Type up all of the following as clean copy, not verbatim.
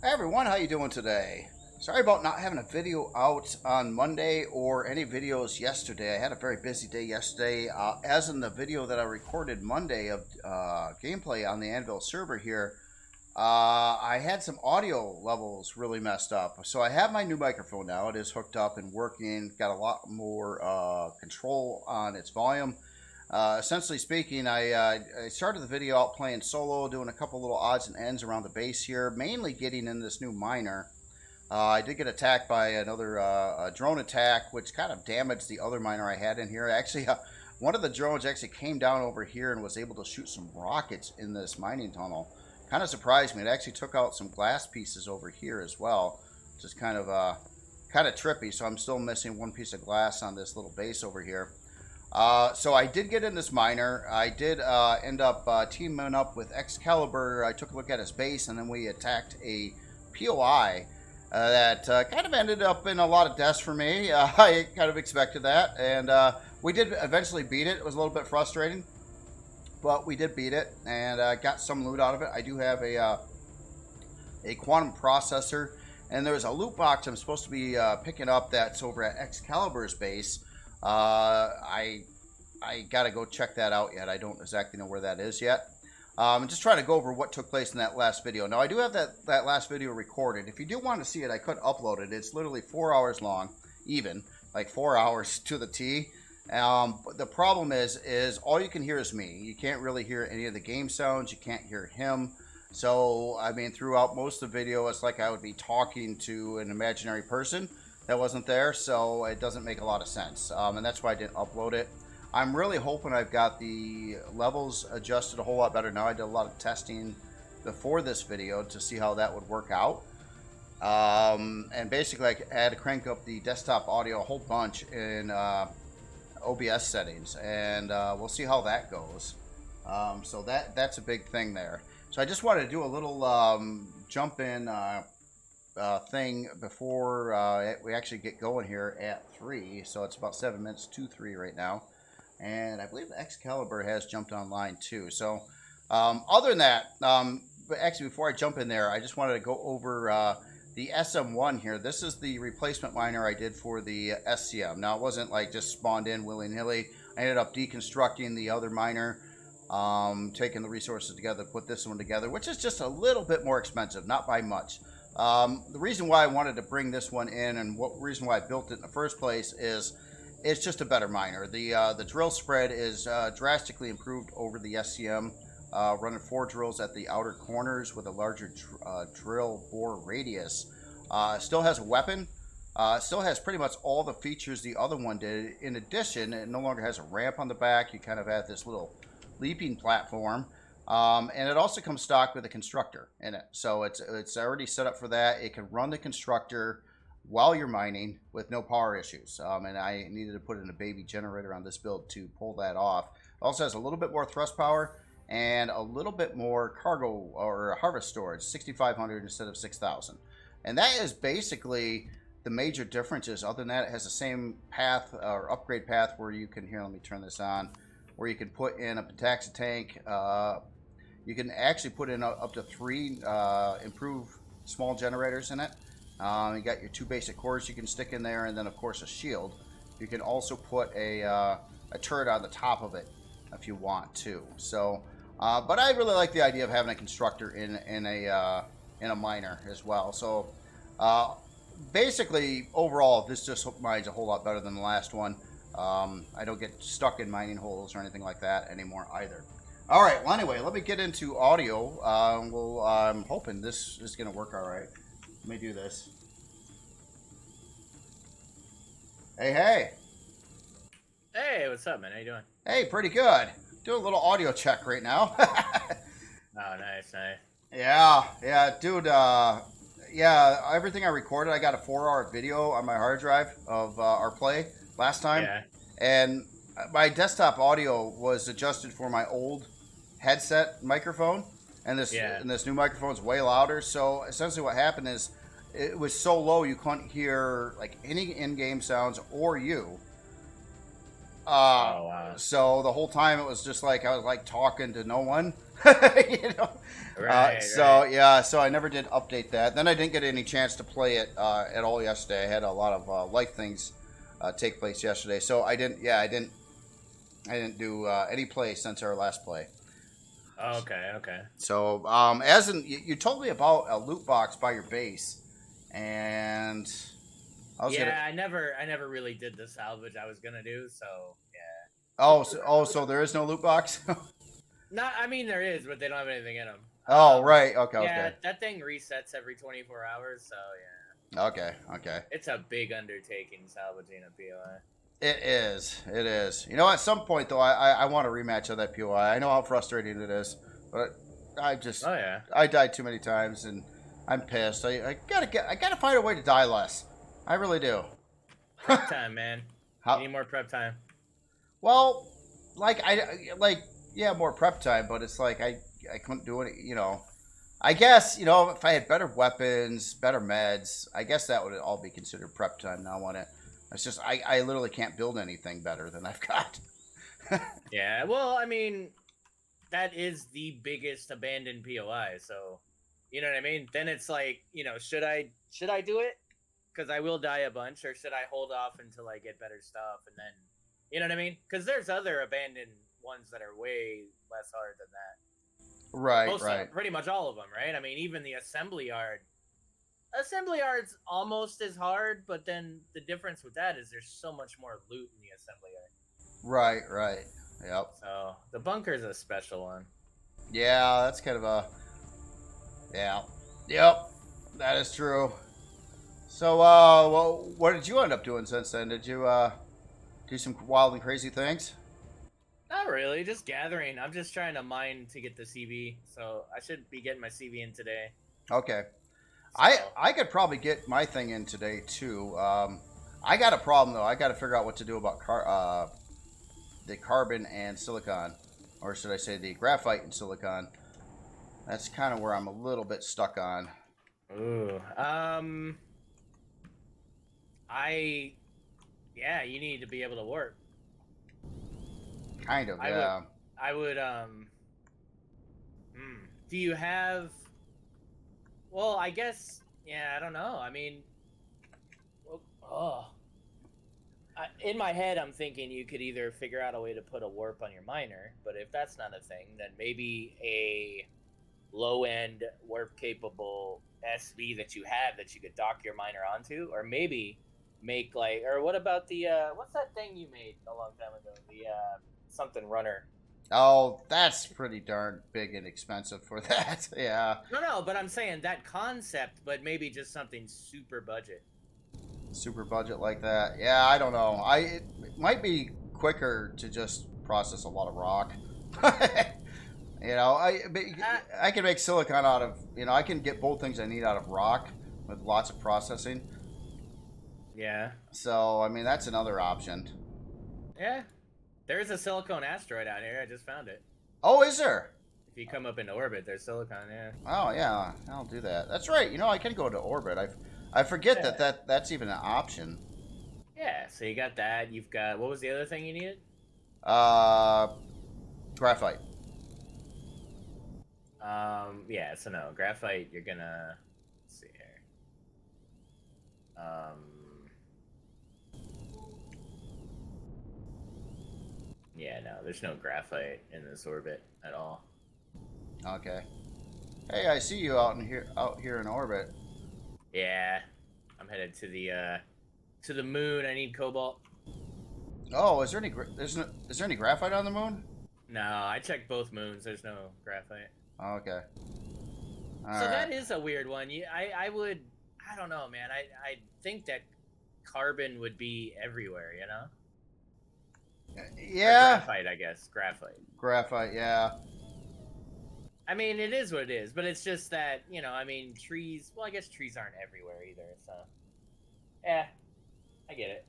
Hey everyone, how you doing today? Sorry about not having a video out on Monday or any videos yesterday. I had a very busy day yesterday. As in the video that I recorded Monday of gameplay on the Anvil server here, I had some audio levels really messed up. So I have my new microphone now. It is hooked up and working. Got a lot more control on its volume. Essentially speaking, I started the video out playing solo, doing a couple little odds and ends around the base here, mainly getting in this new miner. I did get attacked by another drone attack, which kind of damaged the other miner I had in here. Actually, one of the drones actually came down over here and was able to shoot some rockets in this mining tunnel. Kind of surprised me. It actually took out some glass pieces over here as well, which is kind of trippy. So I'm still missing one piece of glass on this little base over here. So I did get in this miner. I did end up teaming up with Xcalibur. I took a look at his base, and then we attacked a POI that kind of ended up in a lot of deaths for me. I kind of expected that, and we did eventually beat it. It was a little bit frustrating, but we did beat it, and got some loot out of it. I do have a quantum processor, and there's a loot box I'm supposed to be picking up that's over at Excalibur's base. I gotta go check that out yet. I don't exactly know where that is yet. I'm just trying to go over what took place in that last video. Now, I do have that last video recorded. If you do want to see it, I could upload it. It's literally 4 hours long, even, like 4 hours to the T. But the problem is all you can hear is me. You can't really hear any of the game sounds. You can't hear him. So, I mean, throughout most of the video, it's like I would be talking to an imaginary person that wasn't there, so it doesn't make a lot of sense, and that's why I didn't upload it. I'm really hoping I've got the levels adjusted a whole lot better now. I did a lot of testing before this video to see how that would work out, and basically I had to crank up the desktop audio a whole bunch in OBS settings, and we'll see how that goes. So that's a big thing there. So I just wanted to do a little jump in thing before we actually get going here at 3. So it's about 7 minutes to 3 right now, and I believe Xcalibur has jumped online too. So other than that, but actually before I jump in there, I just wanted to go over the SM1 here. This is the replacement miner I did for the SCM. Now, it wasn't like just spawned in willy-nilly. I ended up deconstructing the other miner, taking the resources together, put this one together, which is just a little bit more expensive, not by much. The reason why I wanted to bring this one in, and reason why I built it in the first place, is it's just a better miner. The drill spread is drastically improved over the SCM, running 4 drills at the outer corners with a larger drill bore radius. Still has a weapon. Still has pretty much all the features the other one did. In addition, it no longer has a ramp on the back. You kind of have this little leaping platform. And it also comes stock with a constructor in it. So it's already set up for that. It can run the constructor while you're mining with no power issues. And I needed to put in a baby generator on this build to pull that off. It also has a little bit more thrust power and a little bit more cargo or harvest storage, 6,500 instead of 6,000. And that is basically the major differences. Other than that, it has the same path or upgrade path where you can, here, let me turn this on, where you can put in a pentaxa tank. You can actually put in up to 3 improved small generators in it. You got your 2 basic cores you can stick in there, and then of course a shield. You can also put a turret on the top of it if you want to. So, but I really like the idea of having a constructor in a miner as well. So, basically, overall, this just mines a whole lot better than the last one. I don't get stuck in mining holes or anything like that anymore either. All right, well, anyway, let me get into audio. I'm hoping this is going to work all right. Let me do this. Hey, hey. Hey, what's up, man? How you doing? Hey, pretty good. Doing a little audio check right now. Oh, nice. Yeah, dude. Yeah, everything I recorded, I got a 4-hour video on my hard drive of our play last time. Yeah. And my desktop audio was adjusted for my old headset microphone, and this new microphone is way louder. So essentially what happened is it was so low you couldn't hear like any in-game sounds or you. Oh, wow. So the whole time it was just like I was like talking to no one. You know. Right, So yeah, so I never did update that. Then I didn't get any chance to play it at all yesterday. I had a lot of life things take place yesterday, so I didn't. Yeah, I didn't do any play since our last play. Oh, okay, okay. So as in you told me about a loot box by your base, and I was gonna. I never really did the salvage I was gonna do. So yeah. So there is no loot box. Not, I mean there is, but they don't have anything in them. Oh right, okay, Yeah, okay, that thing resets every 24 hours. So okay. it's a big undertaking salvaging a POI. It is. It is. You know, at some point though, I want a rematch of that POI. I know how frustrating it is, but I just Oh yeah. I died too many times and I'm pissed. I gotta find a way to die less. I really do. Prep time, man. How, You need more prep time. well, yeah, more prep time, but it's like I couldn't do it. You know, I guess if I had better weapons, better meds, I guess that would all be considered prep time now, wouldn't it? It's just I literally can't build anything better than I've got. Yeah, well, I mean, that is the biggest abandoned POI. So, you know what I mean? Then it's like, should I do it? Because I will die a bunch, or should I hold off until I get better stuff and then, you know what I mean? Because there's other abandoned ones that are way less hard than that. Right. Pretty much all of them, right? I mean, even the assembly yard. Assembly yard's almost as hard, but then the difference with that is there's so much more loot in the assembly yard. Right. Yep. So the bunker's a special one. Yeah, that's kind of a. Yeah. Yep. That is true. So, well, what did you end up doing since then? Did you do some wild and crazy things? Not really, just gathering. I'm just trying to mine to get the CV, so I should be getting my CV in today. Okay. So, I could probably get my thing in today too. I got a problem though. I got to figure out what to do about the carbon and silicon, or should I say the graphite and silicon. That's kind of where I'm a little bit stuck on. Ooh. You need to be able to work. Kind of, yeah. I would, do you have, well, I guess, yeah, I don't know. I mean, in my head, I'm thinking you could either figure out a way to put a warp on your miner, but if that's not a thing, then maybe a low-end warp-capable SV that you have that you could dock your miner onto, or maybe make or what about the what's that thing you made a long time ago, the something runner? Oh, that's pretty darn big and expensive for that. Yeah. No, but I'm saying that concept, but maybe just something super budget. Super budget like that. Yeah, I don't know. It might be quicker to just process a lot of rock. I can make silicon out of, I can get both things I need out of rock with lots of processing. Yeah. So, I mean, that's another option. Yeah. There's a silicone asteroid out here. I just found it. Oh, is there? If you come up into orbit, there's silicon, yeah. Oh, yeah. I'll do that. That's right. I can go to orbit. I forget Yeah. that's even an option. Yeah, so you got that. You've got, what was the other thing you needed? Graphite. Yeah, so no, graphite, you're gonna, let's see here. Yeah, no, there's no graphite in this orbit at all. Okay. Hey, I see you out here in orbit. Yeah, I'm headed to the moon. I need cobalt. Oh, is there any graphite on the moon? No, I checked both moons. There's no graphite. Oh, okay. All So right. that is a weird one. I don't know, man. I think that carbon would be everywhere, you know? Yeah. Or graphite, I guess. Graphite, yeah. I mean, it is what it is, but it's just that, I mean, trees, well, I guess trees aren't everywhere either, so. Yeah, I get it.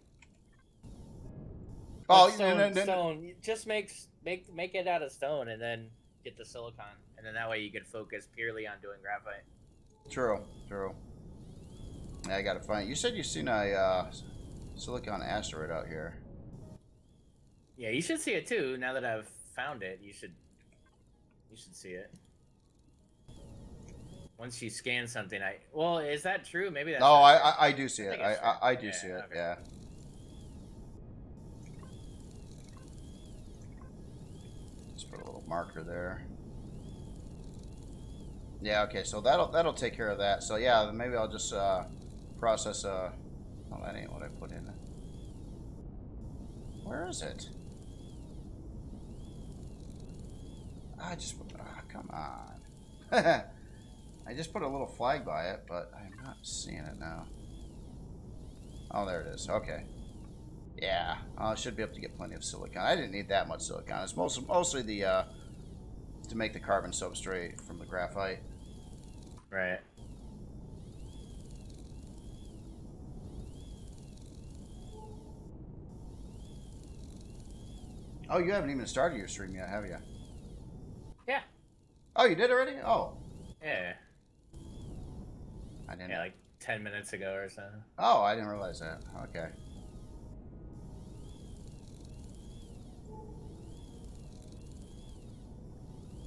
Oh, stone, just make it out of stone and then get the silicon. And then that way you could focus purely on doing graphite. True. Yeah, I gotta find it. You said you seen a silicon asteroid out here. Yeah, you should see it too. Now that I've found it, you should You should see it. Once you scan something, well, is that true? Maybe that's. No, not true. I do see it. I do see it. Okay. Yeah. Just put a little marker there. Yeah. Okay. So that'll take care of that. So yeah, maybe I'll just process. Oh, that ain't what I put in. Where is it? I just put. Ah, come on. I just put a little flag by it, but I'm not seeing it now. Oh, there it is. Okay. Yeah, I should be able to get plenty of silicon. I didn't need that much silicon. It's mostly the to make the carbon substrate from the graphite. Right. Oh, you haven't even started your stream yet, have you? Yeah. Oh, you did already? Oh. Yeah. I didn't. Yeah, like 10 minutes ago or so. Oh, I didn't realize that. Okay.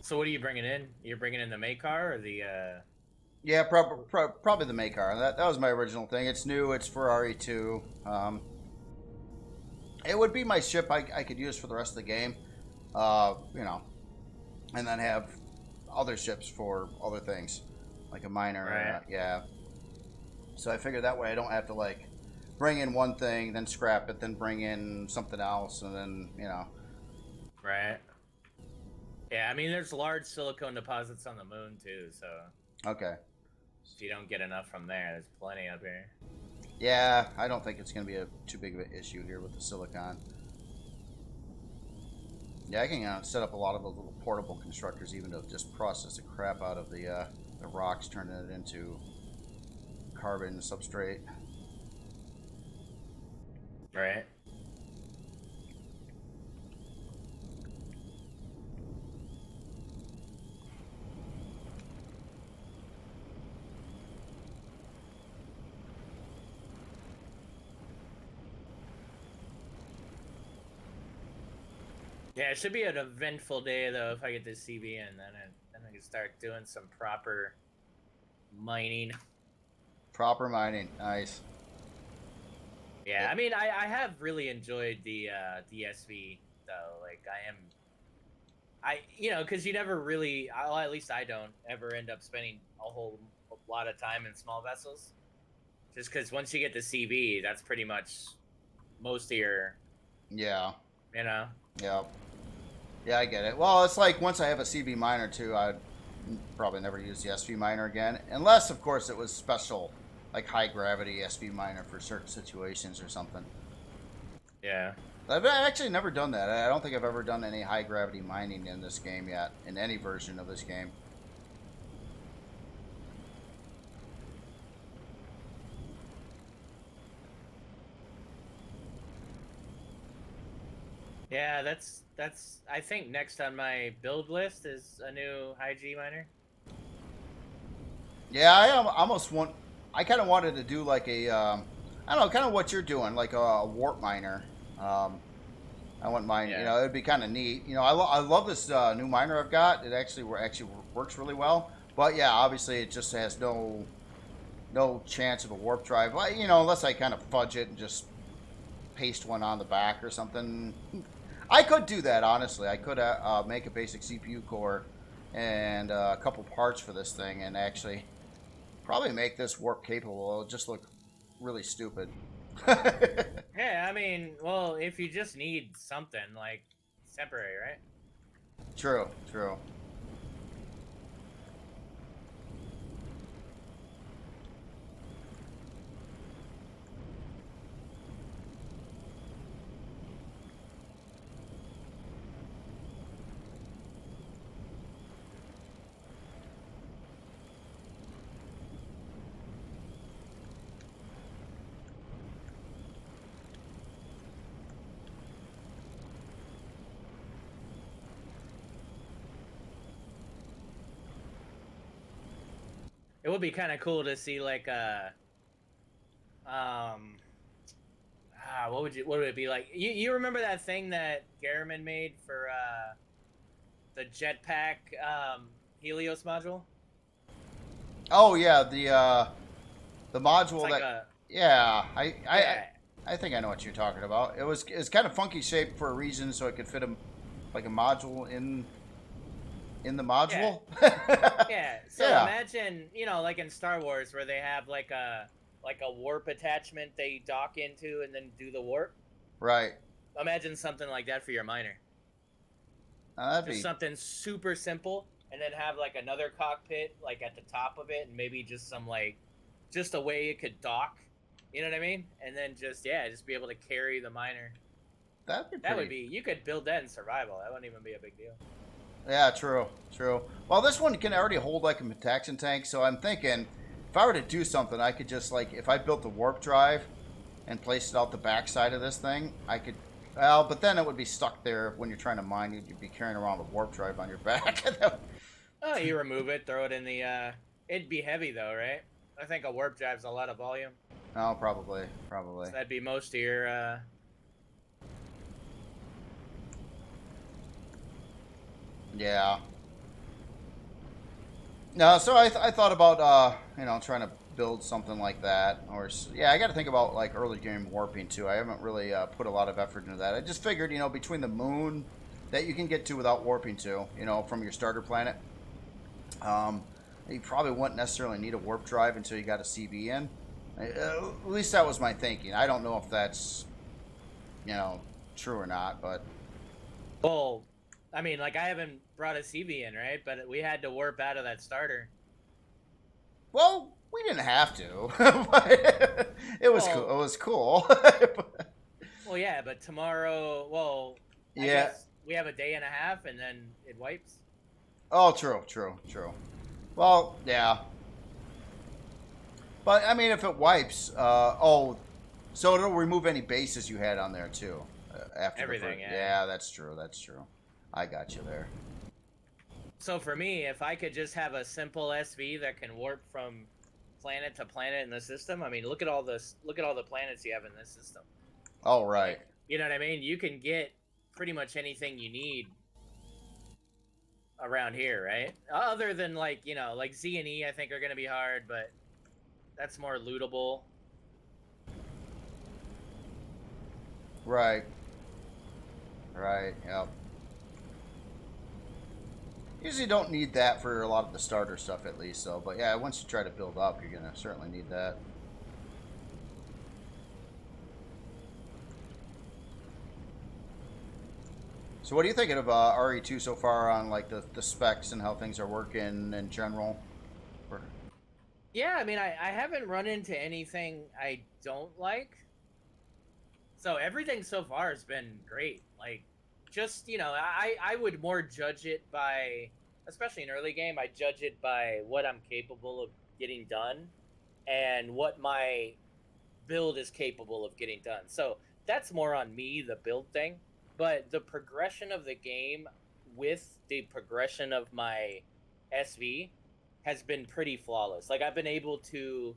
So what are you bringing in? You're bringing in the Makar or the? Yeah, probably the Makar. That was my original thing. It's new. It's Ferrari 2. It would be my ship I could use for the rest of the game. You know, and then have other ships for other things, like a miner. Right. Yeah. So I figured that way I don't have to like bring in one thing, then scrap it, then bring in something else, and then Right. Yeah, I mean, there's large silicone deposits on the moon too, so. Okay. If you don't get enough from there, there's plenty up here. Yeah, I don't think it's going to be too big of an issue here with the silicon. Yeah, I can set up a lot of those little portable constructors even to just process the crap out of the rocks, turning it into carbon substrate. Right. Yeah, it should be an eventful day though if I get this CV in, then I can start doing some proper mining. Proper mining, nice. Yeah, I mean, I have really enjoyed the DSV though. Like because you never really, well, at least I don't ever end up spending a whole lot of time in small vessels. Just because once you get the CV, that's pretty much most of your. Yeah. Yeah. Yeah, I get it. Well, it's like once I have a CB miner too, I'd probably never use the SV miner again, unless of course it was special, like high gravity SV miner for certain situations or something. Yeah. I've actually never done that. I don't think I've ever done any high gravity mining in this game yet, in any version of this game. Yeah, that's I think next on my build list is a new high G miner. Yeah, I kind of wanted to do like a, I don't know, kind of what you're doing, like a warp miner. I wouldn't mind, Yeah. it'd be kind of neat. I love this new miner I've got. It actually works really well. But yeah, obviously it just has no chance of a warp drive. Well, unless I kind of fudge it and just paste one on the back or something. I could do that, honestly. I could make a basic CPU core and a couple parts for this thing and actually probably make this warp capable. It'll just look really stupid. Yeah, I mean, well, if you just need something, like, it's temporary, right? True. It would be kind of cool to see, like, what would it be like? You remember that thing that Garriman made for the jetpack Helios module. Oh yeah, the It's module like that. a Yeah, yeah, I think I know what you're talking about. It's kind of funky shaped for a reason, so it could fit like a module in the yeah, module. yeah. So Yeah, imagine, like in Star Wars where they have like a warp attachment they dock into and then do the warp. right. Imagine something like that for your miner. That'd Just be something super simple, and then have like another cockpit like at the top of it, and maybe just some like just a way it could dock. You know what I mean? And then just be able to carry the miner. that'd be That would pretty. be you could build that in survival. That wouldn't even be a big deal. Yeah, true, true. Well, this one can already hold like a protection tank, so I'm thinking if I were to do something, I could just like if I built a warp drive and placed it out the backside of this thing, I could. Well, but then it would be stuck there when you're trying to mine. You'd be carrying around a warp drive on your back. Oh, you remove it, throw it in the. It'd be heavy though, right? I think a warp drive's a lot of volume. Oh, probably, probably. So that'd be most of your. Yeah. No, so I thought about trying to build something like that, or yeah, I got to think about like early game warping too. I haven't really put a lot of effort into that. I just figured between the moon that you can get to without warping to, from your starter planet, um, you probably wouldn't necessarily need a warp drive until you got a CV in. At least that was my thinking. I don't know if that's true or not, but Well, I mean, like I haven't brought a CV in, right? But we had to warp out of that starter. well, we didn't have to. But it was cool. Well, It was cool. well, yeah, but tomorrow, well, I Yeah. guess we have a day and a half, and then it wipes. Oh, true, true, true. Well, yeah. But I mean, if it wipes, so it'll remove any bases you had on there too. After Everything, the first, yeah. yeah, that's true. That's true. I got you there. So for me, if I could just have a simple SV that can warp from planet to planet in the system, I mean, look at all the planets you have in this system. All right. Like, you know what I mean? You can get pretty much anything you need around here, right? Other than like Z and E, I think are going to be hard, but that's more lootable. Right. Right. Yep. Usually don't need that for a lot of the starter stuff at least, though. But yeah, once you try to build up, you're gonna certainly need that. So what are you thinking of RE2 so far on like the specs and how things are working in general? Yeah, I mean, I haven't run into anything I don't like. So everything so far has been great. Like, just I would more judge it by, especially in early game, I judge it by what I'm capable of getting done, and what my build is capable of getting done. So that's more on me, the build thing. But the progression of the game with the progression of my SV has been pretty flawless. Like I've been able to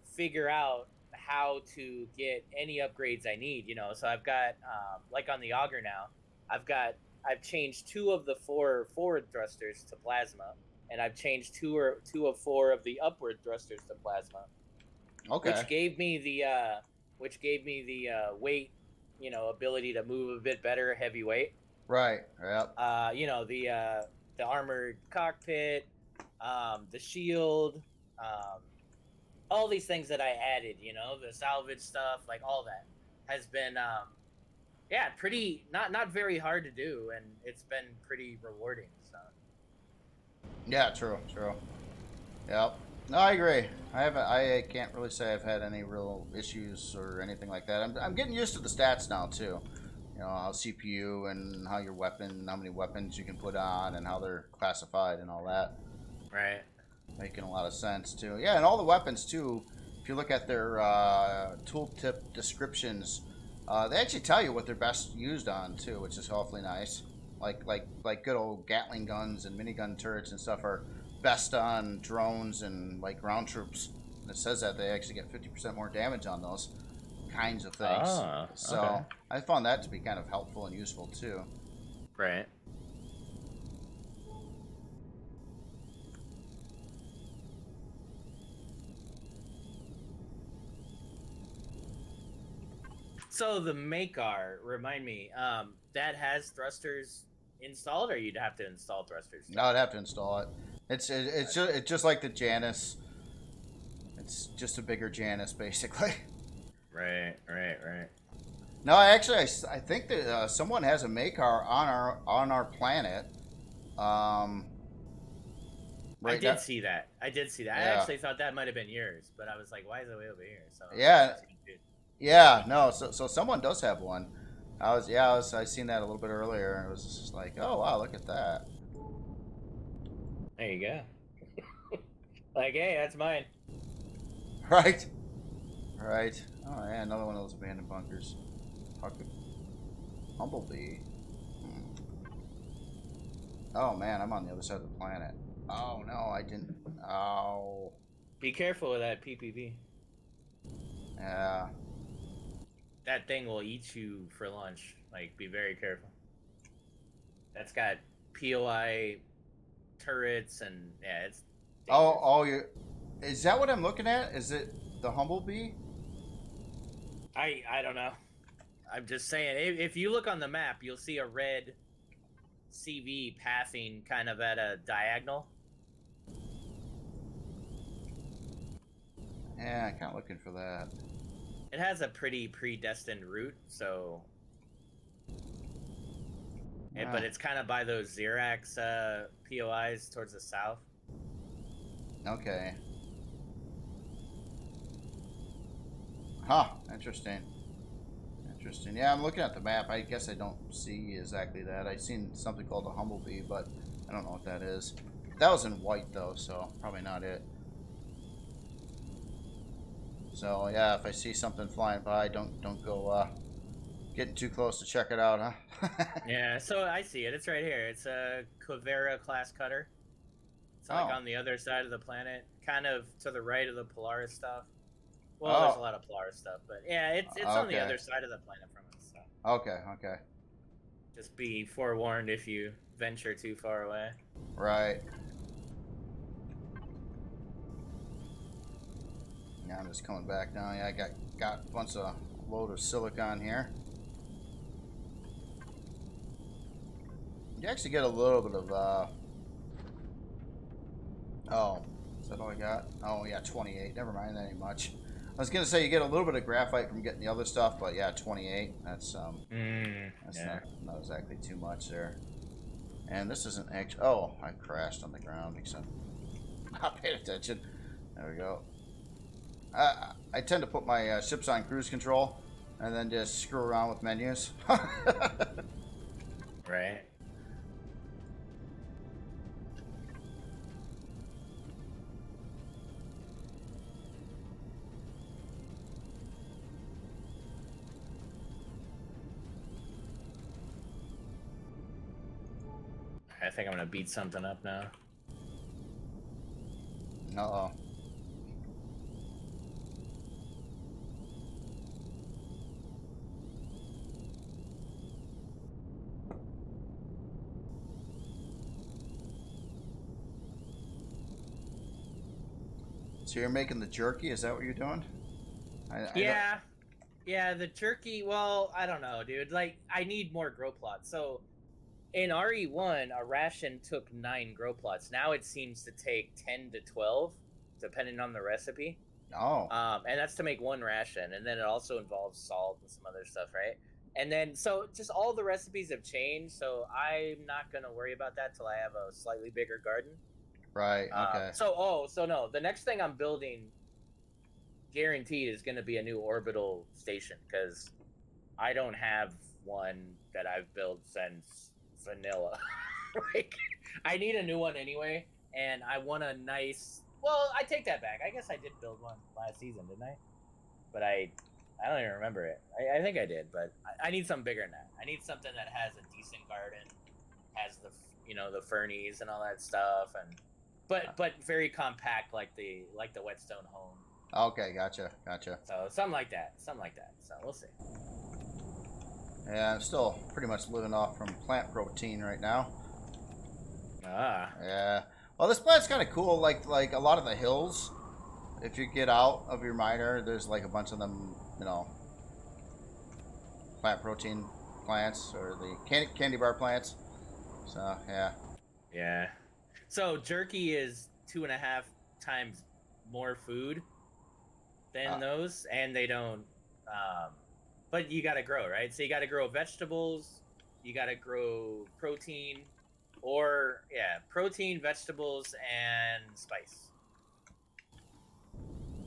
figure out how to get any upgrades I need. So I've got like on the auger now, I've changed 2 of the 4 forward thrusters to plasma, and I've changed two of 4 of the upward thrusters to plasma, Okay. which gave me the weight, ability to move a bit better, heavy weight. Right. Yep. The armored cockpit, the shield, all these things that I added, the salvage stuff, like all that has been, yeah, pretty not very hard to do, and it's been pretty rewarding. So Yeah. True. True. Yep. No, I agree. I can't really say I've had any real issues or anything like that. I'm getting used to the stats now too. How CPU and how your weapon, how many weapons you can put on, and how they're classified and all that. right. Making a lot of sense too. Yeah, and all the weapons too. If you look at their tooltip descriptions, they actually tell you what they're best used on too, which is awfully nice. Like good old Gatling guns and minigun turrets and stuff are best on drones and like ground troops. And it says that they actually get 50% more damage on those kinds of things. So okay. I found that to be kind of helpful and useful too. Right. So the Makar, remind me, that has thrusters installed, or you'd have to install thrusters? No, I'd have to install it. It's just like the Janus. It's just a bigger Janus, basically. Right. No, actually, I think that someone has a Makar on our planet. I did see that. I Yeah. actually thought that might have been yours, but I was like, why is it way over here? So Yeah, no. So someone does have one. I seen that a little bit earlier, and it was just like, oh wow, look at that. There you go. Like, hey, that's mine. Right. Oh yeah, another one of those abandoned bunkers. Humblebee. Oh man, I'm on the other side of the planet. Oh no, I didn't. Oh. Be careful with that PPV. Yeah. That thing will eat you for lunch. Like, be very careful. That's got POI turrets and yeah, it's. Dangerous. You. Is that what I'm looking at? Is it the Humblebee? I don't know. I'm just saying. If you look on the map, you'll see a red CV pathing kind of at a diagonal. Yeah, I'm kind of looking for that. It has a pretty predestined route, so. Yeah, but it's kind of by those Xerax POIs towards the south. Okay. Huh. Interesting. Yeah, I'm looking at the map. I guess I don't see exactly that. I've seen something called a Humblebee, but I don't know what that is. That was in white, though, so probably not it. So, yeah, if I see something flying by, don't go getting too close to check it out, huh? Yeah, so I see it. It's right here. It's a Quivera class cutter. It's like on the other side of the planet, kind of to the right of the Polaris stuff. Well, there's a lot of Polaris stuff, but yeah, it's on the other side of the planet from us. So. Okay. Just be forewarned if you venture too far away. Right. Now I'm just coming back now. Yeah, I got a bunch of load of silicon here. You actually get a little bit of oh, is that all I got? Oh yeah, 28. Never mind, that ain't much. I was gonna say you get a little bit of graphite from getting the other stuff, but yeah, 28. That's not exactly too much there. And this isn't actually. Oh, I crashed on the ground because I'm not paying attention. There we go. I tend to put my ships on cruise control and then just screw around with menus. Right. I think I'm gonna beat something up now. Uh-oh. So you're making the jerky? Is that what you're doing? Yeah, the jerky. Well, I don't know, dude. Like, I need more grow plots. So, in RE1, a ration took 9 grow plots. Now it seems to take 10 to 12, depending on the recipe. Oh. And that's to make 1 ration, and then it also involves salt and some other stuff, right? And then, so just all the recipes have changed. So I'm not gonna worry about that till I have a slightly bigger garden. Right. Okay. So no, the next thing I'm building, guaranteed, is going to be a new orbital station, because I don't have one that I've built since vanilla. Like, I need a new one anyway, and I want a nice. Well, I take that back. I guess I did build one last season, didn't I? But I don't even remember it. I think I did, but I need something bigger than that. I need something that has a decent garden, has the the fernies and all that stuff, and. But very compact, like the whetstone home. Okay, gotcha. So something like that. So we'll see. Yeah, I'm still pretty much living off from plant protein right now. Yeah. Well, this plant's kind of cool. Like a lot of the hills, if you get out of your miner, there's like a bunch of them. plant protein plants or the candy bar plants. So yeah. Yeah. So jerky is 2.5 times more food than those, and they don't. But you got to grow, right? So you got to grow vegetables, you got to grow protein, or protein, vegetables, and spice.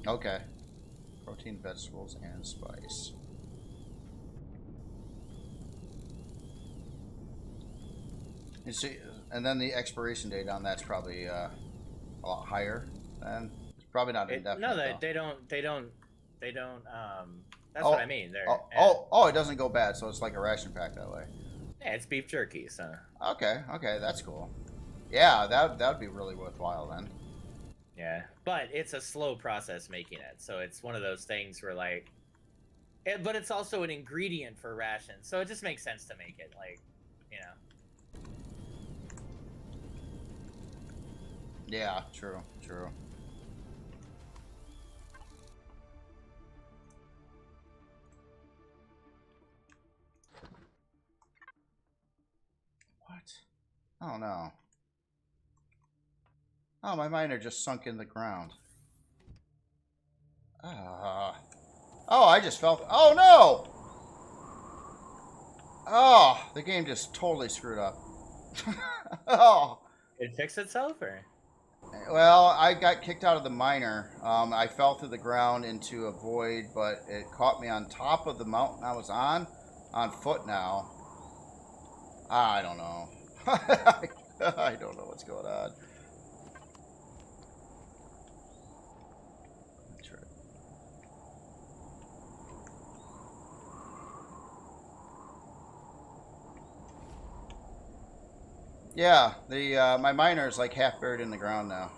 Okay. Protein, vegetables, and spice. You see, and then the expiration date on that's probably a lot higher. Then it's probably not indefinite. No, though. they don't. That's what I mean. It doesn't go bad, so it's like a ration pack that way. Yeah, it's beef jerky, so. Okay, that's cool. Yeah, that would be really worthwhile then. Yeah, but it's a slow process making it, so it's one of those things where but it's also an ingredient for rations, so it just makes sense to make it, Yeah, true. What? Oh no. Oh, my miner just sunk in the ground. Oh, I just felt. Oh no! Oh, the game just totally screwed up. Oh. It fixed itself, or? Well, I got kicked out of the miner. I fell through the ground into a void, but it caught me on top of the mountain I was on foot now. I don't know. I don't know what's going on. That's right. Yeah, the my miner is like half buried in the ground now.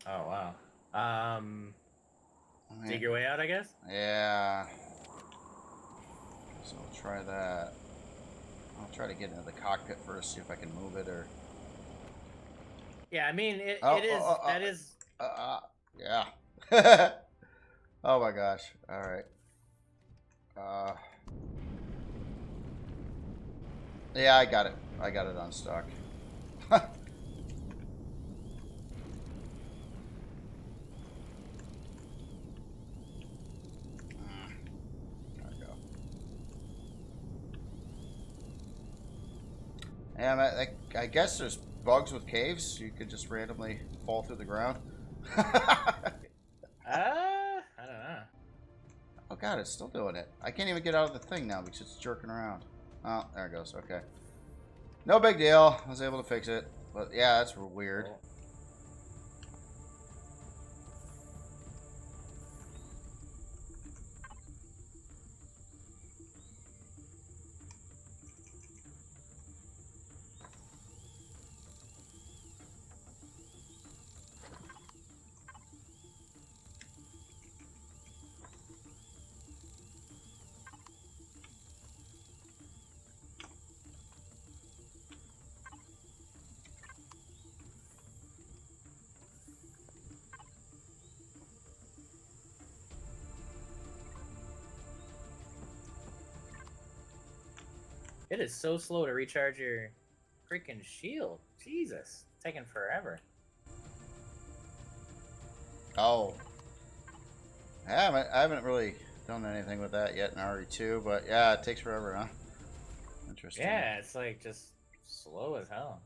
Oh wow. Dig your way out, I guess. Yeah. So I'll try that. I'll try to get into the cockpit first, see if I can move it or. Yeah, I mean that is. Yeah. Oh my gosh. All right. Yeah, I got it. I got it unstuck. There we go. Yeah, I guess there's bugs with caves. You could just randomly fall through the ground. I don't know. Oh god, it's still doing it. I can't even get out of the thing now because it's jerking around. Oh, there it goes. Okay. No big deal. I was able to fix it. But yeah, that's weird. Cool. It is so slow to recharge your freaking shield. Jesus, it's taking forever. Oh. I haven't really done anything with that yet in RE2, but yeah, it takes forever, huh? Interesting. Yeah, it's like just slow as hell.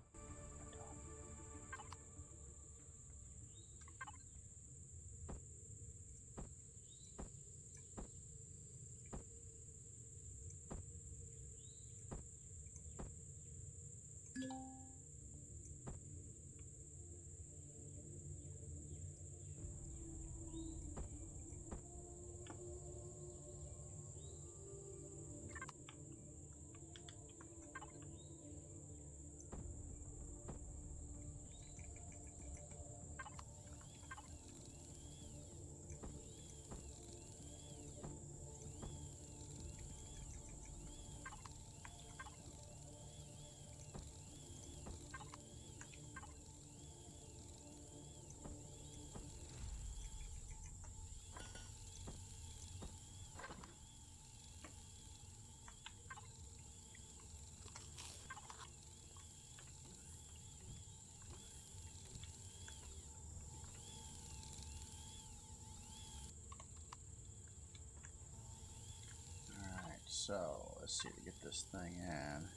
So let's see to get this thing in.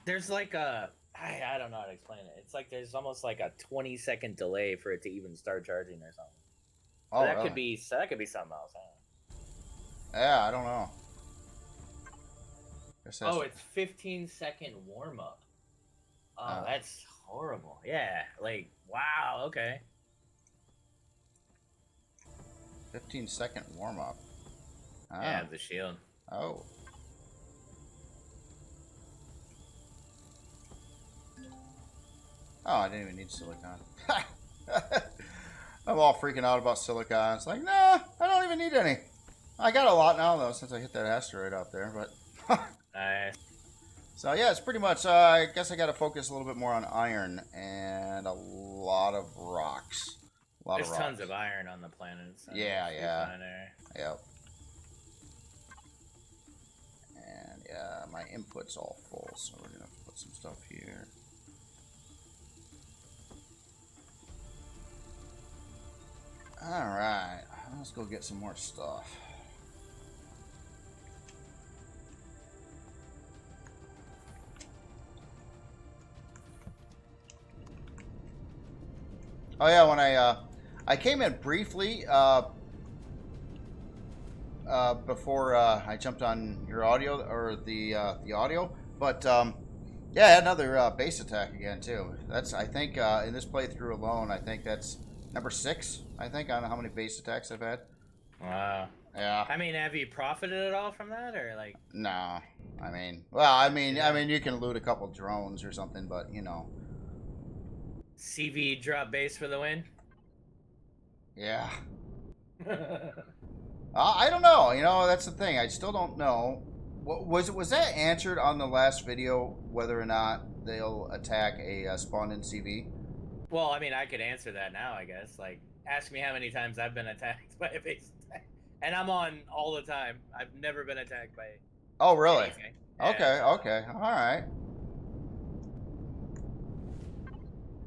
There's like I don't know how to explain it. It's like there's almost like a 20-second delay for it to even start charging or something. Oh, But that really? could be something else. I don't know. Yeah, I don't know. Oh, it's 15-second warm up. Oh, that's horrible. Yeah, like wow. Okay. 15-second warm up. Yeah, the shield. Oh. Oh, I didn't even need silicon. I'm all freaking out about silicon. It's like, nah, I don't even need any. I got a lot now, though, since I hit that asteroid out there. But Nice. So, yeah, it's pretty much, I guess I got to focus a little bit more on iron and a lot of rocks. There's tons of iron on the planet. So yeah. Yep. And, yeah, my input's all full, so we're going to put some stuff here. Alright, let's go get some more stuff. Oh yeah, when I came in briefly before I jumped on your audio or the audio, but yeah, I had another base attack again too. That's I think in this playthrough alone, I think that's number 6. I think on how many base attacks I've had. Wow. Yeah. I mean, have you profited at all from that, or like? No. I mean, you can loot a couple drones or something, but you know. CV drop base for the win. Yeah. I don't know. You know, that's the thing. I still don't know. Was that answered on the last video whether or not they'll attack a spawned-in CV? Well, I mean, I could answer that now, I guess. Like, ask me how many times I've been attacked by a base attack. And I'm on all the time. I've never been attacked by Oh, really? anything. Okay, Yeah. okay. All right.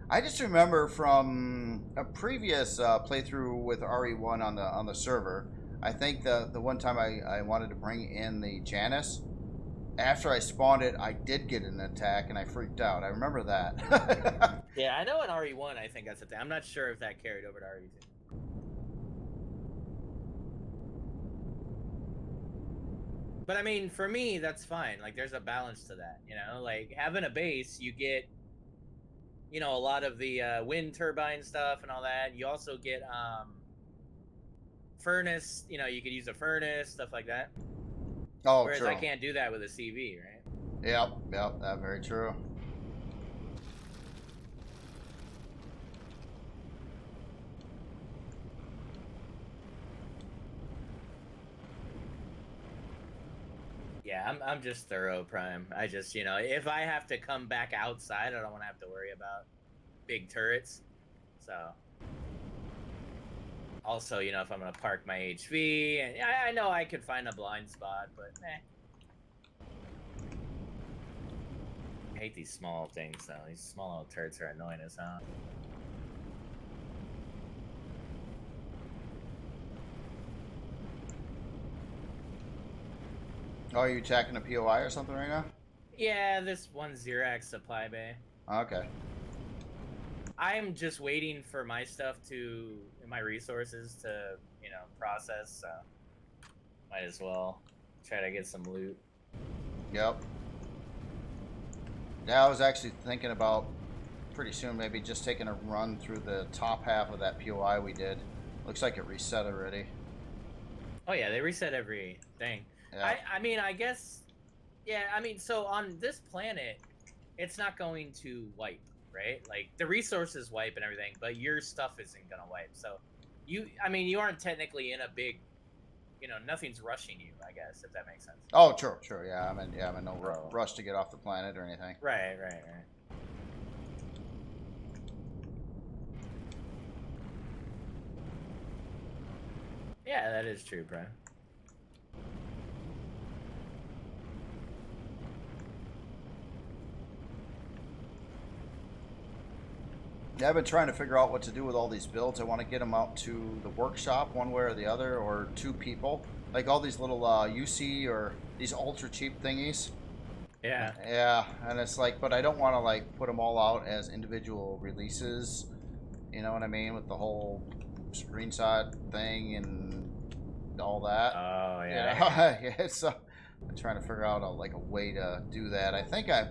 I just remember from a previous playthrough with RE1 on the server, I think the one time I wanted to bring in the Janus, after I spawned it, I did get an attack and I freaked out. I remember that. Yeah, I know in RE1 I think that's a thing. I'm not sure if that carried over to RE2. But I mean, for me, that's fine. Like, there's a balance to that, you know? Like, having a base, you get, you know, a lot of the wind turbine stuff and all that. You also get furnace, you know, you could use a furnace, stuff like that. Oh, whereas true. I can't do that with a CV, right? Yep, that's very true. Yeah, I'm just thorough prime. I just, you know, if I have to come back outside, I don't want to have to worry about big turrets. So, also, you know, if I'm gonna park my HV, and I know I could find a blind spot, but I hate these small things though. These small little turrets are annoying as hell. Oh, are you attacking a POI or something right now? Yeah, this one Xerax supply bay. Okay. I'm just waiting for my stuff to, my resources to, you know, process, so might as well try to get some loot. Yep. Yeah, I was actually thinking about pretty soon maybe just taking a run through the top half of that POI we did. Looks like it reset already. Oh yeah, they reset everything. Yeah. I mean, I guess, yeah, I mean, so on this planet, it's not going to wipe, right? Like, the resources wipe and everything, but your stuff isn't gonna wipe. So, I mean, you aren't technically in a big, you know, nothing's rushing you, I guess, if that makes sense. Oh, true, yeah, I'm in no rush to get off the planet or anything. Right. Yeah, that is true, bro. Yeah, I've been trying to figure out what to do with all these builds. I want to get them out to the workshop one way or the other, or two people. Like all these little UC or these ultra cheap thingies. Yeah. Yeah, and it's like, but I don't want to like put them all out as individual releases. You know what I mean? With the whole screenshot thing and all that. Oh yeah. You know? Yeah, so I'm trying to figure out like a way to do that. I think I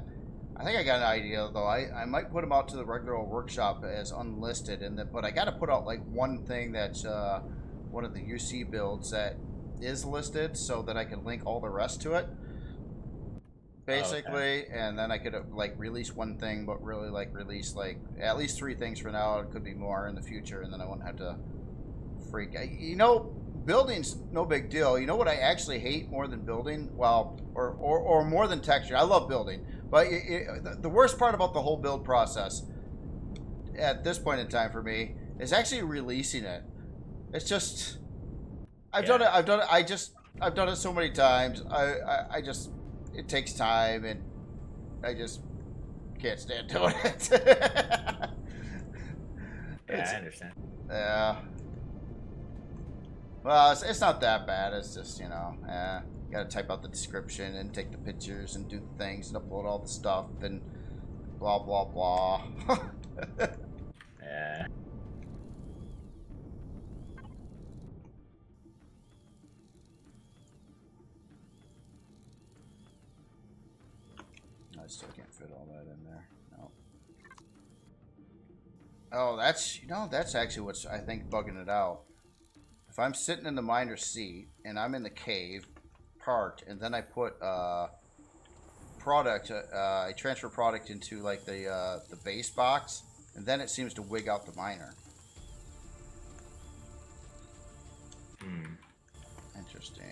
got an idea though. I might put them out to the regular workshop as unlisted, and but I got to put out like one thing that's one of the UC builds that is listed, so that I can link all the rest to it. Basically, okay. And then I could like release one thing, but really like release like at least 3 things for now. It could be more in the future, and then I won't have to freak. You know, building's no big deal. You know what I actually hate more than building? Well, or more than texture. I love building, but the worst part about the whole build process at this point in time for me is actually releasing it. It's just I've done it. I've done it so many times. I just it takes time, and I just can't stand doing it. Yeah, I understand. Yeah. Well, it's not that bad. It's just, you know, you gotta type out the description and take the pictures and do the things and upload all the stuff and blah, blah, blah. Yeah. I still can't fit all that in there. No. Oh, that's, you know, that's actually what's, I think, bugging it out. If I'm sitting in the miner's seat and I'm in the cave, parked, and then I put product, I transfer product into like the base box, and then it seems to wig out the miner. Interesting.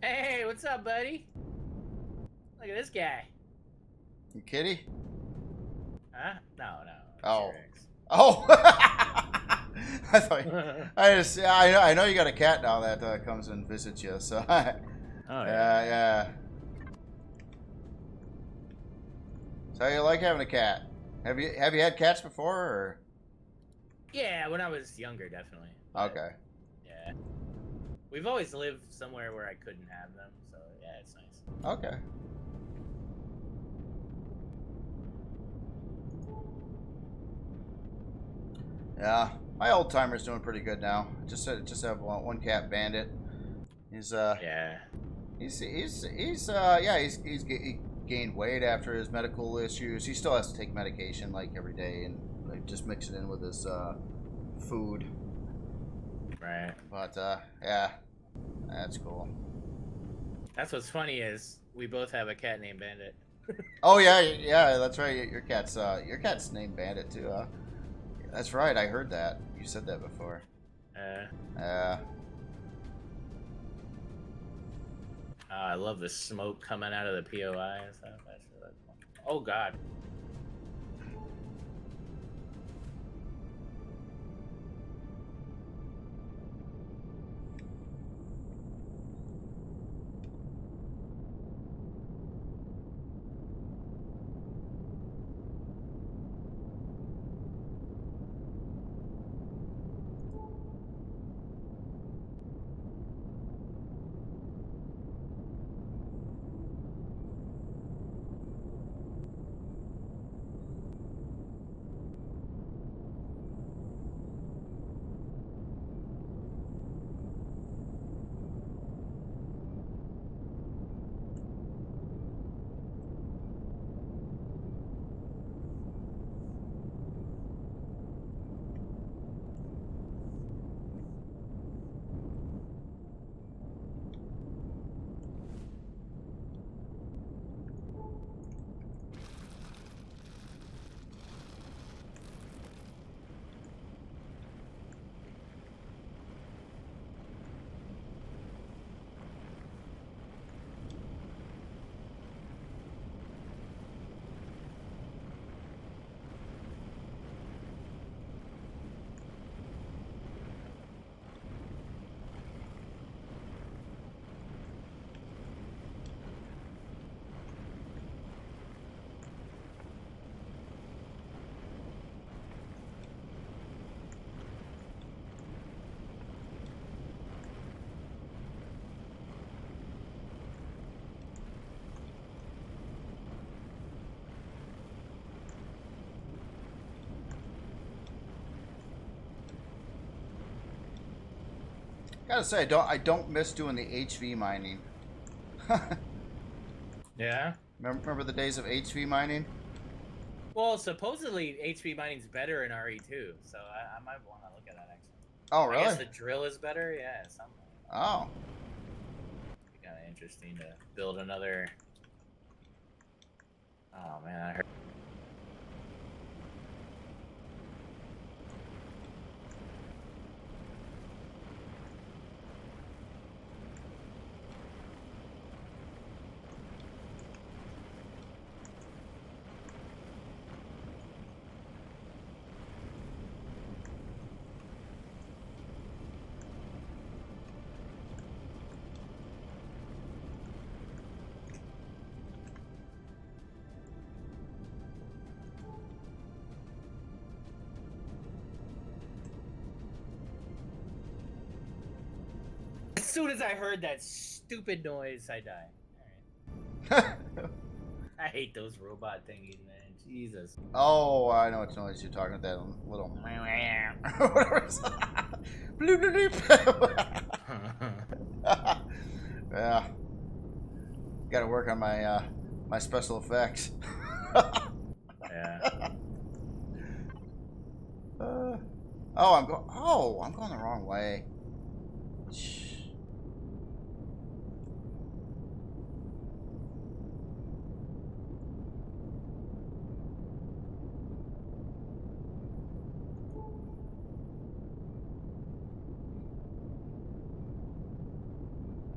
Hey, what's up, buddy? Look at this guy. You kitty? Huh? No. Oh. Oh. I thought. I know you got a cat now that comes and visits you. So. Oh yeah. Yeah. So you like having a cat? Have you had cats before? Or? Yeah, when I was younger, definitely. Okay. Yeah. We've always lived somewhere where I couldn't have them, so yeah, it's nice. Okay. Yeah, my old timer's doing pretty good now. Just have one cat, Bandit. He's yeah. He gained weight after his medical issues. He still has to take medication like every day and like just mix it in with his food. Right. But yeah, that's cool. That's what's funny is we both have a cat named Bandit. Oh yeah, that's right. Your cat's named Bandit too, huh? That's right. I heard that. You said that before. I love the smoke coming out of the POI and stuff. That's really cool. Oh God. Gotta say, I don't miss doing the HV mining. Yeah. Remember the days of HV mining? Well, supposedly HV mining's better in RE2, so I might want to look at that actually. Oh, really? I guess the drill is better. Yeah, something. Oh. It'd be kind of interesting to build another. Oh man, I heard. As soon as I heard that stupid noise, I died. All right. I hate those robot thingies, man. Jesus. Oh, I know what noise you're talking about. That little whatever. It's bloop, bloop, bloop. Yeah. Got to work on my my special effects. Yeah. I'm going the wrong way.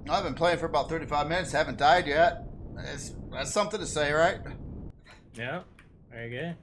I've been playing for about 35 minutes, haven't died yet. That's something to say, right? Yeah. Very good.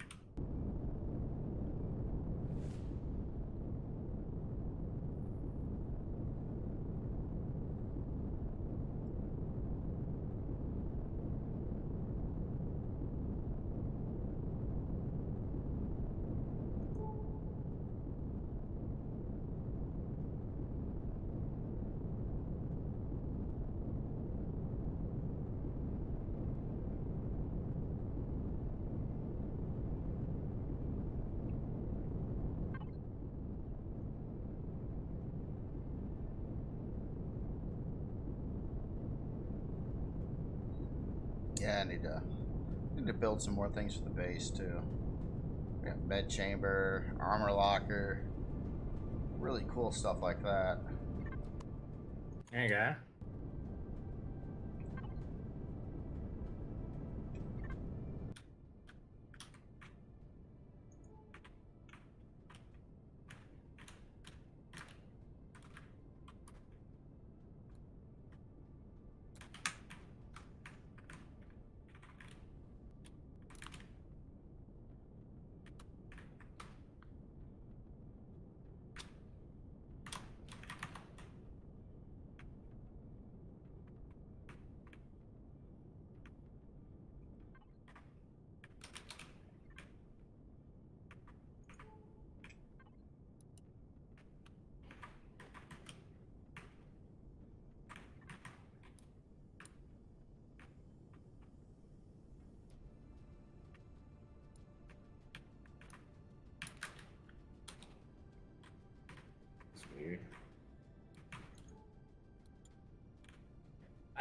Yeah, I need to build some more things for the base too. We got med chamber, armor locker, really cool stuff like that. There you go.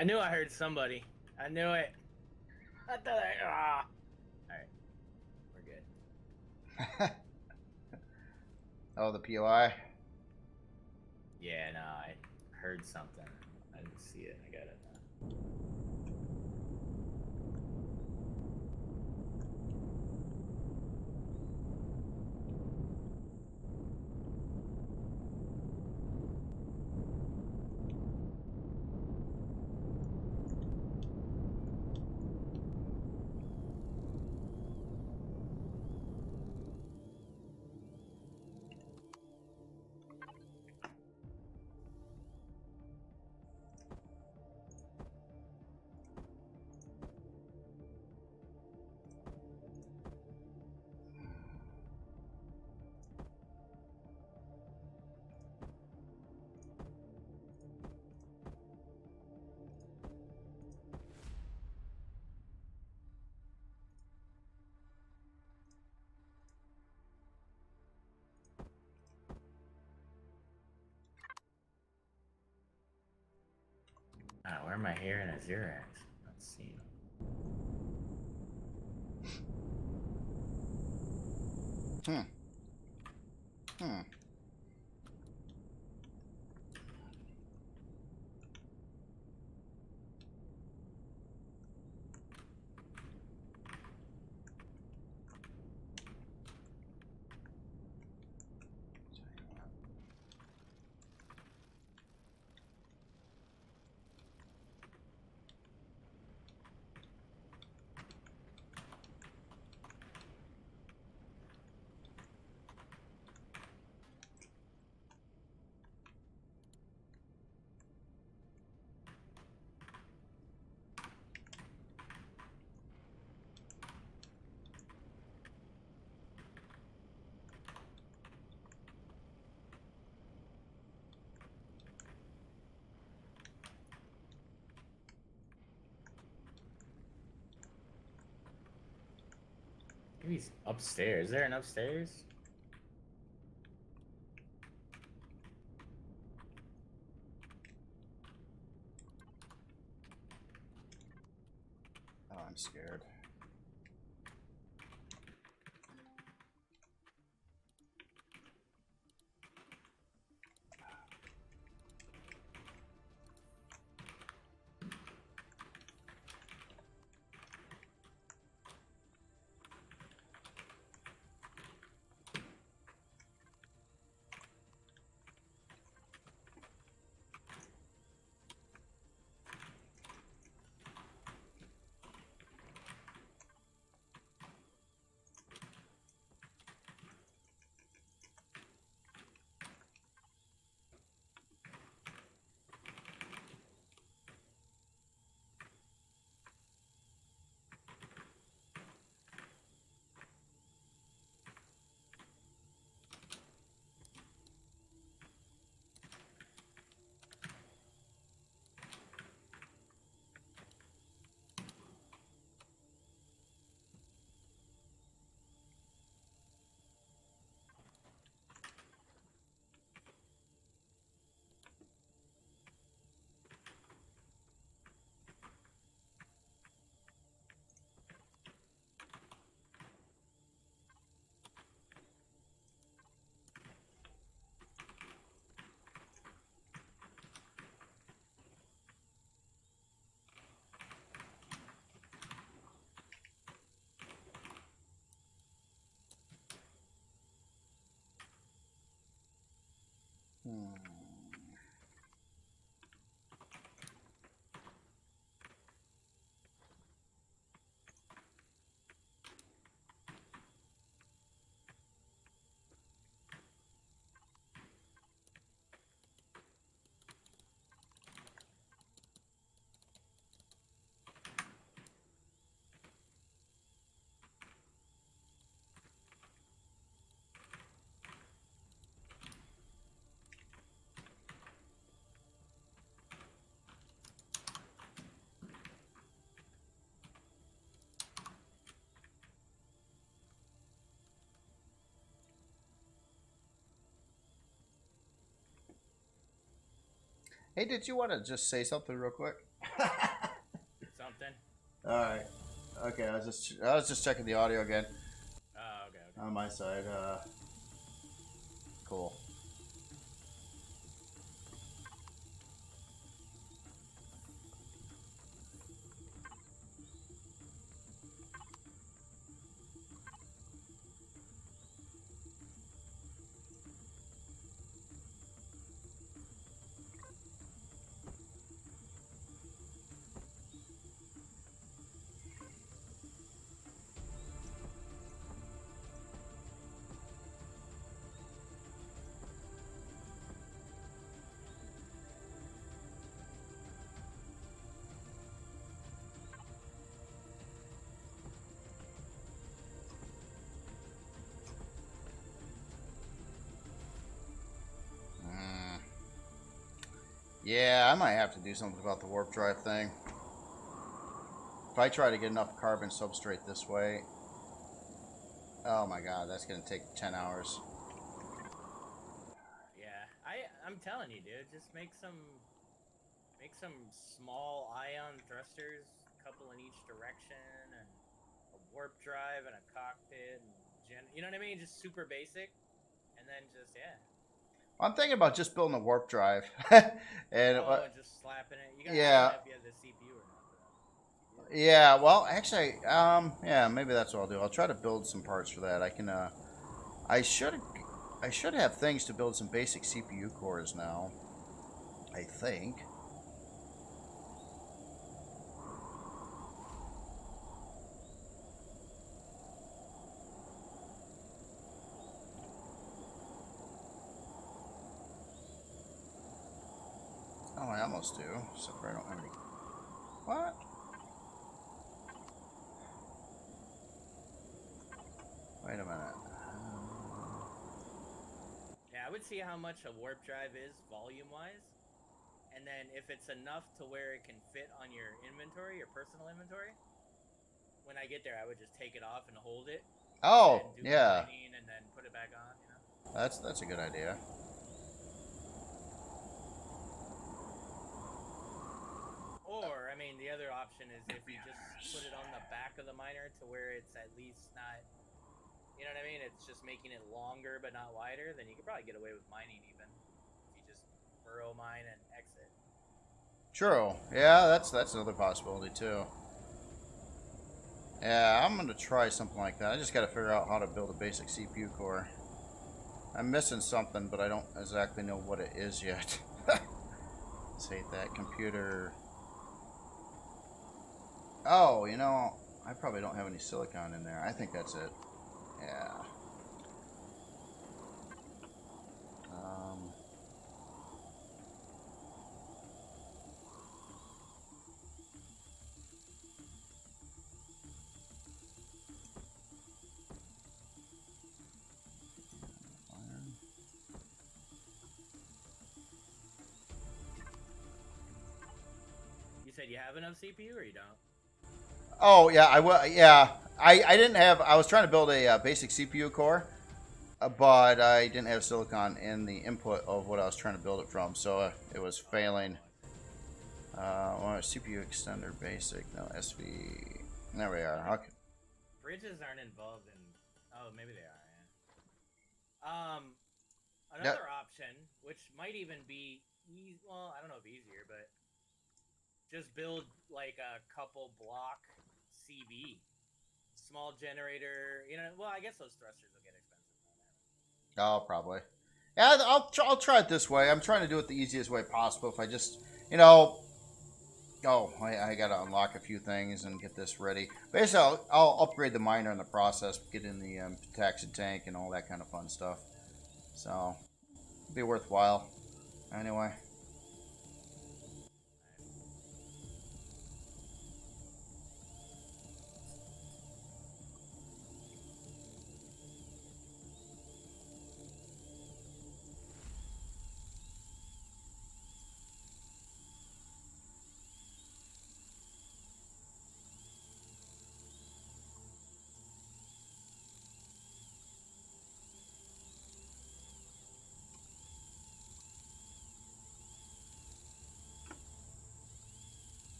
I knew I heard somebody. I knew it. I thought All right, we're good. Oh, the POI. Yeah, no, I heard something. I didn't see it. I got it now. Where am I hearing a Xerax? Let's see. Maybe he's upstairs. Is there an upstairs? Oh, I'm scared. Hey, did you want to just say something real quick? Something. All right. Okay, I was just checking the audio again Oh, okay, okay. on my side. Cool. Mm. Yeah, I might have to do something about the warp drive thing. If I try to get enough carbon substrate this way, oh my god, that's gonna take 10 hours. Yeah, I'm telling you, dude. Just make some small ion thrusters, a couple in each direction, and a warp drive and a cockpit, and you know what I mean? Just super basic, and then just yeah. I'm thinking about just building a warp drive, and And just slapping it. I don't yeah, know if you have the CPU or not for that. yeah. Well, actually, yeah, maybe that's what I'll do. I'll try to build some parts for that. I should, I should have things to build some basic CPU cores now. I think. Oh, I almost do. Except for I don't have any. What? Wait a minute. Yeah, I would see how much a warp drive is volume-wise, and then if it's enough to where it can fit on your inventory, your personal inventory. When I get there, I would just take it off and hold it, Oh, and do yeah. mining, and then put it back on. You know. That's a good idea. Or, I mean, the other option is if you just put it on the back of the miner to where it's at least not, you know what I mean? It's just making it longer but not wider, then you could probably get away with mining even. If you just burrow mine and exit. True. Yeah, that's another possibility too. Yeah, I'm gonna try something like that. I just gotta figure out how to build a basic CPU core. I'm missing something, but I don't exactly know what it is yet. Let's hate that computer. Oh, you know, I probably don't have any silicon in there. I think that's it. Yeah. Um, You said you have enough CPU or you don't? oh yeah, I will. Yeah, I didn't have. I was trying to build a basic CPU core, but I didn't have silicon in the input of what I was trying to build it from, so it was failing. Well, CPU extender basic, no SV. There we are. Okay. Bridges aren't involved in. Oh, maybe they are. Yeah. Yep. Another option, which might even be well, I don't know if easier, but just build like a couple block CB, small generator. You know, well, I guess those thrusters will get expensive. Oh, probably. Yeah, I'll try it this way. I'm trying to do it the easiest way possible. If I just, you know, oh, I gotta unlock a few things and get this ready. Basically, I'll upgrade the miner in the process, get in the taxi tank and all that kind of fun stuff. So, it'll be worthwhile. Anyway.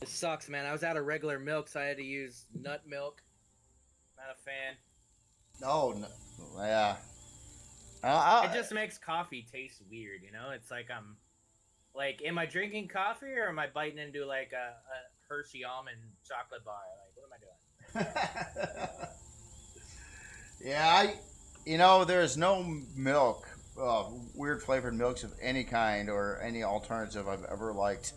It sucks, man. I was out of regular milk, so I had to use nut milk. Not a fan. No, yeah. It just makes coffee taste weird, you know? It's like I'm... Like, am I drinking coffee or am I biting into, like, a Hershey almond chocolate bar? Like, what am I doing? Yeah, there's no milk, weird flavored milks of any kind or any alternative I've ever liked.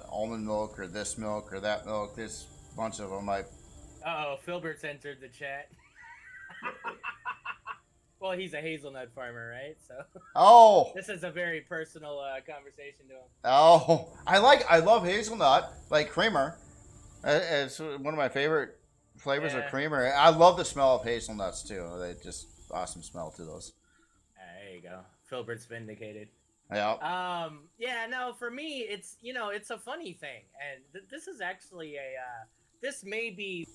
Almond milk or this milk or that milk. There's a bunch of them. Uh-oh, Filbert's entered the chat. Well, he's a hazelnut farmer, right? So this is a very personal conversation to him. Oh, I love hazelnut, like creamer. It's one of my favorite flavors of creamer. I love the smell of hazelnuts too. They just awesome smell to those. There you go. Filbert's vindicated. Yeah. Yeah. No, for me, it's it's a funny thing, and this is actually this may be.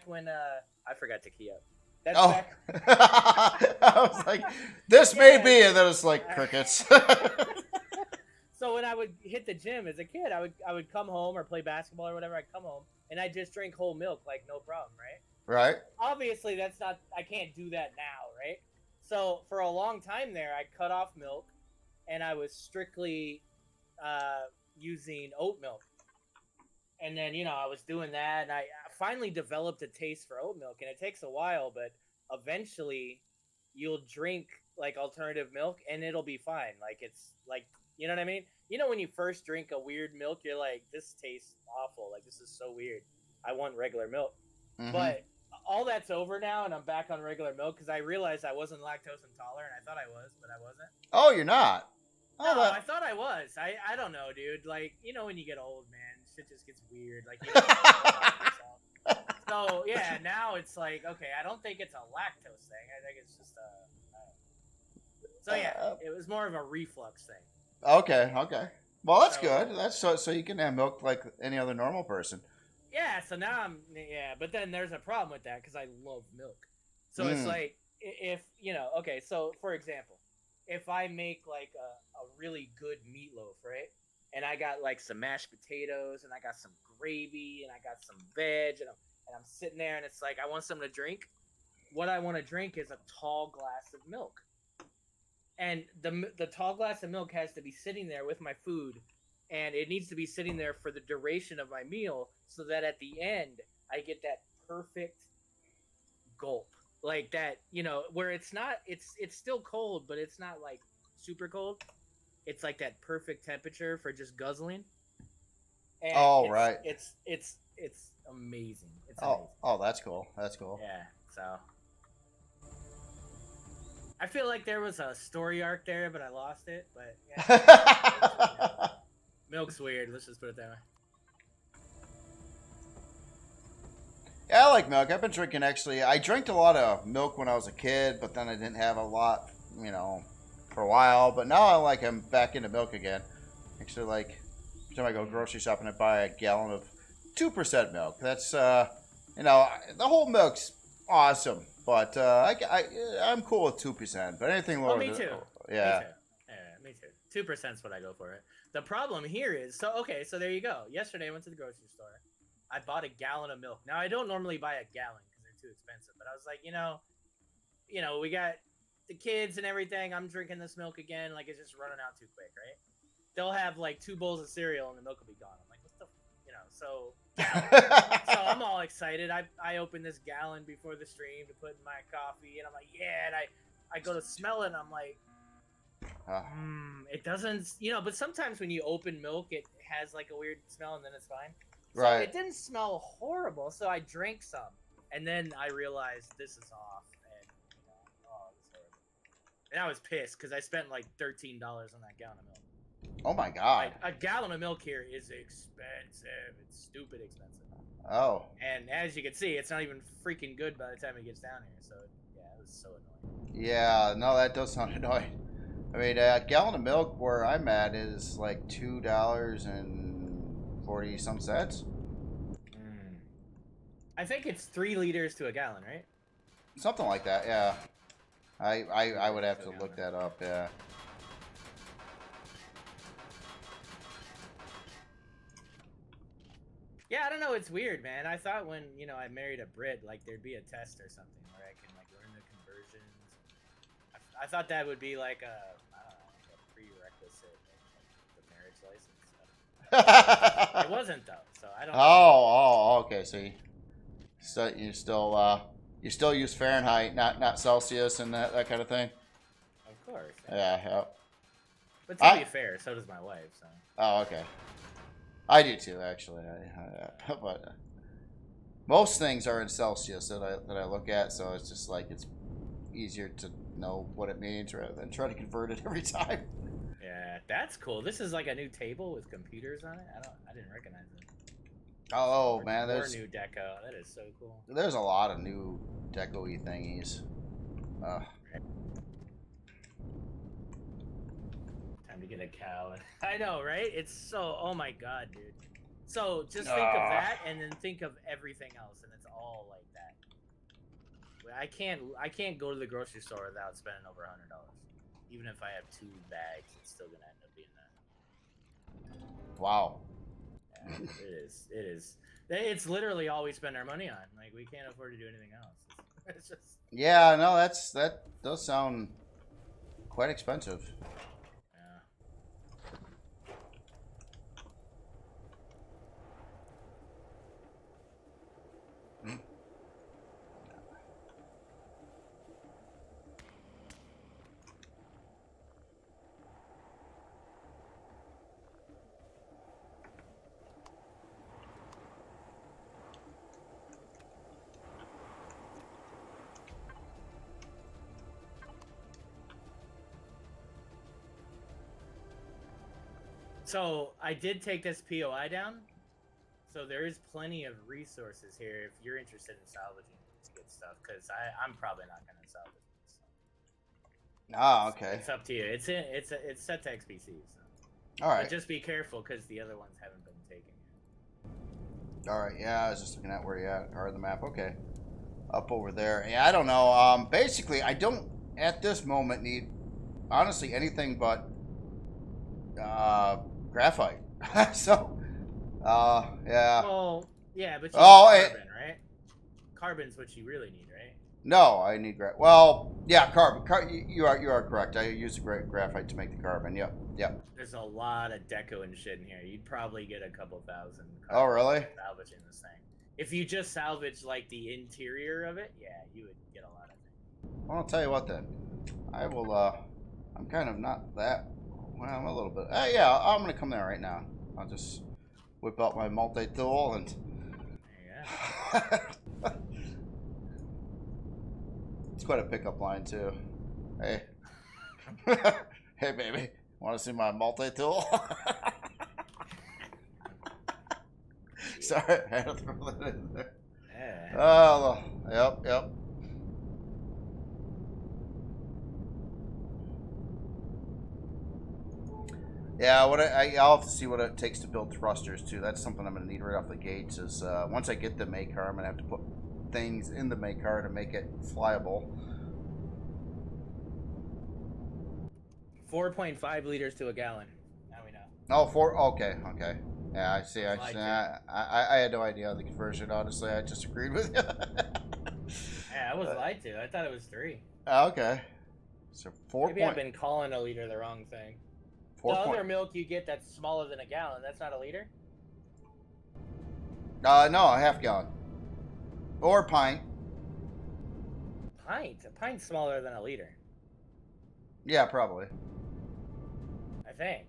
When I forgot to key up. That's back. I was like, this may be, and then it's like crickets. So when I would hit the gym as a kid, I would come home or play basketball or whatever. I'd come home and I'd just drink whole milk like no problem, right? Right. Obviously, I can't do that now, right? So for a long time there, I cut off milk, and I was strictly using oat milk. And then, I was doing that, and I finally developed a taste for oat milk, and it takes a while, but eventually you'll drink, like, alternative milk, and it'll be fine. Like, it's, like, you know what I mean? When you first drink a weird milk, you're like, this tastes awful. Like, this is so weird. I want regular milk. Mm-hmm. But all that's over now, and I'm back on regular milk, because I realized I wasn't lactose intolerant. I thought I was, but I wasn't. Oh, you're not? Oh, no, I thought I was. I don't know, dude. Like, when you get old, man, shit just gets weird. Like, so yeah, now it's like, okay, I don't think it's a lactose thing. I think it's just so yeah, it was more of a reflux thing. Okay. Well, that's good. That's so you can have milk like any other normal person. Yeah. So now but then there's a problem with that because I love milk. So it's like if okay. So for example, if I make like a really good meatloaf, right? And I got like some mashed potatoes, and I got some gravy, and I got some veg, and I'm sitting there, and it's like I want something to drink. What I want to drink is a tall glass of milk, and the tall glass of milk has to be sitting there with my food, and it needs to be sitting there for the duration of my meal, so that at the end I get that perfect gulp, like that, where it's still cold, but it's not like super cold. It's like that perfect temperature for just guzzling. And right. It's amazing. It's amazing. Oh, that's cool. That's cool. Yeah. So I feel like there was a story arc there, but I lost it. But yeah. Milk's weird. Let's just put it that way. Yeah, I like milk. I've been drinking I drank a lot of milk when I was a kid, but then I didn't have a lot, for a while, but now I'm back into milk again. Actually, like, every time I go grocery shopping, I buy a gallon of 2% milk. That's, the whole milk's awesome, but I'm cool with 2%. But anything lower, me too. Yeah. Me too. 2%'s what I go for. It. The problem here is so there you go. Yesterday I went to the grocery store. I bought a gallon of milk. Now I don't normally buy a gallon because they're too expensive, but I was like, we got the kids and everything. I'm drinking this milk again. Like, it's just running out too quick, right? They'll have like 2 bowls of cereal and the milk will be gone. I'm like, what the, so so I'm all excited. I opened this gallon before the stream to put in my coffee, and I'm like, yeah. And I go to smell it, and I'm like, it doesn't, but sometimes when you open milk, it has like a weird smell, and then it's fine. So right. It didn't smell horrible, so I drank some, and then I realized this is off. And I was pissed because I spent like $13 on that gallon of milk. Oh my god! Like, a gallon of milk here is expensive. It's stupid expensive. Oh. And as you can see, it's not even freaking good by the time it gets down here. So yeah, it was so annoying. Yeah, no, that does sound annoying. I mean, a gallon of milk where I'm at is like $2.50 40 some cents. I think it's 3 liters to a gallon, right? Something like that, yeah. I would have to look that up, yeah. Yeah, I don't know. It's weird, man. I thought when, you know, I married a Brit, like, there'd be a test or something where I can, like, learn the conversions. I thought that would be, like, I don't know, like a prerequisite of the marriage license. It wasn't, though, so I don't know. Oh, okay, so you still use Fahrenheit, not Celsius and that kind of thing? Of course. Yeah. But to be fair, so does my wife, so. Oh, okay. I do too, actually. But most things are in Celsius that I look at, so it's just like it's easier to know what it means rather than try to convert it every time. Yeah, that's cool. This is like a new table with computers on it. I didn't recognize it. Oh man, there's new deco. That is so cool. There's a lot of new deco-y thingies. Time to get a cow. I know, right? It's so. Oh my god, dude. So just think of that, and then think of everything else, and it's all like that. I can't go to the grocery store without spending over $100. Even if I have 2 bags, it's still gonna end up being that. Wow. Yeah, it is. It's literally all we spend our money on. Like, we can't afford to do anything else. It's just. Yeah, no, that does sound quite expensive. So I did take this POI down, so there is plenty of resources here if you're interested in salvaging to get stuff. Because I'm probably not going to salvage this. So. Ah, okay. It's up to you. It's set to XPC. So. All right. But just be careful because the other ones haven't been taken yet. All right. Yeah, I was just looking at where you are on the map. Okay, up over there. Yeah, I don't know. Basically, I don't at this moment need honestly anything but graphite. So, yeah. Well, yeah, but you need carbon, right? Carbon's what you really need, right? No, I need well, yeah, carbon. You are correct. I use the graphite to make the carbon. Yep. There's a lot of deco and shit in here. You'd probably get a couple thousand. Oh, really? Salvaging this thing. If you just salvage like the interior of it, yeah, you would get a lot of it. Well, I'll tell you what then. I will. I'm kind of not that. Well, I'm a little bit. Yeah, I'm gonna come there right now. I'll just whip out my multi-tool and. Yeah. It's quite a pickup line too. Hey. Hey, baby. Want to see my multi-tool? Sorry, I had to throw that in there. Yeah. Oh, yep. Yeah, I'll have to see what it takes to build thrusters too. That's something I'm going to need right off the gates. Is once I get the Makar, I'm going to have to put things in the Makar to make it flyable. 4.5 liters to a gallon. Now we know. Oh, 4. Okay. Yeah, I see. I had no idea the conversion. Honestly, I just agreed with you. Yeah, I was lied to. I thought it was 3. Okay. So 4. Maybe I've been calling a liter the wrong thing. The other milk you get that's smaller than a gallon, that's not a liter? No, a half gallon. Or a pint. Pint? A pint's smaller than a liter. Yeah, probably. I think.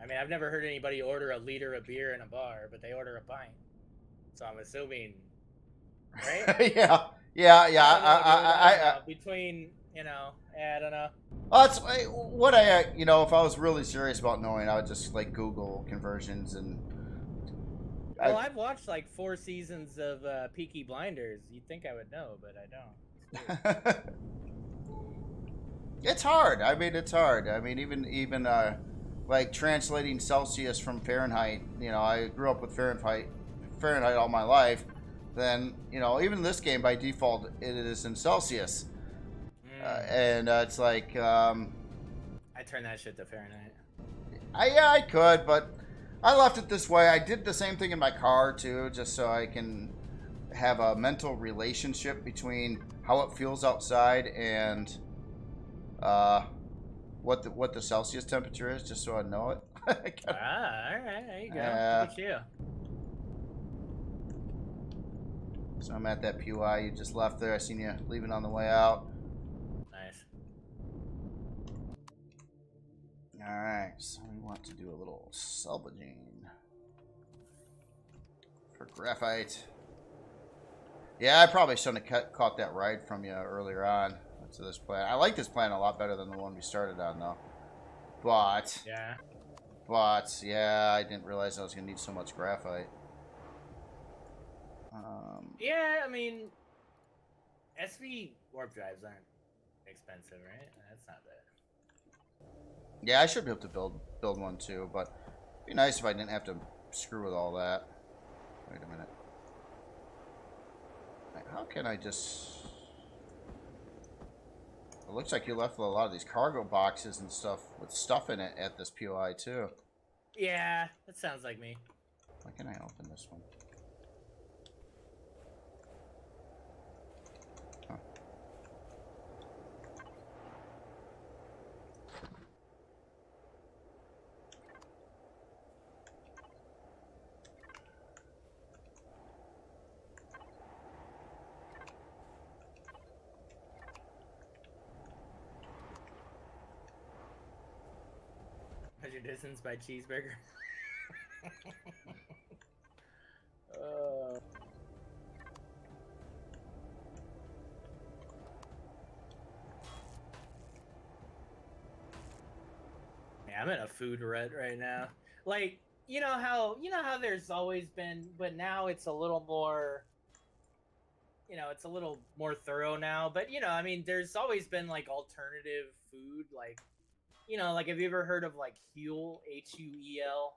I mean, I've never heard anybody order a liter of beer in a bar, but they order a pint. So I'm assuming, right? Yeah. Between, I don't know. Well, that's what if I was really serious about knowing, I would just like Google conversions and. Well, I've watched like 4 seasons of Peaky Blinders. You'd think I would know, but I don't. It's hard. I mean, it's hard. I mean, even like translating Celsius from Fahrenheit. You know, I grew up with Fahrenheit all my life. Then, you know, even this game by default it is in Celsius, and it's like I turn that shit to Fahrenheit. I could, but I left it this way. I did the same thing in my car too, just so I can have a mental relationship between how it feels outside and what the Celsius temperature is, just so I know it. All right, there you go. Look at you. So I'm at that PUI you just left there. I seen you leaving on the way out. Nice. Alright, so we want to do a little salvaging for graphite. Yeah, I probably shouldn't have caught that ride from you earlier on to this plan. I like this plan a lot better than the one we started on, though. But yeah, I didn't realize I was going to need so much graphite. Yeah, I mean, SV warp drives aren't expensive, right? That's not bad. Yeah, I should be able to build one too, but it'd be nice if I didn't have to screw with all that. Wait a minute. How can I just... It looks like you left a lot of these cargo boxes and stuff with stuff in it at this POI too. Yeah, that sounds like me. Why can I open this one? Huh. Measure distance by cheeseburger. Yeah, I'm in a food rut right now. Like, you know how there's always been, but now it's a little more, it's a little more thorough now. But I mean, there's always been like alternative food, like, like, have you ever heard of like Huel, Huel?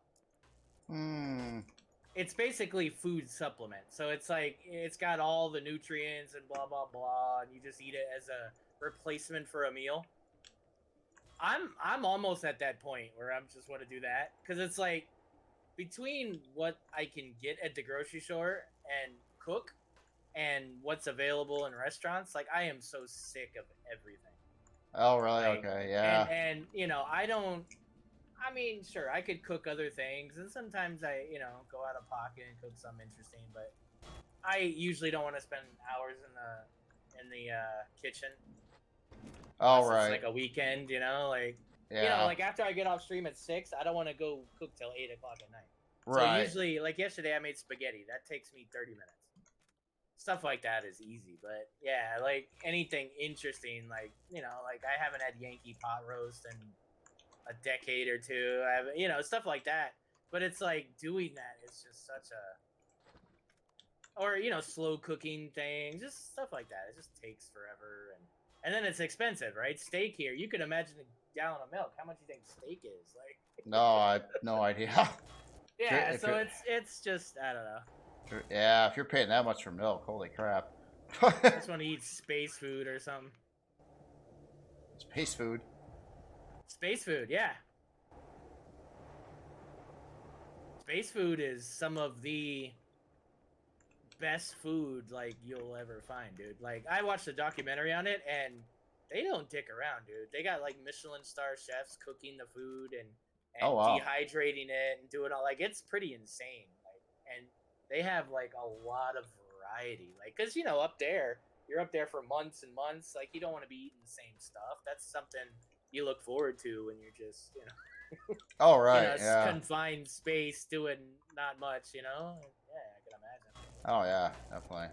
It's basically food supplement. So it's like, it's got all the nutrients and blah, blah, blah. And you just eat it as a replacement for a meal. I'm almost at that point where I'm just want to do that. Because it's like, between what I can get at the grocery store and cook and what's available in restaurants, like, I am so sick of everything. Oh, really? Like, okay, yeah. And I mean, sure, I could cook other things, and sometimes I, go out of pocket and cook something interesting, but I usually don't want to spend hours in the kitchen. Oh, right. It's like a weekend, like, yeah. like after I get off stream at 6, I don't want to go cook till 8 o'clock at night. Right. So usually, like yesterday, I made spaghetti. That takes me 30 minutes. Stuff like that is easy, but yeah, like anything interesting, like, like I haven't had Yankee pot roast in a decade or two. I haven't, stuff like that. But it's like, doing that is just such a, or slow cooking things, just stuff like that. It just takes forever, and then it's expensive, right? Steak here, you can imagine a gallon of milk. How much do you think steak is? Like, no, I have no idea. Yeah, so it's just, I don't know. Yeah, if you're paying that much for milk, holy crap. I just want to eat space food or something. Space food? Space food, yeah. Space food is some of the best food, like, you'll ever find, dude. Like, I watched a documentary on it, and they don't dick around, dude. They got, like, Michelin star chefs cooking the food and oh, wow. dehydrating it and doing all, like, it's pretty insane. Like, and they have, like, a lot of variety. Like, because, up there, you're up there for months and months. Like, you don't want to be eating the same stuff. That's something you look forward to when you're just, Oh, right, yeah. Confined space doing not much, Yeah, I can imagine. Oh, yeah, definitely.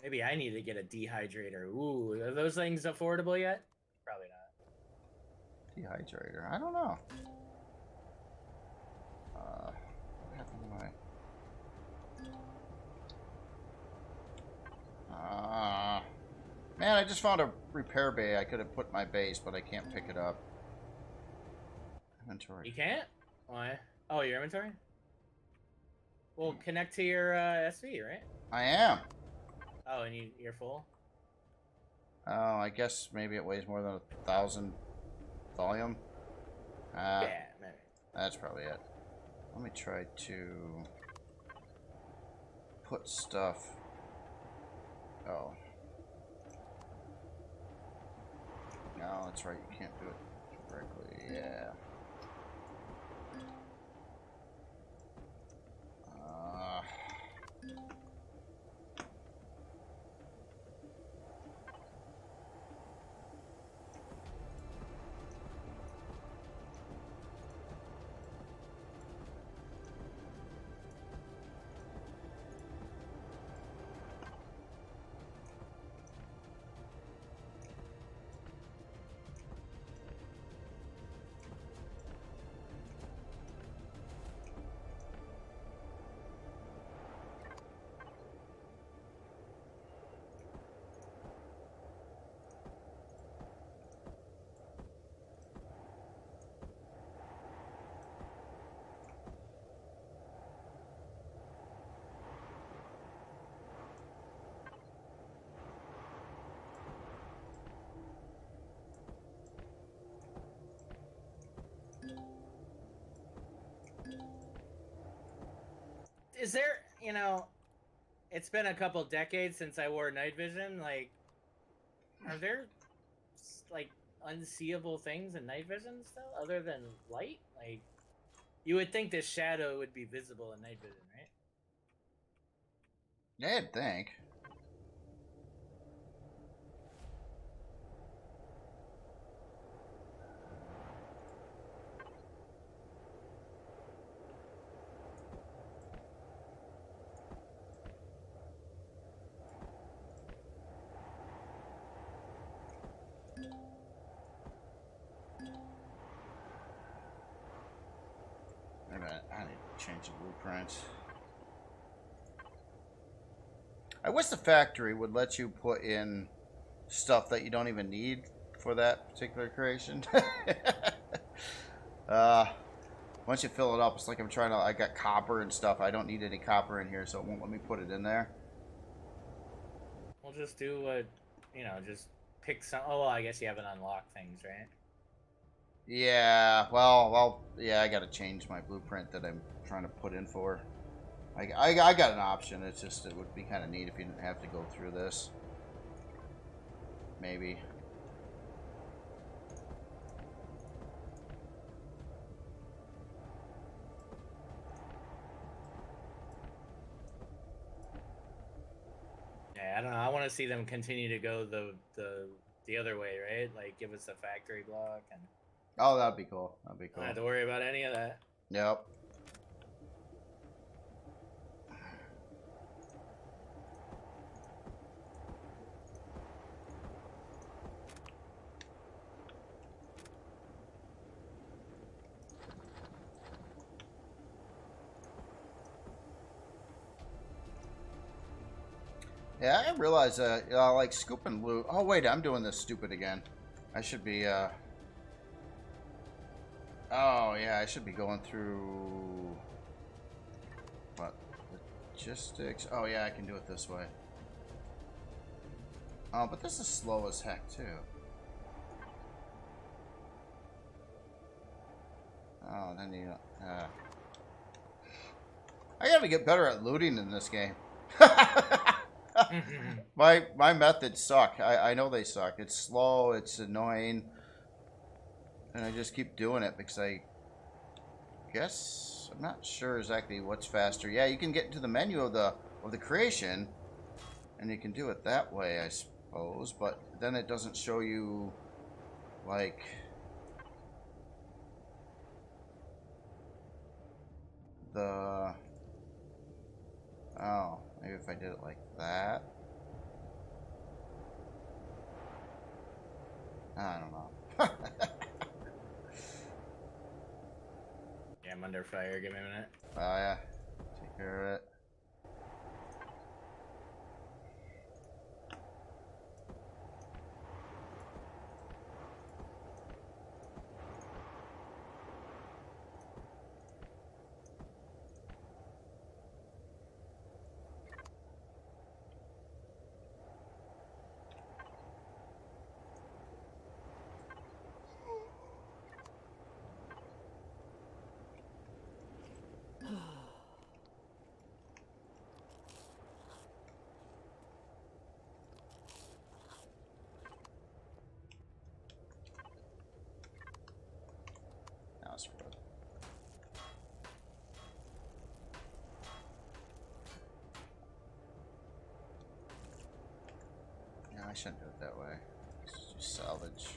Maybe I need to get a dehydrator. Ooh, are those things affordable yet? Probably not. Dehydrator? I don't know. What happened to my... Man, I just found a repair bay. I could have put my base, but I can't pick it up. Inventory. You can't? Why? Oh, your inventory? Well, connect to your SV, right? I am. Oh, and you're full? Oh, I guess maybe it weighs more than 1,000 volume. Yeah, maybe. That's probably it. Let me try to put stuff. Oh. No, that's right. You can't do it correctly. Yeah. Is there, it's been a couple decades since I wore night vision. Like, are there, like, unseeable things in night vision still, other than light? Like, you would think this shadow would be visible in night vision, right? Yeah, I'd think. I need to change the blueprints. I wish the factory would let you put in stuff that you don't even need for that particular creation. Once you fill it up, it's like I got copper and stuff. I don't need any copper in here, so it won't let me put it in there. We'll just do what, just pick some. Oh, well, I guess you haven't unlocked things, right? Yeah, well, yeah, I gotta change my blueprint that I'm trying to put in for. I got an option. It's just, it would be kind of neat if you didn't have to go through this. Maybe. Yeah, I don't know. I want to see them continue to go the other way, right? Like, give us the factory block, and Oh, that'd be cool. That'd be cool. I don't have to worry about any of that. Yep. Yeah, I realize that, like, scooping loot. Oh, wait, I'm doing this stupid again. I should be, Oh, yeah, I should be going through... What? Logistics? Oh, yeah, I can do it this way. Oh, but this is slow as heck, too. Oh, then you... I gotta get better at looting in this game. My methods suck. I know they suck. It's slow, it's annoying. And I just keep doing it because I guess I'm not sure exactly what's faster. Yeah, you can get into the menu of the creation and you can do it that way, I suppose, but then it doesn't show you like the oh, maybe if I did it like that. I don't know. Yeah, I'm under fire. Give me a minute. Oh, yeah. Take care of it. shouldn't do it that way. Let's do salvage.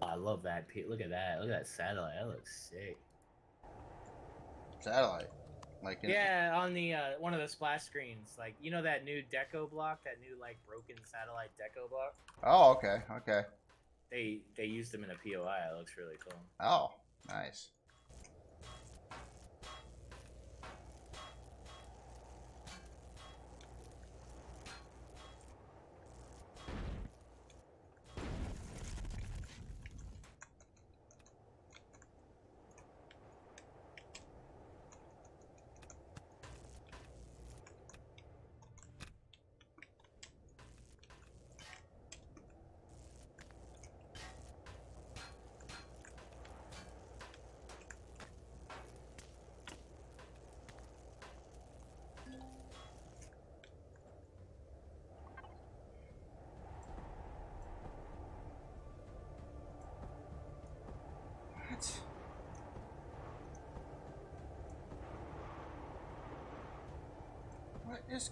I love that. Look at that. Look at that satellite. That looks sick. Satellite. Like yeah, on the one of the splash screens, like you know that new deco block, that new like broken satellite deco block. Oh, okay, okay. They used them in a POI. It looks really cool. Oh, nice. What is...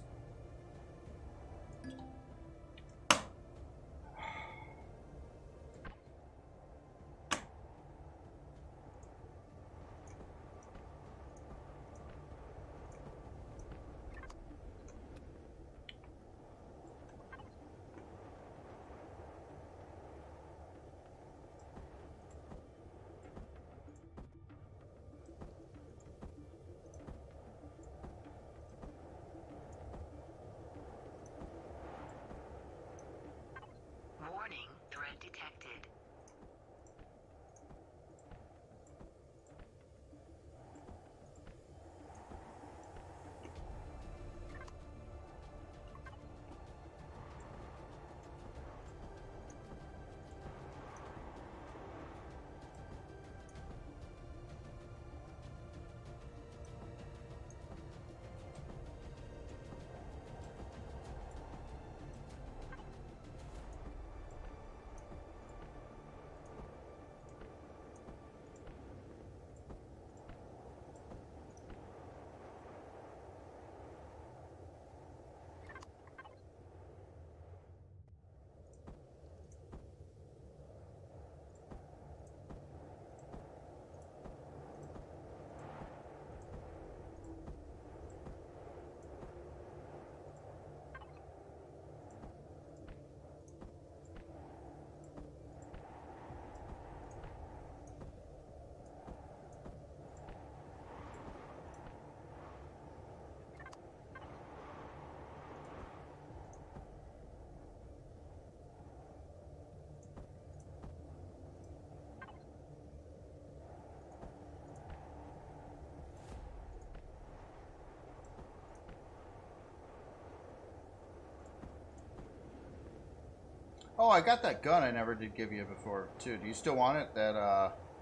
Oh, I got that gun I never did give you before, too. Do you still want it? That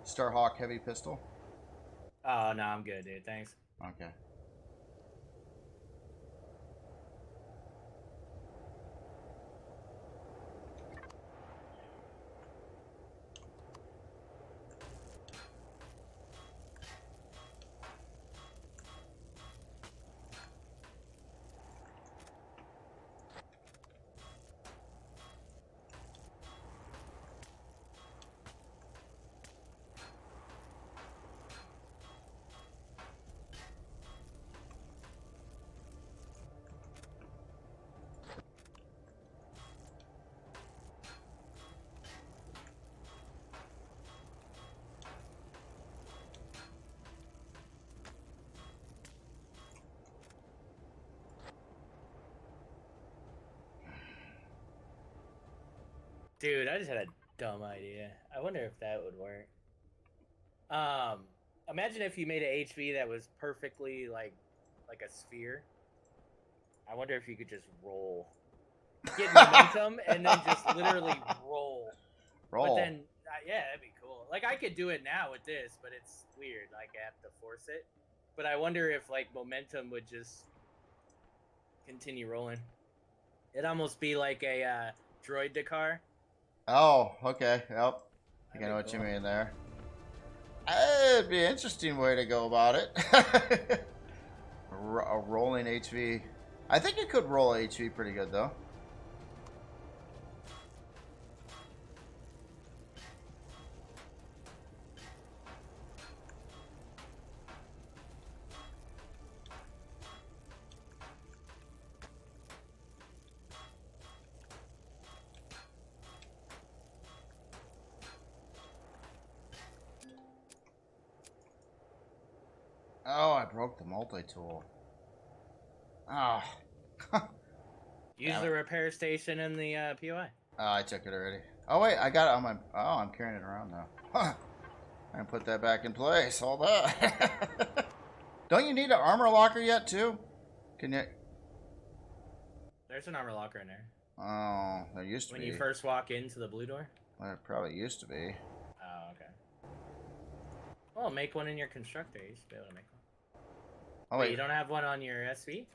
Starhawk heavy pistol? Oh, no, I'm good, dude. Thanks. Okay. Dude, I just had a dumb idea. I wonder if that would work. Imagine if you made an HV that was perfectly like a sphere. I wonder if you could just roll, get momentum, and then just literally roll. Roll. But then, yeah, that'd be cool. Like I could do it now with this, but it's weird. Like I have to force it. But I wonder if like momentum would just continue rolling. It'd almost be like a droid Dakar. Oh, okay. Yep. I That'd know be what you cool. mean there. It'd be an interesting way to go about it. A rolling HV. I think you could roll HV pretty good, though. Oh, I broke the multi-tool. Oh. Use the repair station in the POI. Oh, I took it already. Oh, wait, I got it on my... Oh, I'm carrying it around now. Huh. I can put that back in place. Hold on. Don't you need an armor locker yet, too? Can you... There's an armor locker in there. Oh, there used to be. When you first walk into the blue door? Well, it probably used to be. Oh, okay. Well, make one in your constructor. You should be able to make one. Oh, Wait, wait. you don't have one on your SV?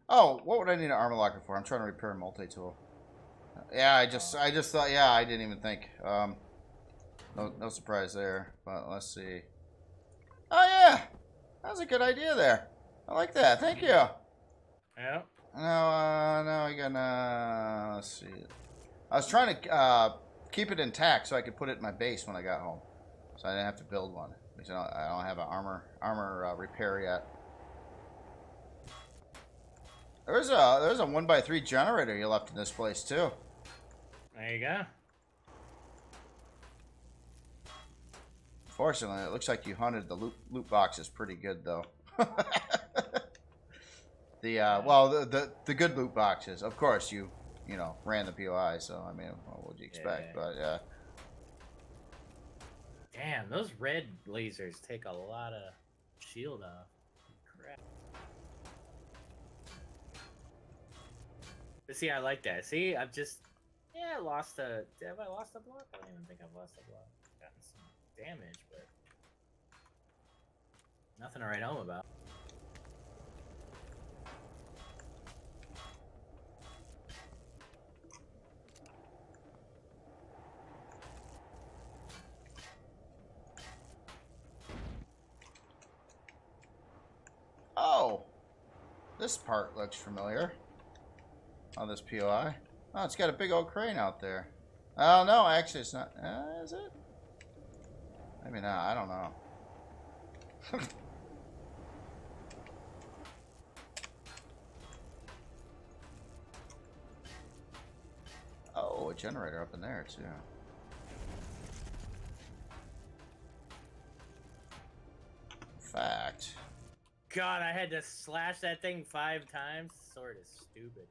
Oh, what would I need an armor locker for? I'm trying to repair a multi-tool. Yeah, I just thought, yeah, I didn't even think. No surprise there, but let's see. Oh, yeah, that was a good idea there. I like that. Thank you. Yeah. Now I gotta, let's see. I was trying to keep it intact so I could put it in my base when I got home, so I didn't have to build one because I don't have an armor repair yet. There's a 1x3 generator you left in this place too. There you go. Fortunately, it looks like you hunted the loot boxes pretty good though. The good loot boxes. Of course, you know ran the POI, so I mean, what would you expect? Yeah. But yeah. Damn, those red lasers take a lot of shield off. Crap. But see, I like that. See, I've just lost a. Have I lost a block? I don't even think I've lost a block. Gotten some damage, but nothing to write home about. Oh, this part looks familiar. On this POI. Oh, it's got a big old crane out there. Oh no, actually it's not. Is it? Maybe not. I don't know. Oh, a generator up in there too. In fact. God, I had to slash that thing 5 times. Sword is stupid.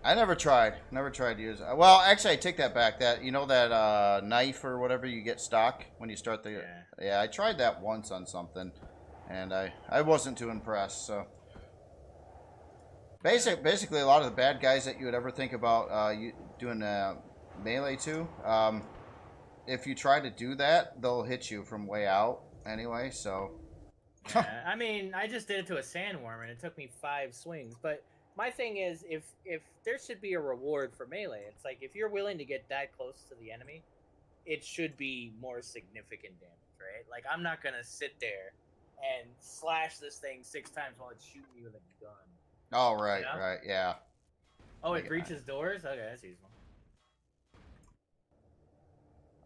I never tried. Never tried to use it. Well, actually, I take that back. That that knife or whatever you get stock when you start the. Yeah, I tried that once on something, and I wasn't too impressed. So. Basically, a lot of the bad guys that you would ever think about you doing melee to, if you try to do that, they'll hit you from way out anyway. So, Yeah, I mean, I just did it to a sandworm, and it took me 5 swings. But my thing is, if there should be a reward for melee, it's like if you're willing to get that close to the enemy, it should be more significant damage, right? Like I'm not gonna sit there and slash this thing 6 times while it's shooting you with a gun. oh right, You know? right, yeah. Oh, it breaches doors. Okay, that's useful.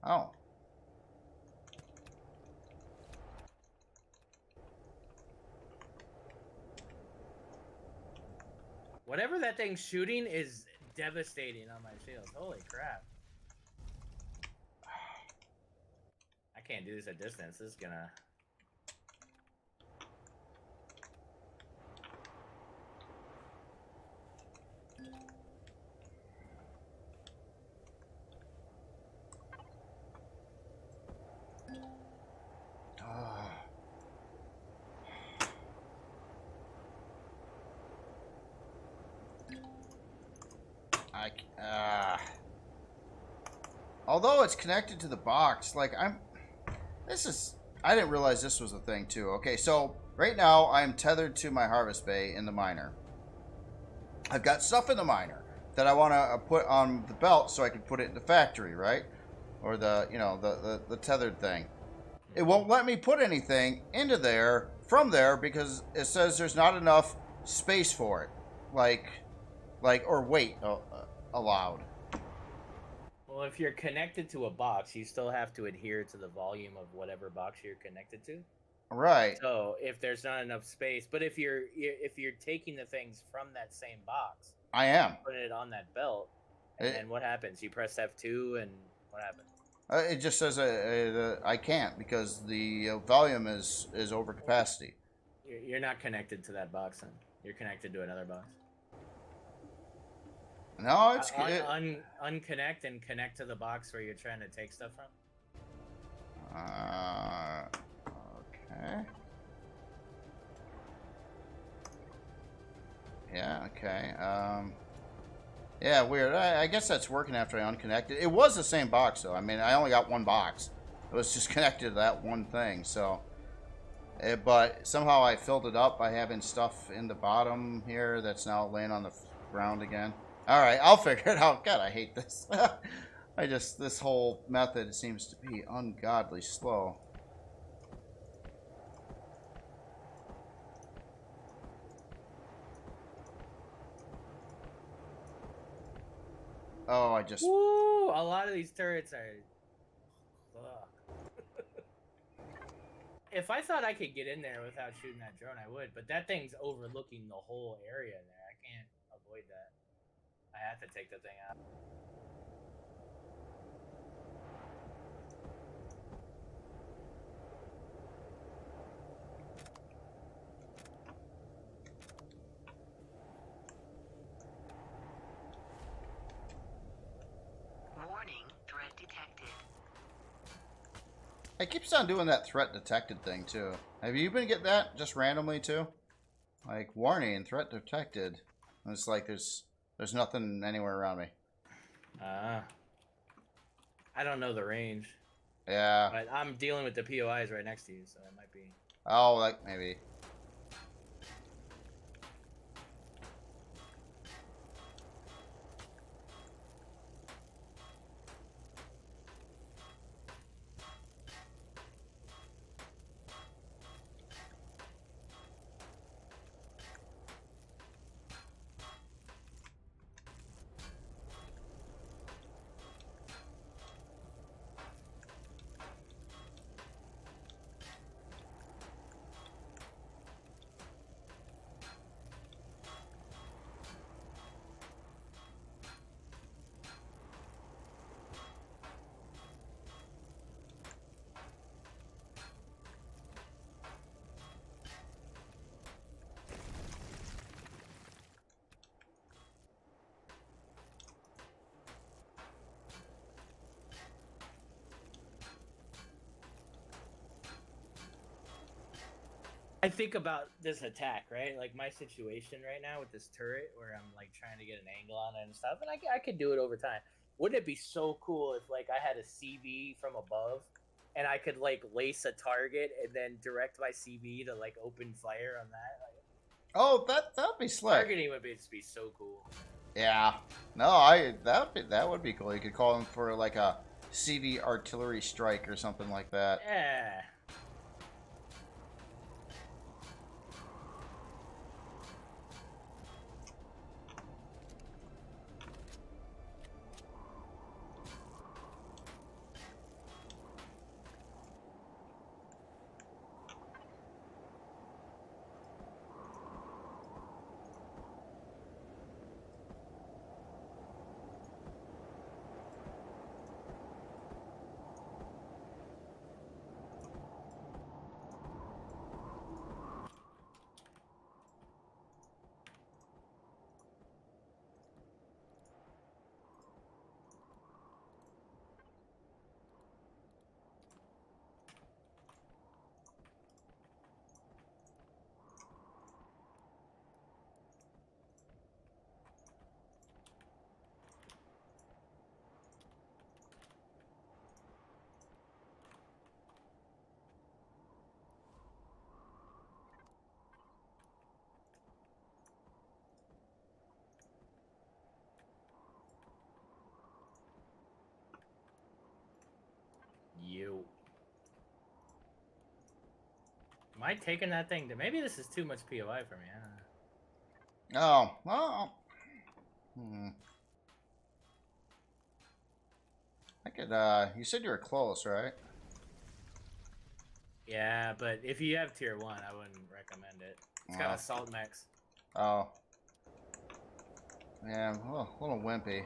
Oh. Whatever that thing's shooting is devastating on my shields. Holy crap. I can't do this at distance. This is gonna... Although it's connected to the box, like I didn't realize this was a thing too. Okay, so right now I'm tethered to my harvest bay in the miner. I've got stuff in the miner that I want to put on the belt so I can put it in the factory, right? Or the, you know, the tethered thing. It won't let me put anything into there from there because it says there's not enough space for it. Or weight allowed. Well, if you're connected to a box, you still have to adhere to the volume of whatever box you're connected to. Right. So if there's not enough space, but if you're taking the things from that same box, I am putting it on that belt, and then what happens? You press F2, and what happens? It just says I can't because the volume is over capacity. You're not connected to that box, then. You're connected to another box. No, it's unconnect and connect to the box where you're trying to take stuff from. Okay. Yeah. Okay. Yeah. Weird. I guess that's working after I unconnected. It was the same box though. I mean, I only got one box. It was just connected to that one thing. So, but somehow I filled it up by having stuff in the bottom here that's now laying on the ground again. All right, I'll figure it out. God, I hate this. This whole method seems to be ungodly slow. Oh, I just... Woo! A lot of these turrets are... If I thought I could get in there without shooting that drone, I would. But that thing's overlooking the whole area there. I can't avoid that. I have to take the thing out. Warning, threat detected. It keeps on doing that threat detected thing, too. Have you been getting that just randomly, too? Like, warning, threat detected. And it's like there's nothing anywhere around me. I don't know the range. Yeah. But I'm dealing with the POIs right next to you, so it might be... Oh, like, maybe. I think about this attack, right? Like my situation right now with this turret, where I'm like trying to get an angle on it and stuff, and I could do it over time. Wouldn't it be so cool if like I had a CV from above, and I could like lace a target and then direct my CV to like open fire on that? Like, Oh, that'd be slick. targeting would just be so cool. Yeah. No, that would be cool. You could call him for like a CV artillery strike or something like that. Yeah. You. Am I taking that thing? Maybe this is too much POI for me. I don't know. Oh, well. I could, you said you were close, right? Yeah, but if you have tier 1, I wouldn't recommend it. It's got assault max. Oh. Yeah, a little wimpy.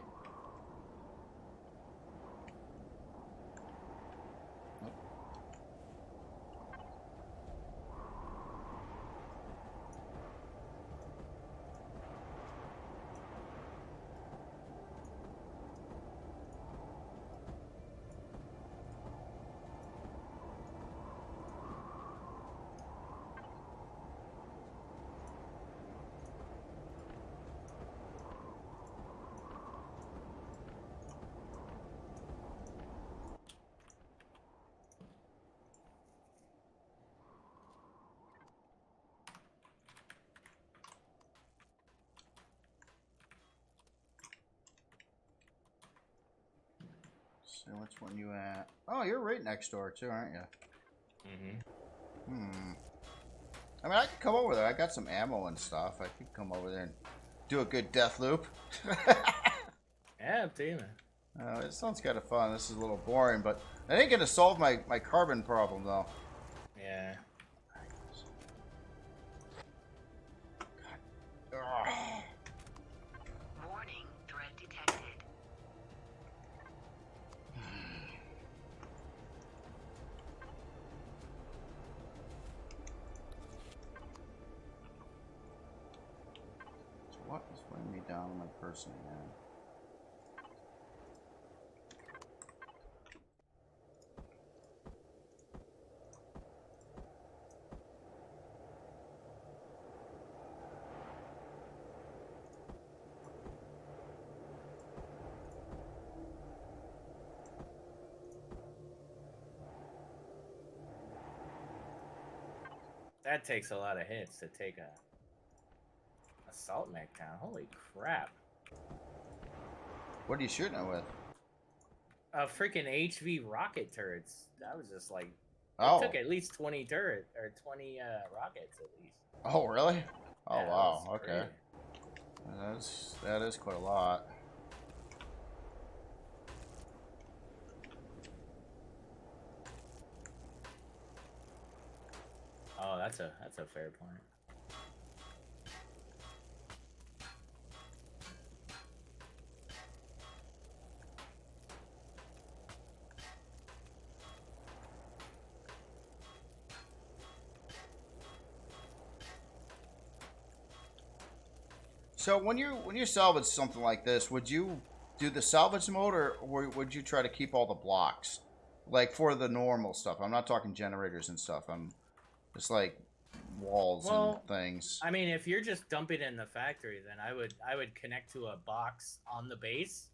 So which one you at? Oh, you're right next door too, aren't you? I mean, I could come over there. I got some ammo and stuff. I could come over there and do a good death loop. Yeah, up to you, man. It sounds kind of fun. This is a little boring, but I ain't gonna solve my carbon problem though. Yeah. Warning, threat detected. So what is weighing me down on my person again? That takes a lot of hits to take a assault mech down. Holy crap. What are you shooting it with? Freaking HV rocket turrets. That was just like, Oh. it took at least 20 rockets at least. Oh, really? Oh, Yeah, wow. that was Okay. That is quite a lot. Oh, that's a fair point. So when you salvage something like this, would you do the salvage mode, or would you try to keep all the blocks, like for the normal stuff? I'm not talking generators and stuff. I'm just like walls and things. I mean, if you're just dumping it in the factory, then I would connect to a box on the base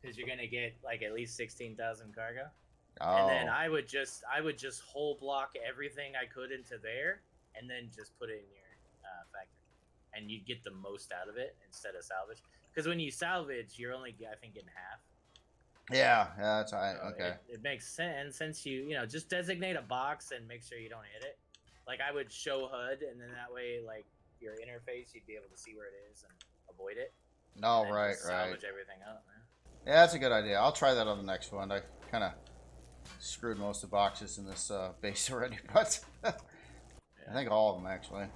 because you're gonna get like at least 16,000 cargo. Oh. And then I would just whole block everything I could into there, and then just put it in your factory, and you'd get the most out of it instead of salvage. Because when you salvage, you're only I think getting half. Yeah, that's right. So Okay. It makes sense since you just designate a box and make sure you don't hit it. Like I would show HUD, and then that way, like your interface, you'd be able to see where it is and avoid it. No, and right. Salvage everything up, man. Yeah, that's a good idea. I'll try that on the next one. I kind of screwed most of the boxes in this base already, but I think all of them actually.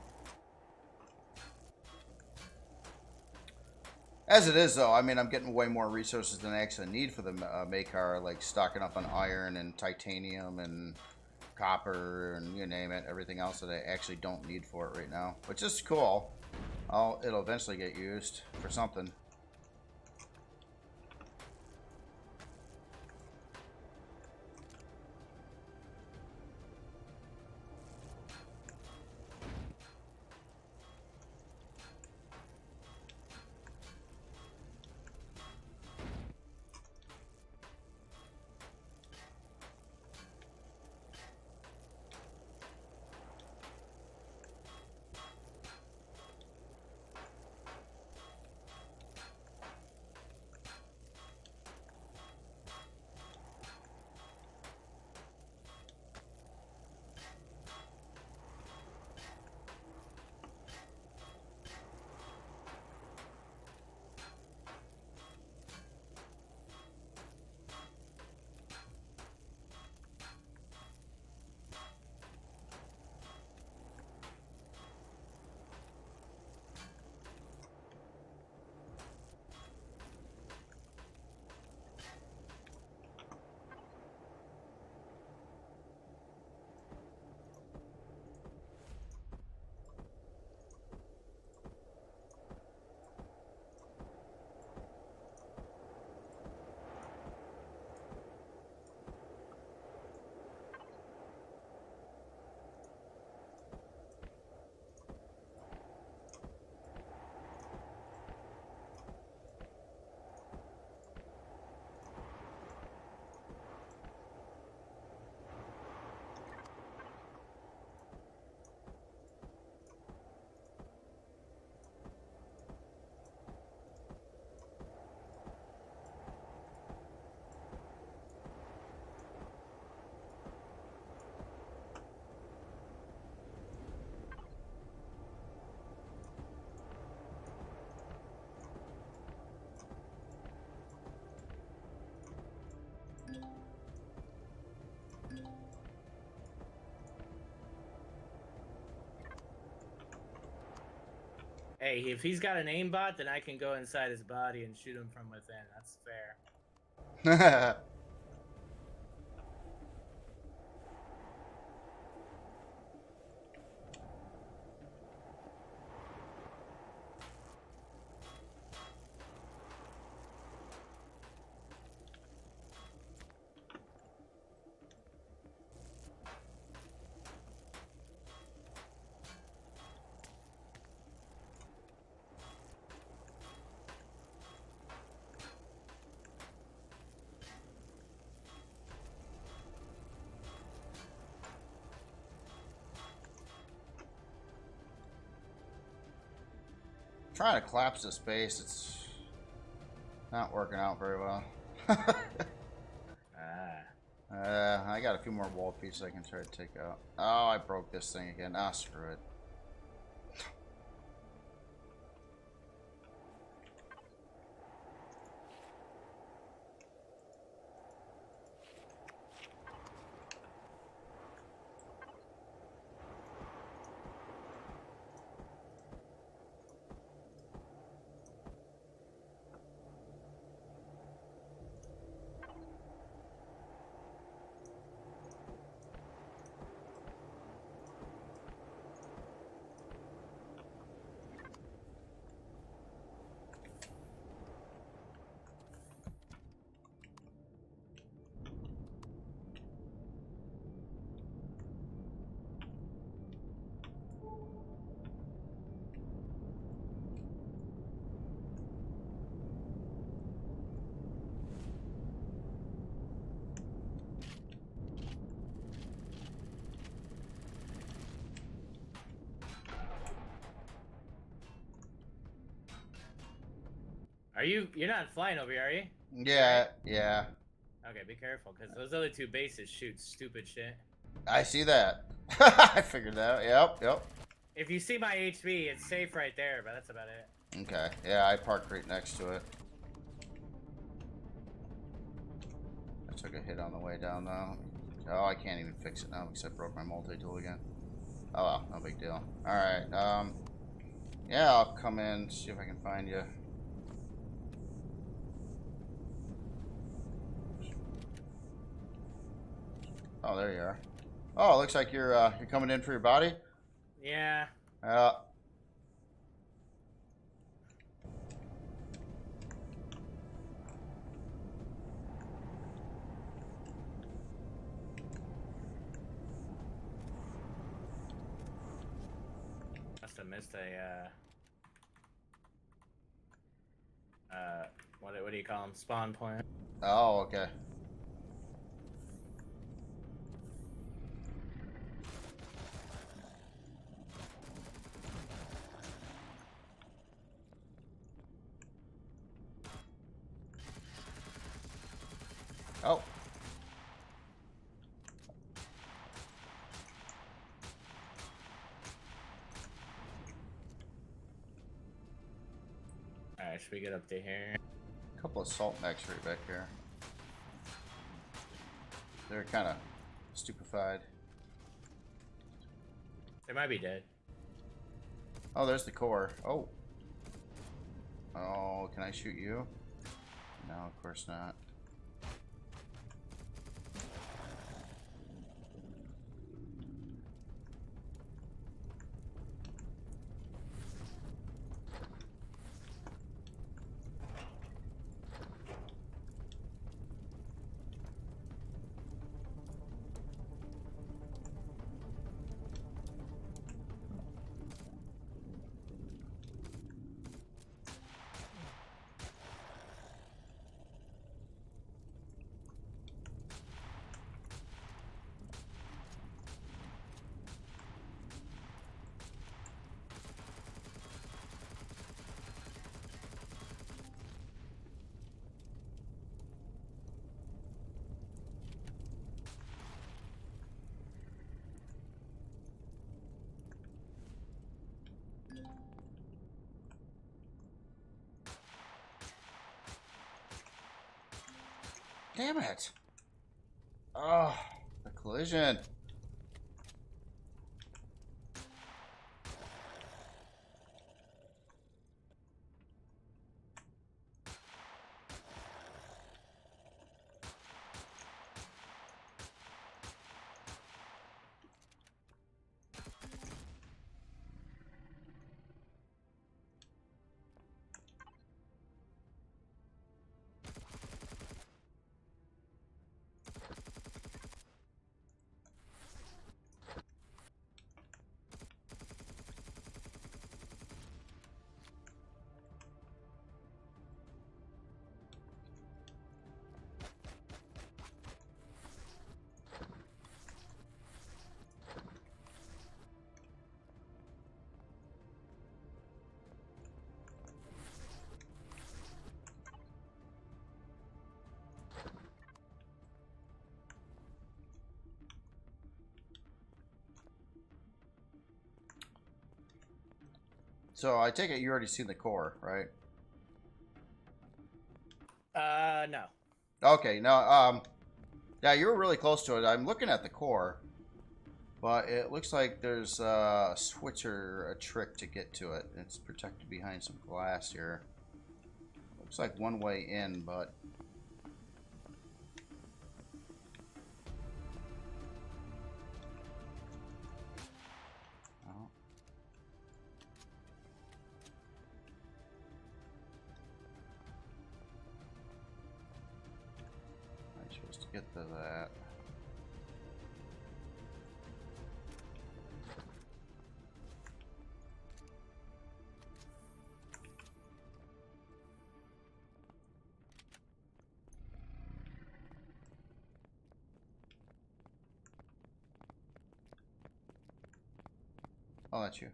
As it is, though, I mean, I'm getting way more resources than I actually need for the Makar, like stocking up on iron and titanium and copper and you name it, everything else that I actually don't need for it right now, which is cool. It'll eventually get used for something. Hey, if he's got an aimbot, then I can go inside his body and shoot him from within. That's fair. Trying to collapse this base, it's not working out very well. I got a few more wall pieces I can try to take out. Oh, I broke this thing again. Ah, screw it. You're not flying over here, are you? Yeah, yeah. Okay, be careful, because those other two bases shoot stupid shit. I see that. I figured that out. Yep. If you see my HV, it's safe right there, but that's about it. Okay. Yeah, I parked right next to it. I took a hit on the way down, though. Oh, I can't even fix it now because I broke my multi-tool again. Oh, well, no big deal. Alright, yeah, I'll come in, see if I can find you. Oh, there you are. Oh, it looks like you're coming in for your body? Yeah. Must have missed a, what do you call them? Spawn point. Oh, okay. Oh. Alright, should we get up to here? A couple of salt mechs right back here. They're kind of stupefied. They might be dead. Oh, there's the core. Oh. Oh, can I shoot you? No, of course not. Damn it. Oh, the collision. So I take it you already seen the core, right? No. Okay, no, yeah, you were really close to it. I'm looking at the core, but it looks like there's a switch or a trick to get to it. It's protected behind some glass here. Looks like one way in, but... Oh. I'm supposed to get to that. Oh, that's you.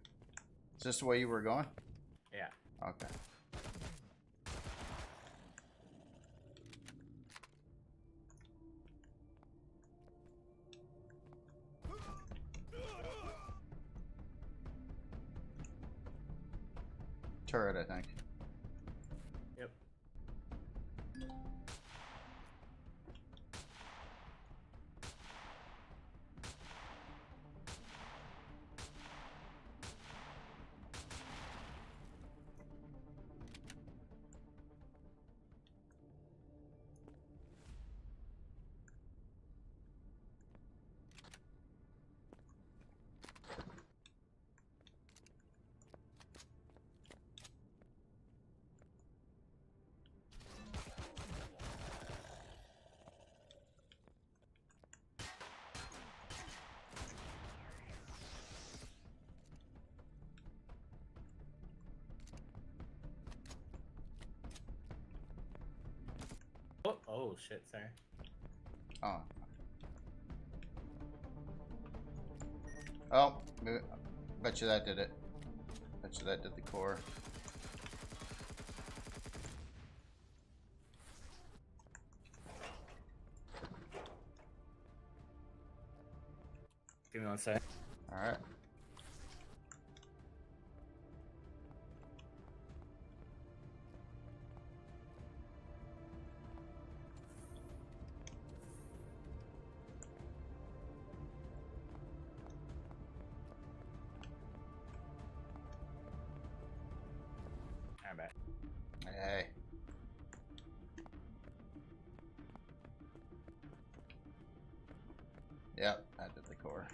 Is this the way you were going? Yeah. Okay. turret, I think. Yep. Oh shit, sorry. Oh. Oh, bet you that did it. Bet you that did the core. Give me 1 sec. Alright. I'm back. Hey. Yep, I did the core.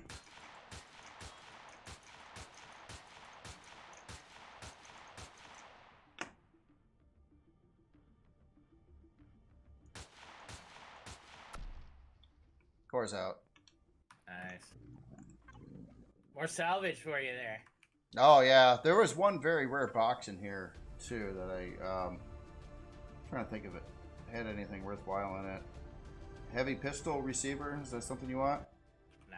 Core's out. Nice. More salvage for you there. Oh yeah, there was one very rare box in here too that trying to think if it had anything worthwhile in it. Heavy pistol receiver, is that something you want? Nah.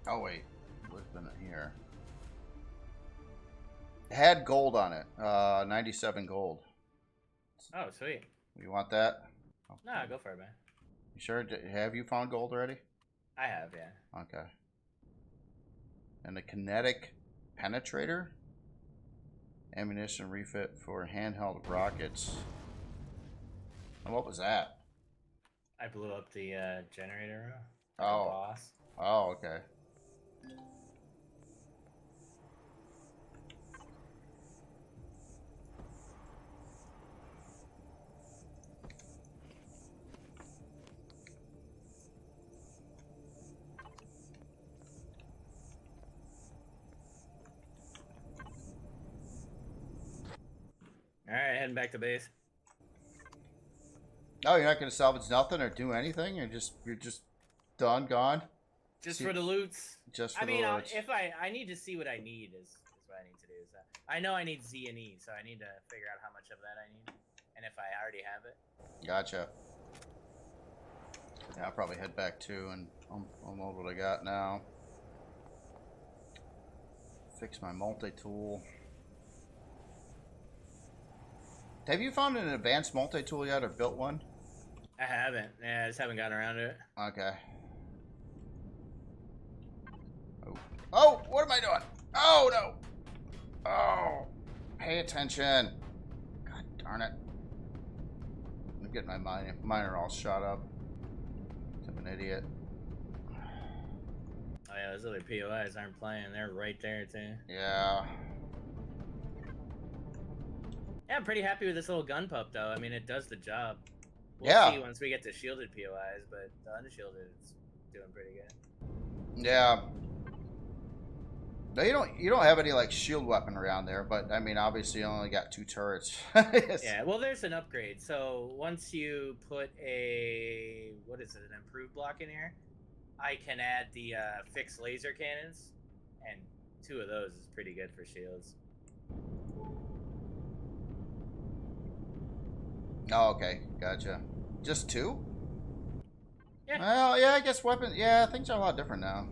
Oh wait, what's been here? It had gold on it, 97 gold. Oh, sweet. You want that? Nah, go for it, man. You sure? Have you found gold already? I have, yeah. Okay. And the kinetic penetrator? Ammunition refit for handheld rockets. And what was that? I blew up the generator room. Oh. Boss. Oh, okay. Alright, heading back to base. Oh, you're not gonna salvage nothing or do anything? You're just done, gone? Just for the loots. Just for I mean, the loots. if I need to see what I need is what I need to do. Is I know I need Z and E, so I need to figure out how much of that I need, and if I already have it. Gotcha. Yeah, I'll probably head back too and unload what I got now. Fix my multi-tool. Have you found an advanced multi-tool yet or built one? I haven't. Yeah, I just haven't gotten around to it. Okay. Oh. Oh, what am I doing? Oh, no. Oh, pay attention. God darn it. I'm getting my miner all shot up. I'm an idiot. Oh yeah, those other POIs aren't playing. They're right there too. Yeah. Yeah, I'm pretty happy with this little gun pup though. I mean, it does the job. We'll Yeah. see once we get to shielded POIs, but the unshielded is doing pretty good. Yeah. No, you don't have any like shield weapon around there, but I mean obviously you only got 2 turrets. Yeah, well there's an upgrade. So once you put a what is it, an improved block in here, I can add the fixed laser cannons, and 2 of those is pretty good for shields. Oh, okay, gotcha. Just 2? Yeah. Well, yeah, I guess weapons. Yeah, things are a lot different now.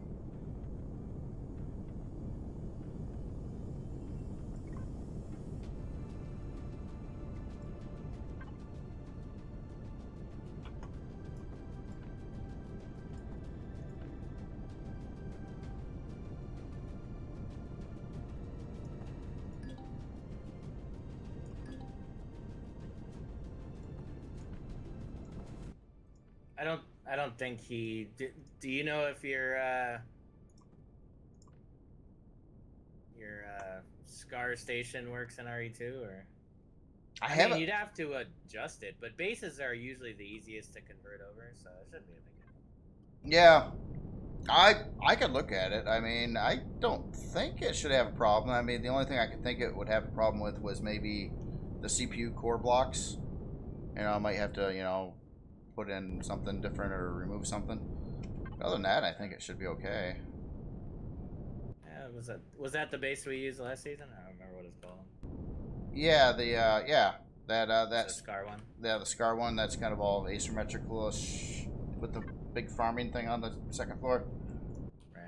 I don't think he. Do you know if your SCAR station works in RE2 or? I mean, you'd have to adjust it, but bases are usually the easiest to convert over, so it shouldn't be a big deal. Yeah, I could look at it. I mean, I don't think it should have a problem. I mean, the only thing I could think it would have a problem with was maybe the CPU core blocks. You know, I might have to, you know, put in something different or remove something. Other than that, I think it should be okay. Yeah, was that the base we used last season? I don't remember what it's called. Yeah, that's the SCAR one. Yeah, the SCAR one. That's kind of all asymmetrical with the big farming thing on the second floor. Right.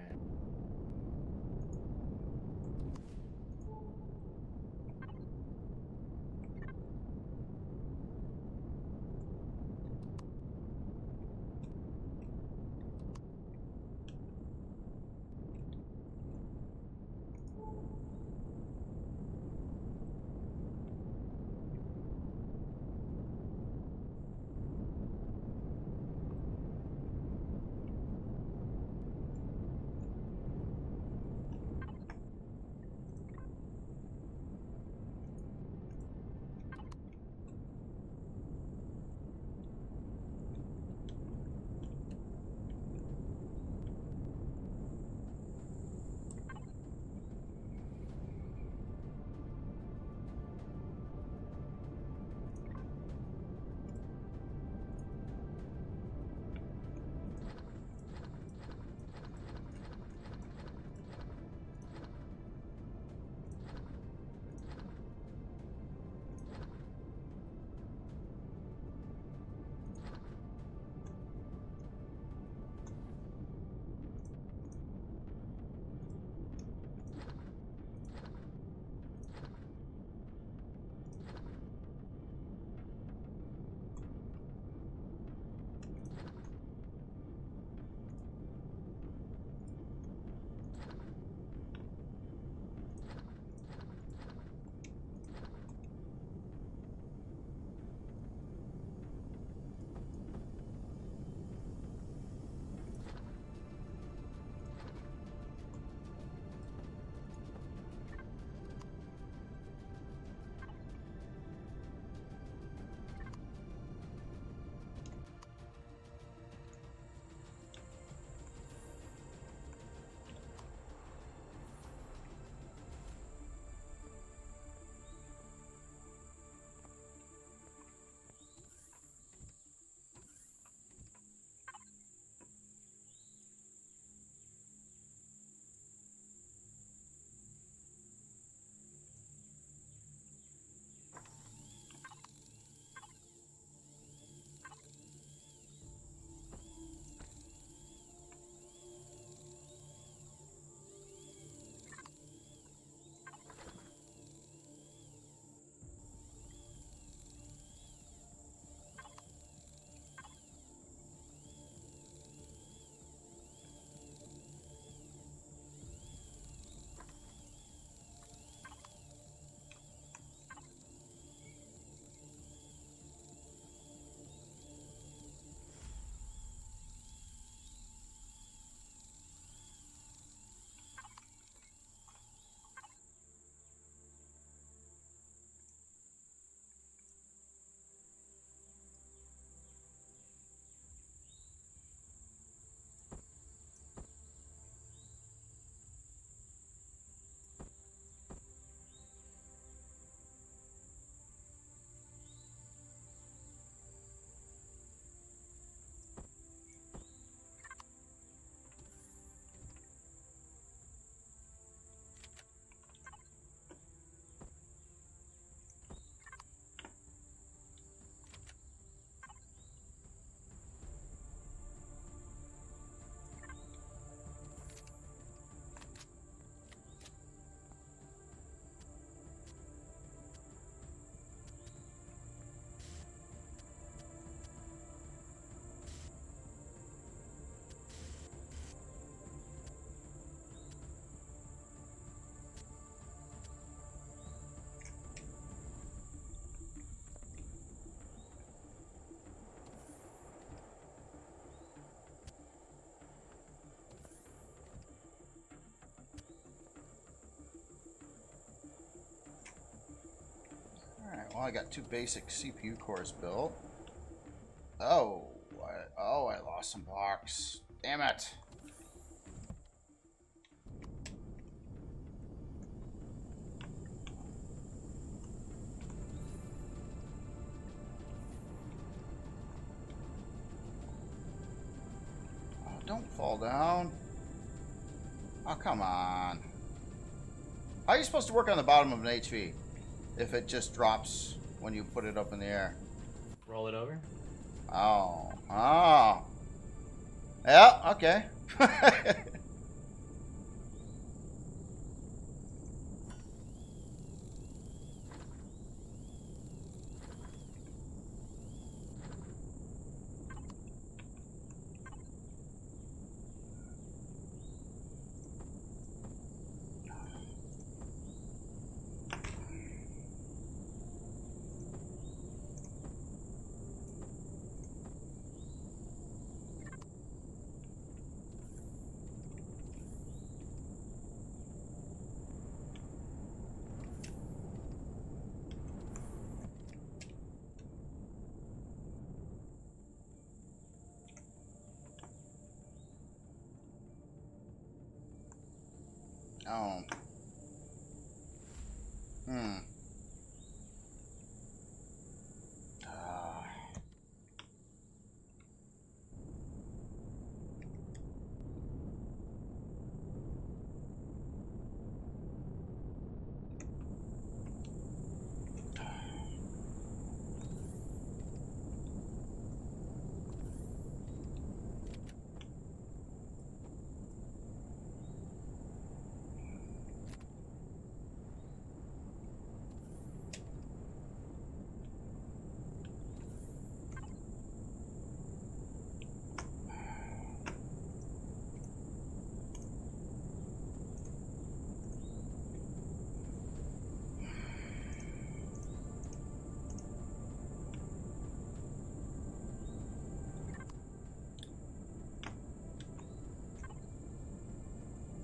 I got 2 basic CPU cores built. Oh, I lost some blocks. Damn it. Oh, don't fall down. Oh, come on. How are you supposed to work on the bottom of an HV if it just drops when you put it up in the air? Roll it over. Oh. Oh. Yeah, okay. Oh. Hmm.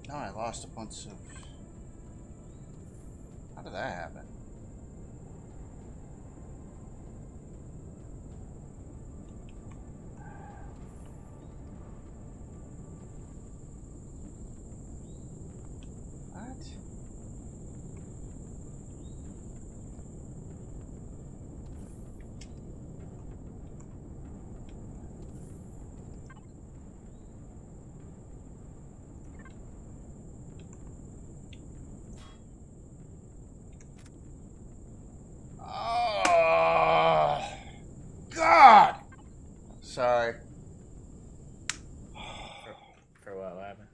Now I lost a bunch of... How did that happen? What? Oh, God! Sorry. For what happened?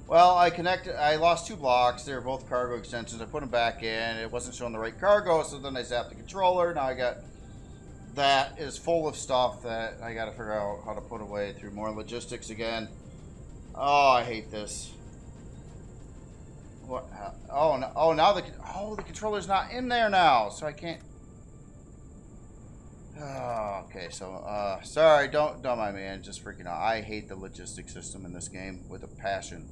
Well, I lost 2 blocks. They were both cargo extensions. I put them back in. It wasn't showing the right cargo, so then I zapped the controller. Now I got... That is full of stuff that I gotta figure out how to put away through more logistics again. Oh, I hate this. What? Oh, no, oh, now the controller's not in there now, so I can't... Oh, okay, so, sorry, don't mind me, I'm just freaking out. I hate the logistics system in this game with a passion.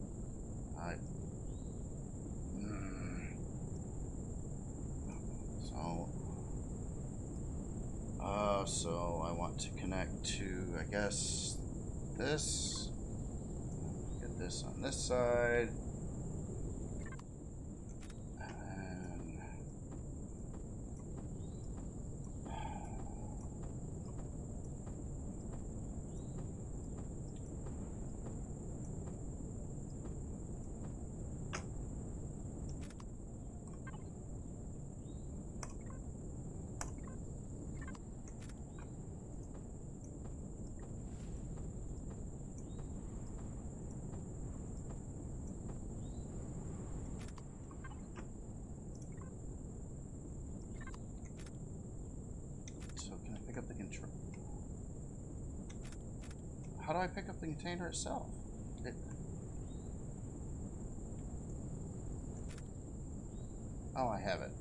So I want to connect to, I guess, this. Get this on this side. And pick up the control. How do I pick up the container itself? Oh, I have it.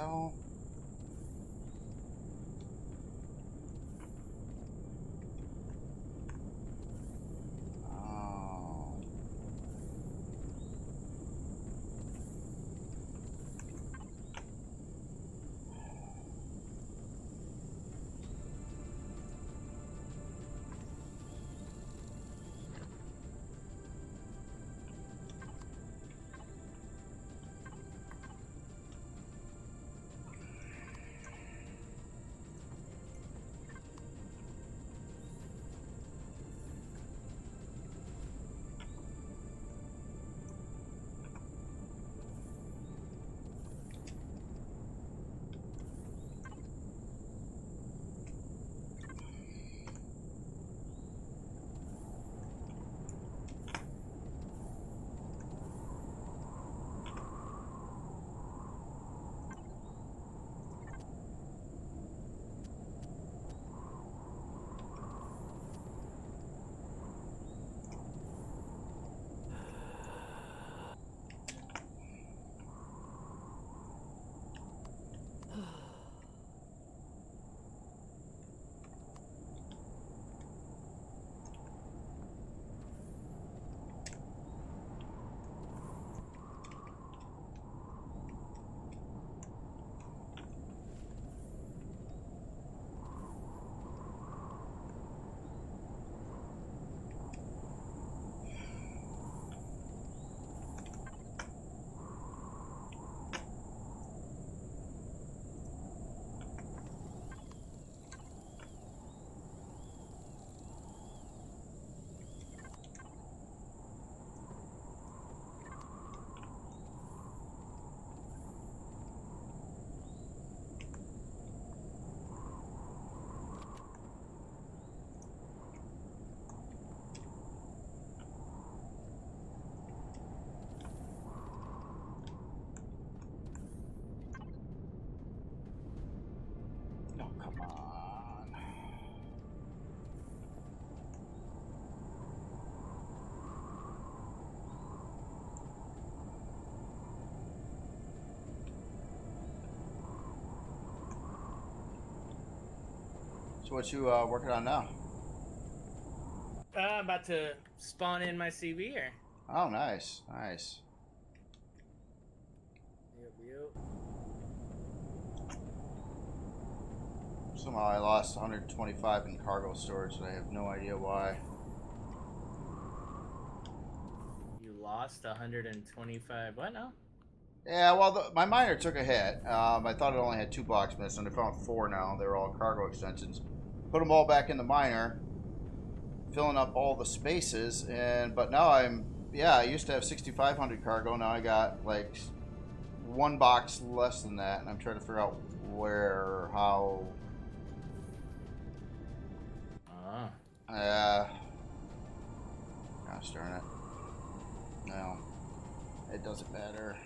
hell? Oh. No, come on. So what you working on now? I'm about to spawn in my CV here. Oh, nice, nice. Yep. Somehow I lost 125 in cargo storage, and I have no idea why. You lost 125. What now? Yeah, well, my miner took a hit. I thought it only had 2 blocks missing. I found 4 now. They're all cargo extensions. Put them all back in the miner, filling up all the spaces. But now I used to have 6,500 cargo. Now I got like 1 box less than that, and I'm trying to figure out where, how. Gosh darn it. No, it doesn't matter.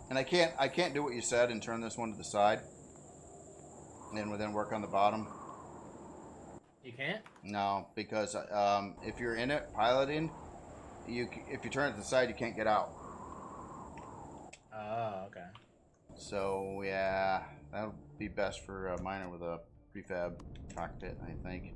And I can't do what you said and turn this one to the side, and then work on the bottom. You can't? No, because if you're in it piloting, if you turn it to the side, you can't get out. Oh, okay. So yeah, that'll be best for a miner with a prefab cockpit, I think.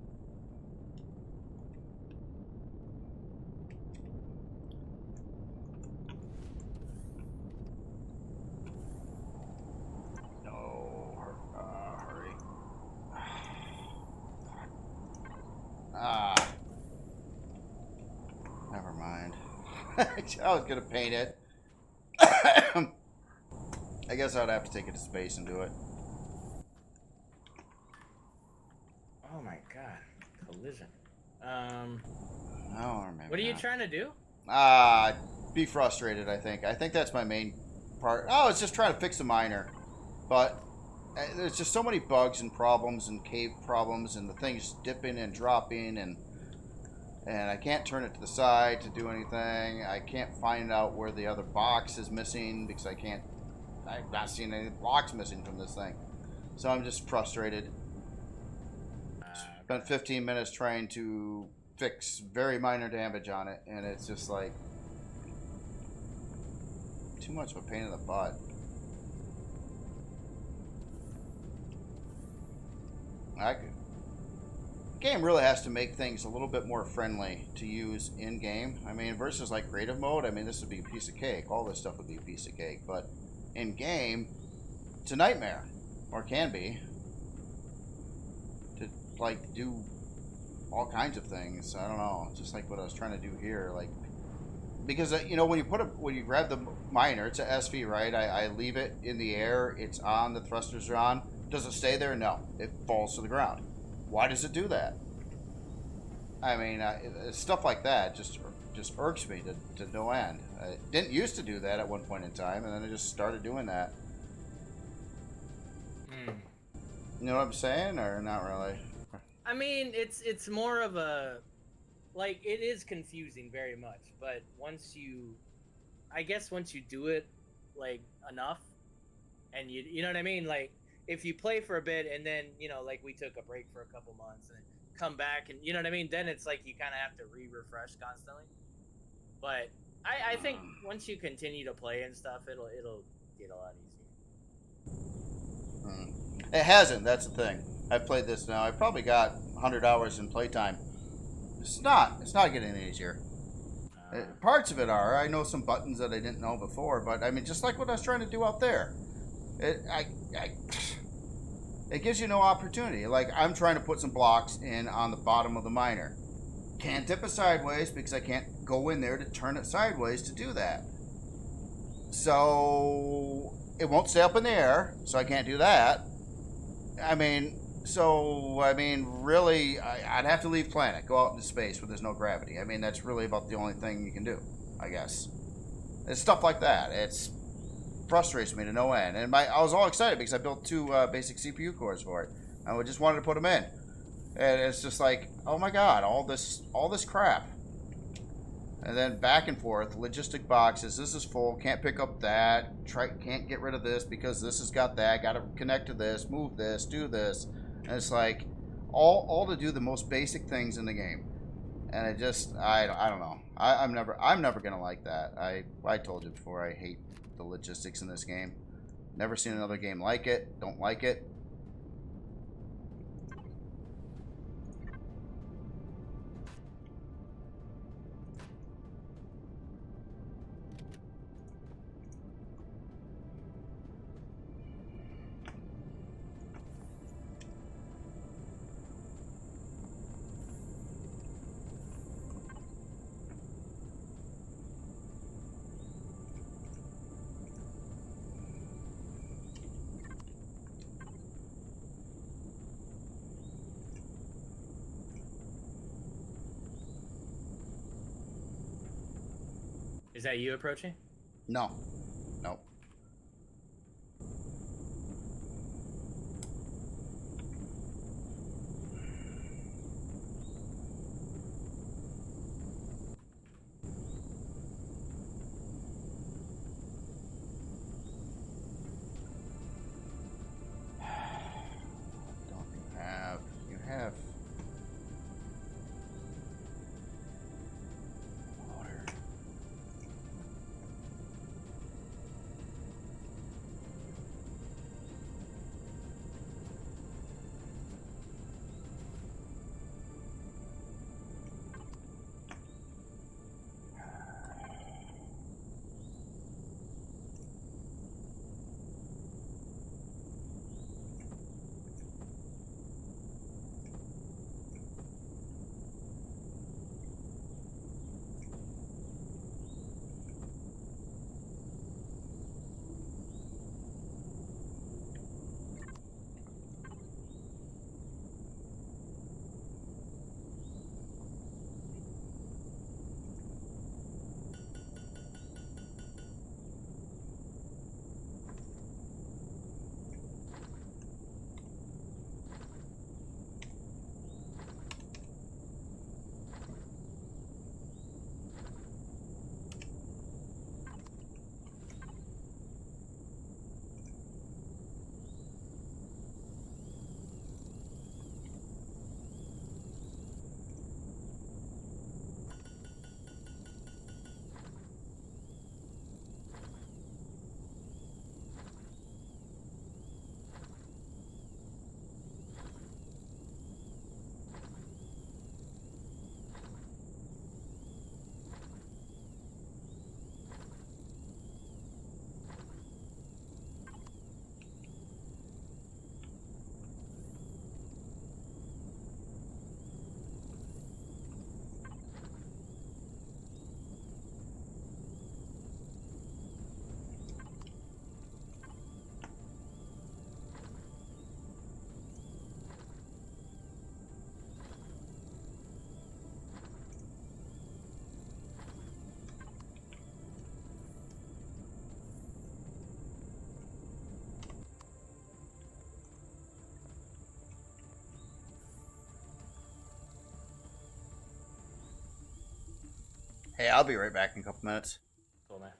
Never mind. I was gonna paint it. I guess I'd have to take it to space and do it. Oh my god. Collision. No, or maybe What are you not. trying to do? Be frustrated, I think. I think that's my main part. Oh, it's just trying to fix the miner. But there's just so many bugs and problems and cave problems and the thing's dipping and dropping and I can't turn it to the side to do anything. I can't find out where the other box is missing because I've not seen any blocks missing from this thing. So I'm just frustrated. Spent 15 minutes trying to fix very minor damage on it, and it's just like too much of a pain in the butt. Game really has to make things a little bit more friendly to use in game. I mean, versus like creative mode, I mean, this would be a piece of cake. All this stuff would be a piece of cake. But in game, it's a nightmare, or can be, to like do all kinds of things. I don't know, just like what I was trying to do here, like because you know when you grab the miner, it's a SV, right? I leave it in the air, it's on, the thrusters are on. Does it stay there? No, it falls to the ground. Why does it do that? I mean, stuff like that just irks me to no end. It didn't used to do that at one point in time, and then it just started doing that. You know what I'm saying, or not really? I mean, it's more of a, like, it is confusing very much, but once you do it like enough, and you know what I mean, like, if you play for a bit and then, you know, like we took a break for a couple months and come back and, you know what I mean, then it's like you kind of have to refresh constantly. But I think once you continue to play and stuff, it'll get a lot easier. It hasn't, that's the thing. I've played this now. I've probably got 100 hours in playtime. It's not getting any easier. Parts of it are. I know some buttons that I didn't know before, but I mean, just like what I was trying to do out there. It gives you no opportunity. Like, I'm trying to put some blocks in on the bottom of the miner. Can't dip it sideways because I can't go in there to turn it sideways to do that. So it won't stay up in the air, so I can't do that. I mean, really, I'd have to leave planet, go out into space where there's no gravity. I mean, that's really about the only thing you can do, I guess. It's stuff like that. It's frustrates me to no end, and I was all excited because I built 2 basic CPU cores for it. I just wanted to put them in, and it's just like, oh my god, all this crap, and then back and forth, logistic boxes. This is full, can't pick up that. Can't get rid of this because this has got that. Got to connect to this, move this, do this, and it's like all to do the most basic things in the game, and it just I don't know. I'm never gonna like that. I told you before, I hate the logistics in this game. Never seen another game like it. Don't like it. Is that you approaching? No. Nope. You have water. Hey, I'll be right back in a couple minutes. Cool, man.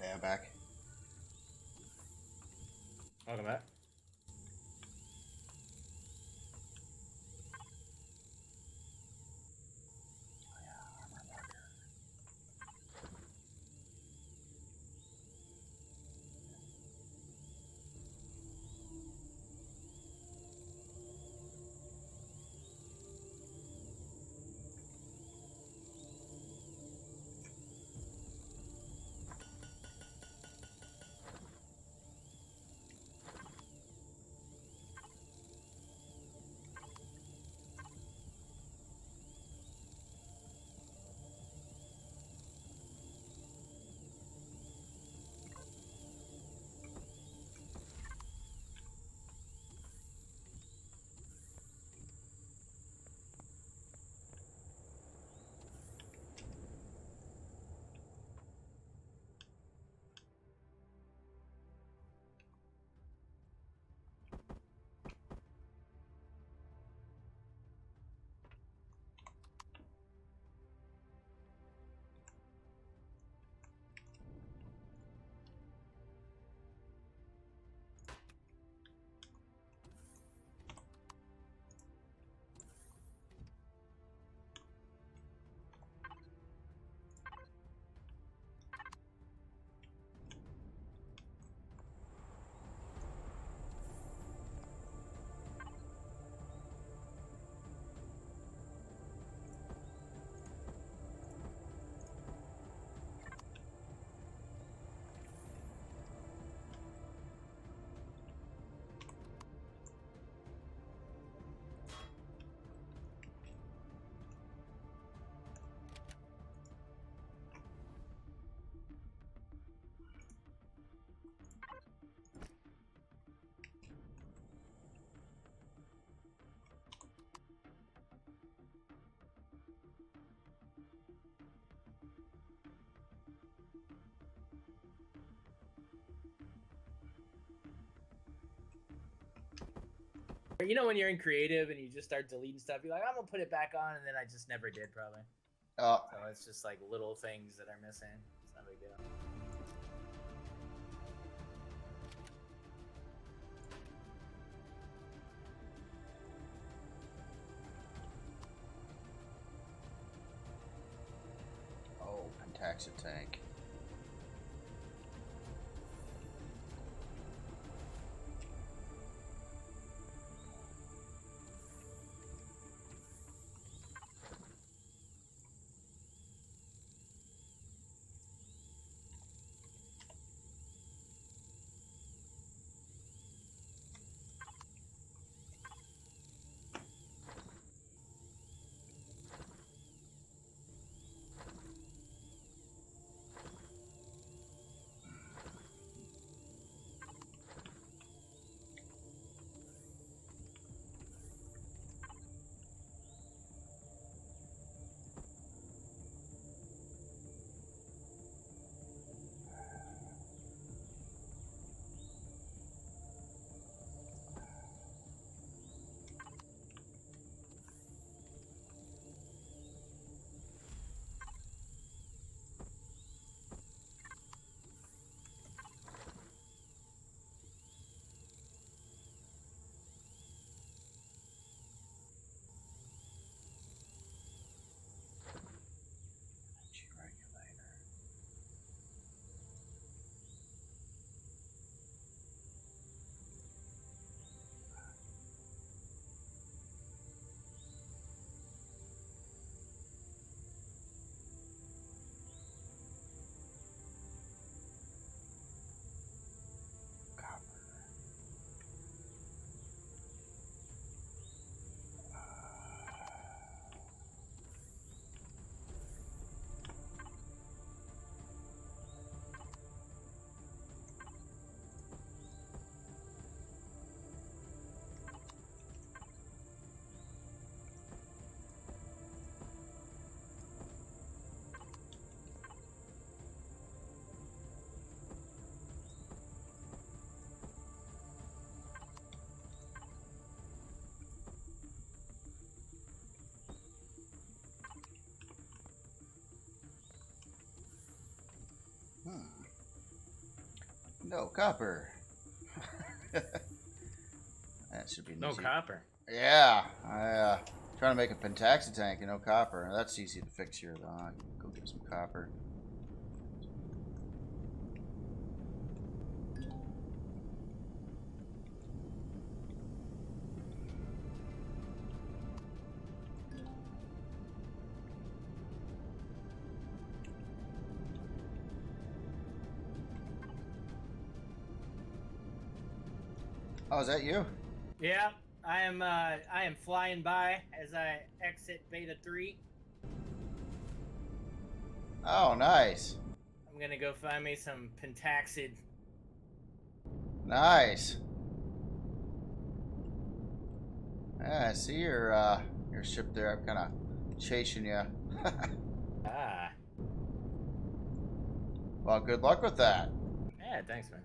Okay, I'm back. Welcome back. You know when you're in creative and you just start deleting stuff, you're like, I'm gonna put it back on, and then I just never did probably. So it's just like little things that are missing. It's not a big deal. Oh, Pentaxid tank. No copper. That should be No easy. copper. Yeah, I trying to make a Pentaxid tank and no copper. That's easy to fix here, though. I'll go get some copper. Oh, is that you? Yeah, I am flying by as I exit Beta 3. Oh, nice. I'm gonna go find me some Pentaxid. Nice. Yeah, I see your ship there. I'm kind of chasing you. Ah. Well, good luck with that. Yeah, thanks, man.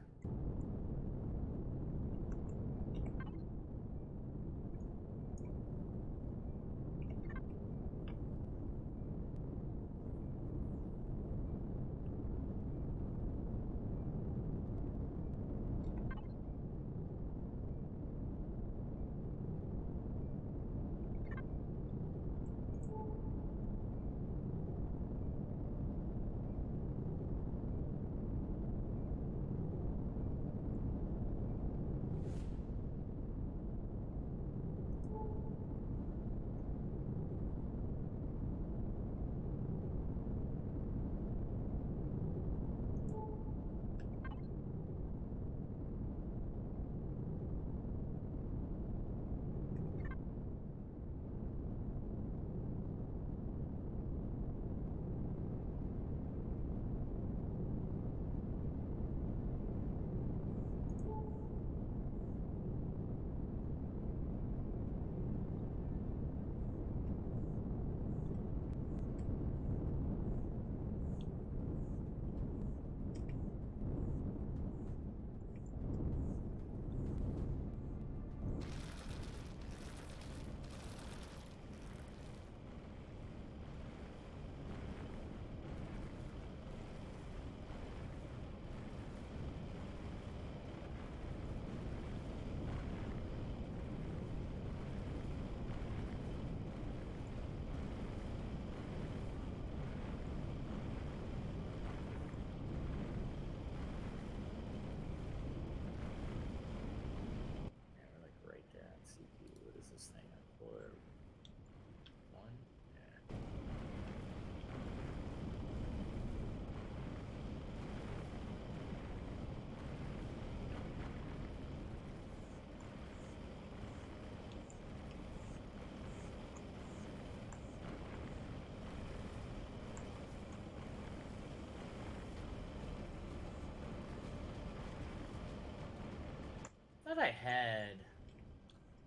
I thought I had.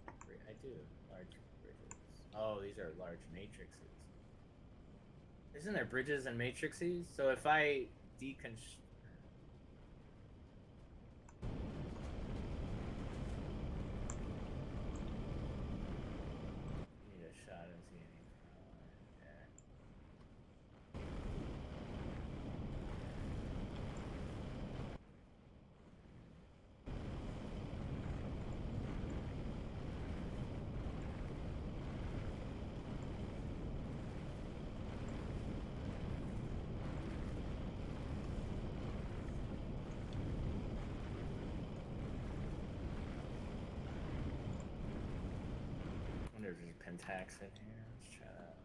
I do large bridges. Oh, these are large matrices. Isn't there bridges and matrices? So if I deconstruct. Need a shot and see any power there. I wonder if there's pentax in here. Let's try that.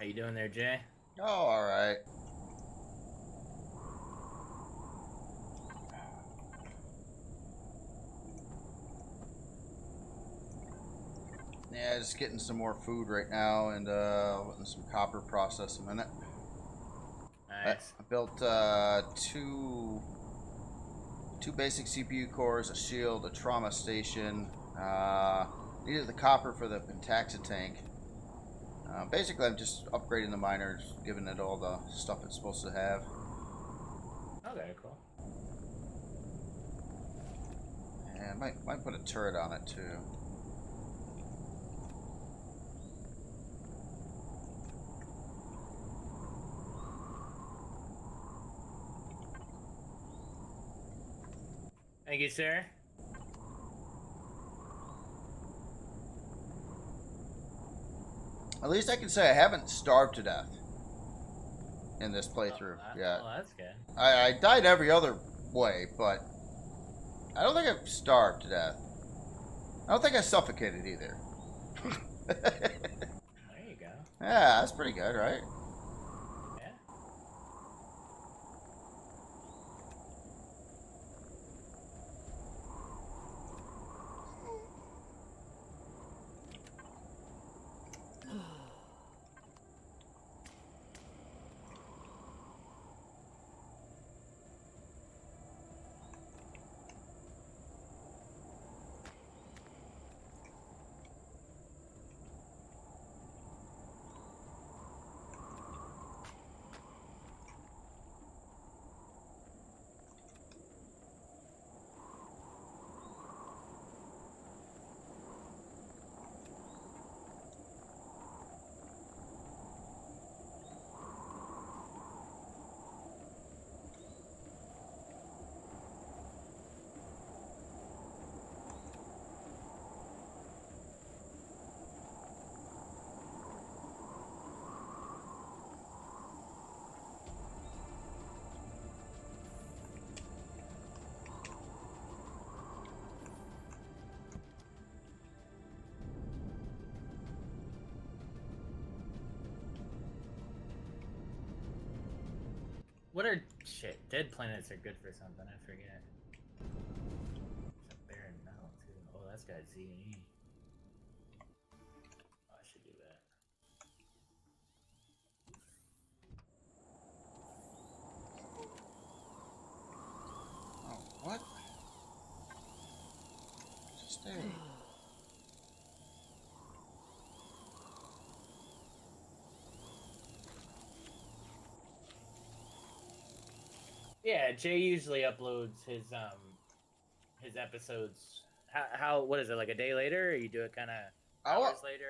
How you doing there, Jay? Oh, all right. Yeah, just getting some more food right now and letting some copper process a minute. Nice. I built two basic CPU cores, a shield, a trauma station. Needed the copper for the pentaxa tank. Basically, I'm just upgrading the miner, just giving it all the stuff it's supposed to have. Okay, cool. And might put a turret on it too. Thank you, sir. At least I can say I haven't starved to death in this playthrough yet. Oh, that's good. I died every other way, but I don't think I've starved to death. I don't think I suffocated either. There you go. Yeah, that's pretty good, right? Yeah. What are dead planets are good for something? I forget. There's a barren metal too. Oh, that's got Z and E. Oh, I should do that. Oh, what? Stay. Yeah, Jay usually uploads his episodes. How what is it, like a day later, or you do it kind of hours later?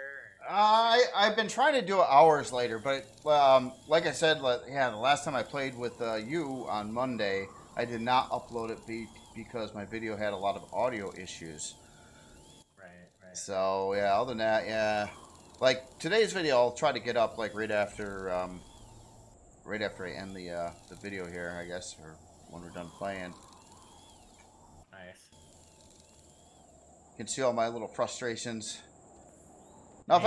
Or... I've been trying to do it hours later, but like I said, the last time I played with you on Monday, I did not upload it because my video had a lot of audio issues. Right. So yeah, other than that, yeah, like today's video, I'll try to get up like right after I end the video here, I guess, or when we're done playing. Nice. You can see all my little frustrations. If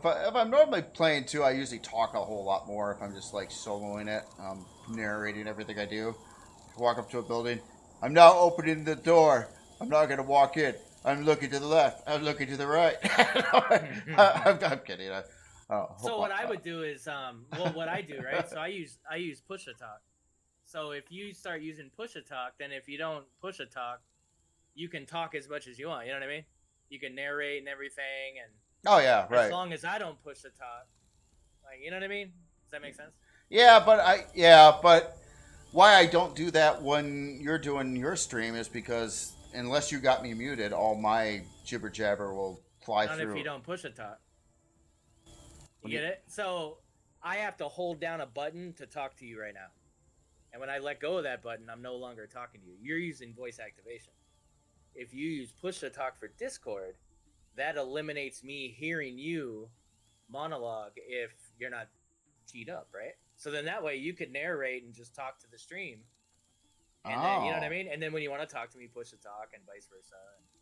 I'm normally playing too, I usually talk a whole lot more. If I'm just like soloing it, narrating everything I do. I walk up to a building. I'm now opening the door. I'm not gonna walk in. I'm looking to the left. I'm looking to the right. I'm kidding. So what I would do is, what I do, right? So I use push to talk. So if you start using push to talk, then if you don't push to talk, you can talk as much as you want. You know what I mean? You can narrate and everything, and oh yeah, right. As long as I don't push to talk, like, you know what I mean? Does that make sense? Yeah, but why I don't do that when you're doing your stream is because unless you got me muted, all my jibber jabber will fly through. Not if you don't push to talk. You get it? So I have to hold down a button to talk to you right now. And when I let go of that button, I'm no longer talking to you. You're using voice activation. If you use push to talk for Discord, that eliminates me hearing you monologue if you're not teed up, right? So then that way you could narrate and just talk to the stream. And then, you know what I mean? And then when you want to talk to me, push to talk and vice versa.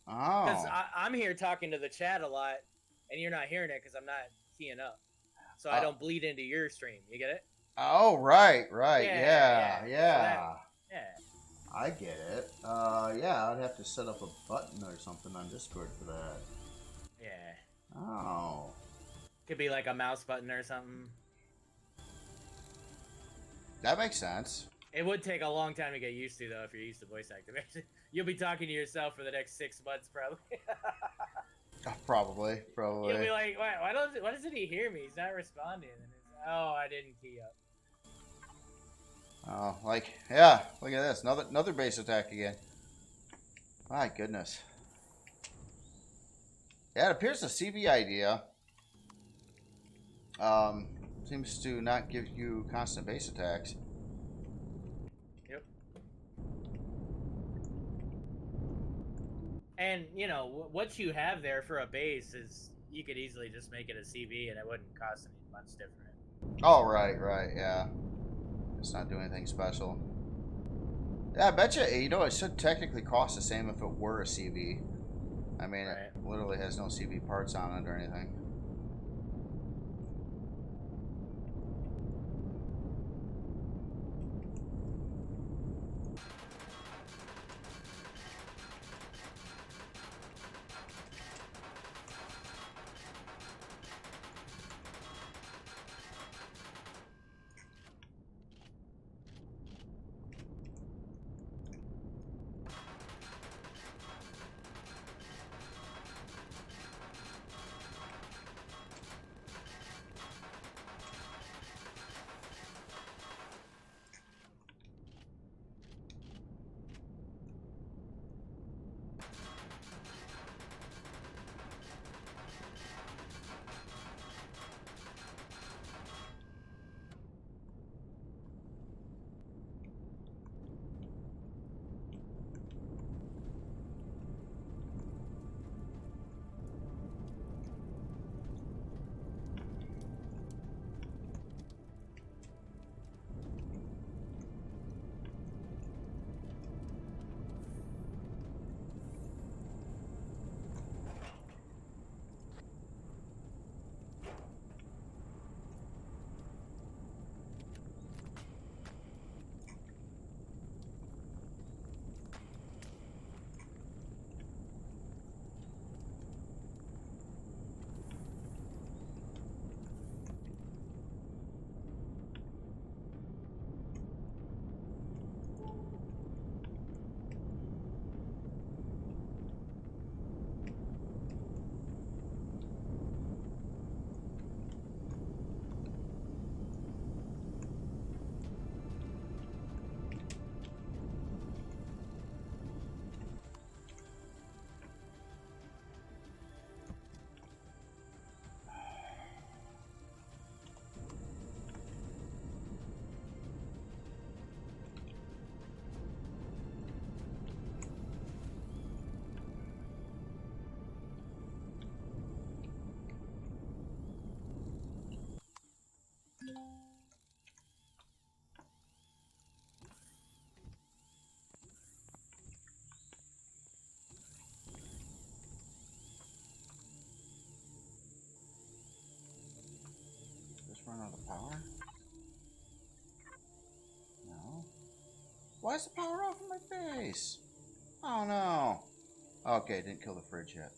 Because I'm here talking to the chat a lot, and you're not hearing it because I'm not teeing up. so I don't bleed into your stream. You get it? Oh, right. Yeah. Yeah. Yeah. I get it. Yeah, I'd have to set up a button or something on Discord for that. Yeah. Oh. Could be like a mouse button or something. That makes sense. It would take a long time to get used to, though, if you're used to voice activation. You'll be talking to yourself for the next 6 months, probably. Probably. You'll be like, why doesn't he hear me? He's not responding. And it's, oh, I didn't key up. Oh, like, yeah, look at this. Another base attack again. My goodness. Yeah, it appears the CB idea seems to not give you constant base attacks. Yep. And, you know, what you have there for a base is, you could easily just make it a CB and it wouldn't cost any much different. Oh, right, yeah. It's not doing anything special. Yeah, I bet you know, it should technically cost the same if it were a CB. I mean, Right. It literally has no CB parts on it or anything. Just run out of power? No. Why is the power off in my face? Oh no. Okay, didn't kill the fridge yet.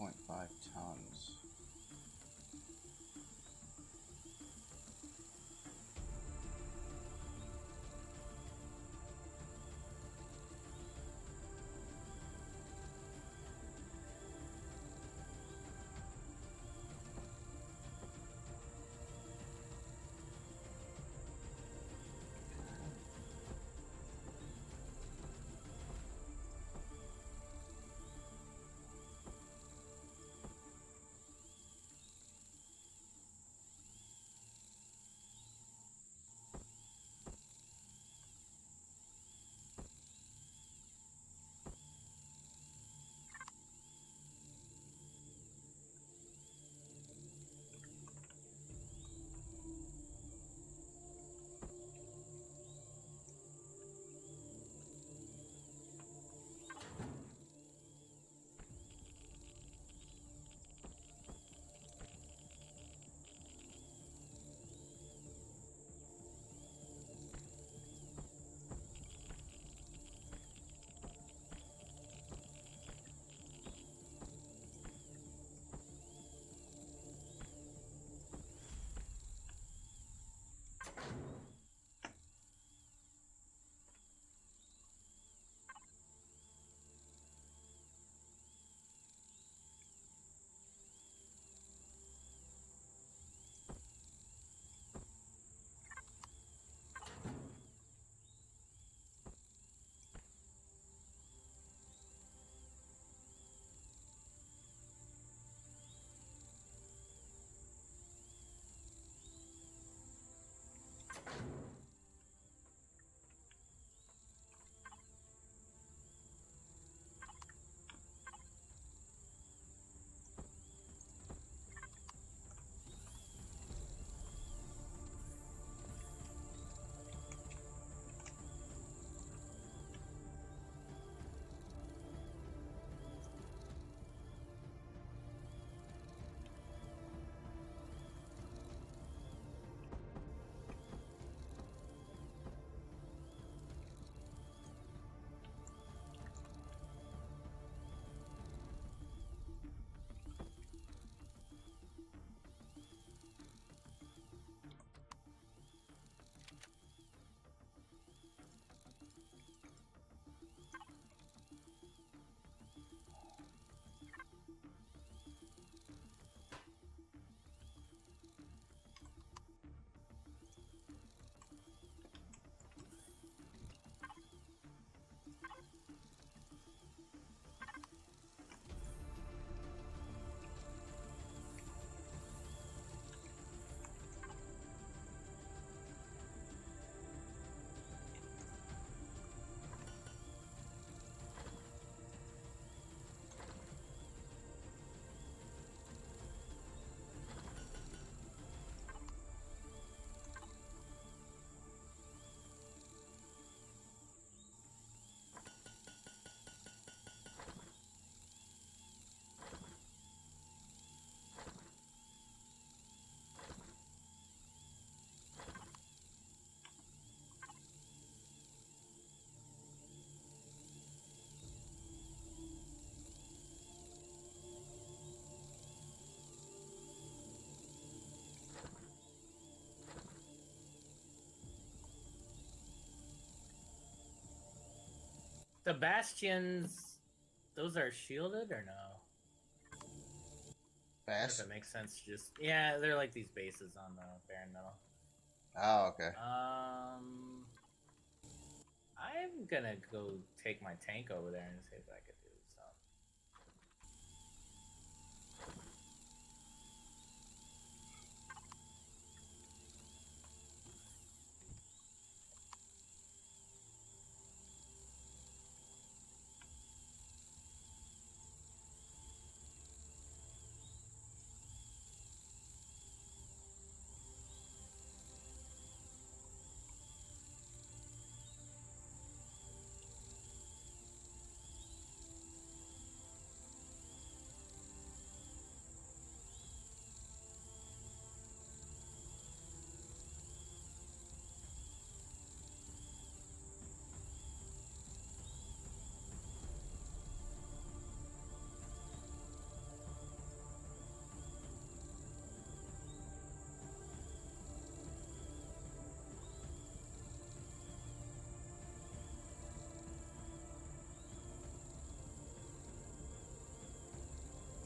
2.5 tons. The bastions, those are shielded or no? I don't know if Fast? it makes sense. Just yeah, they're like these bases on the barren metal. Oh, okay. I'm gonna go take my tank over there and see if I could do something.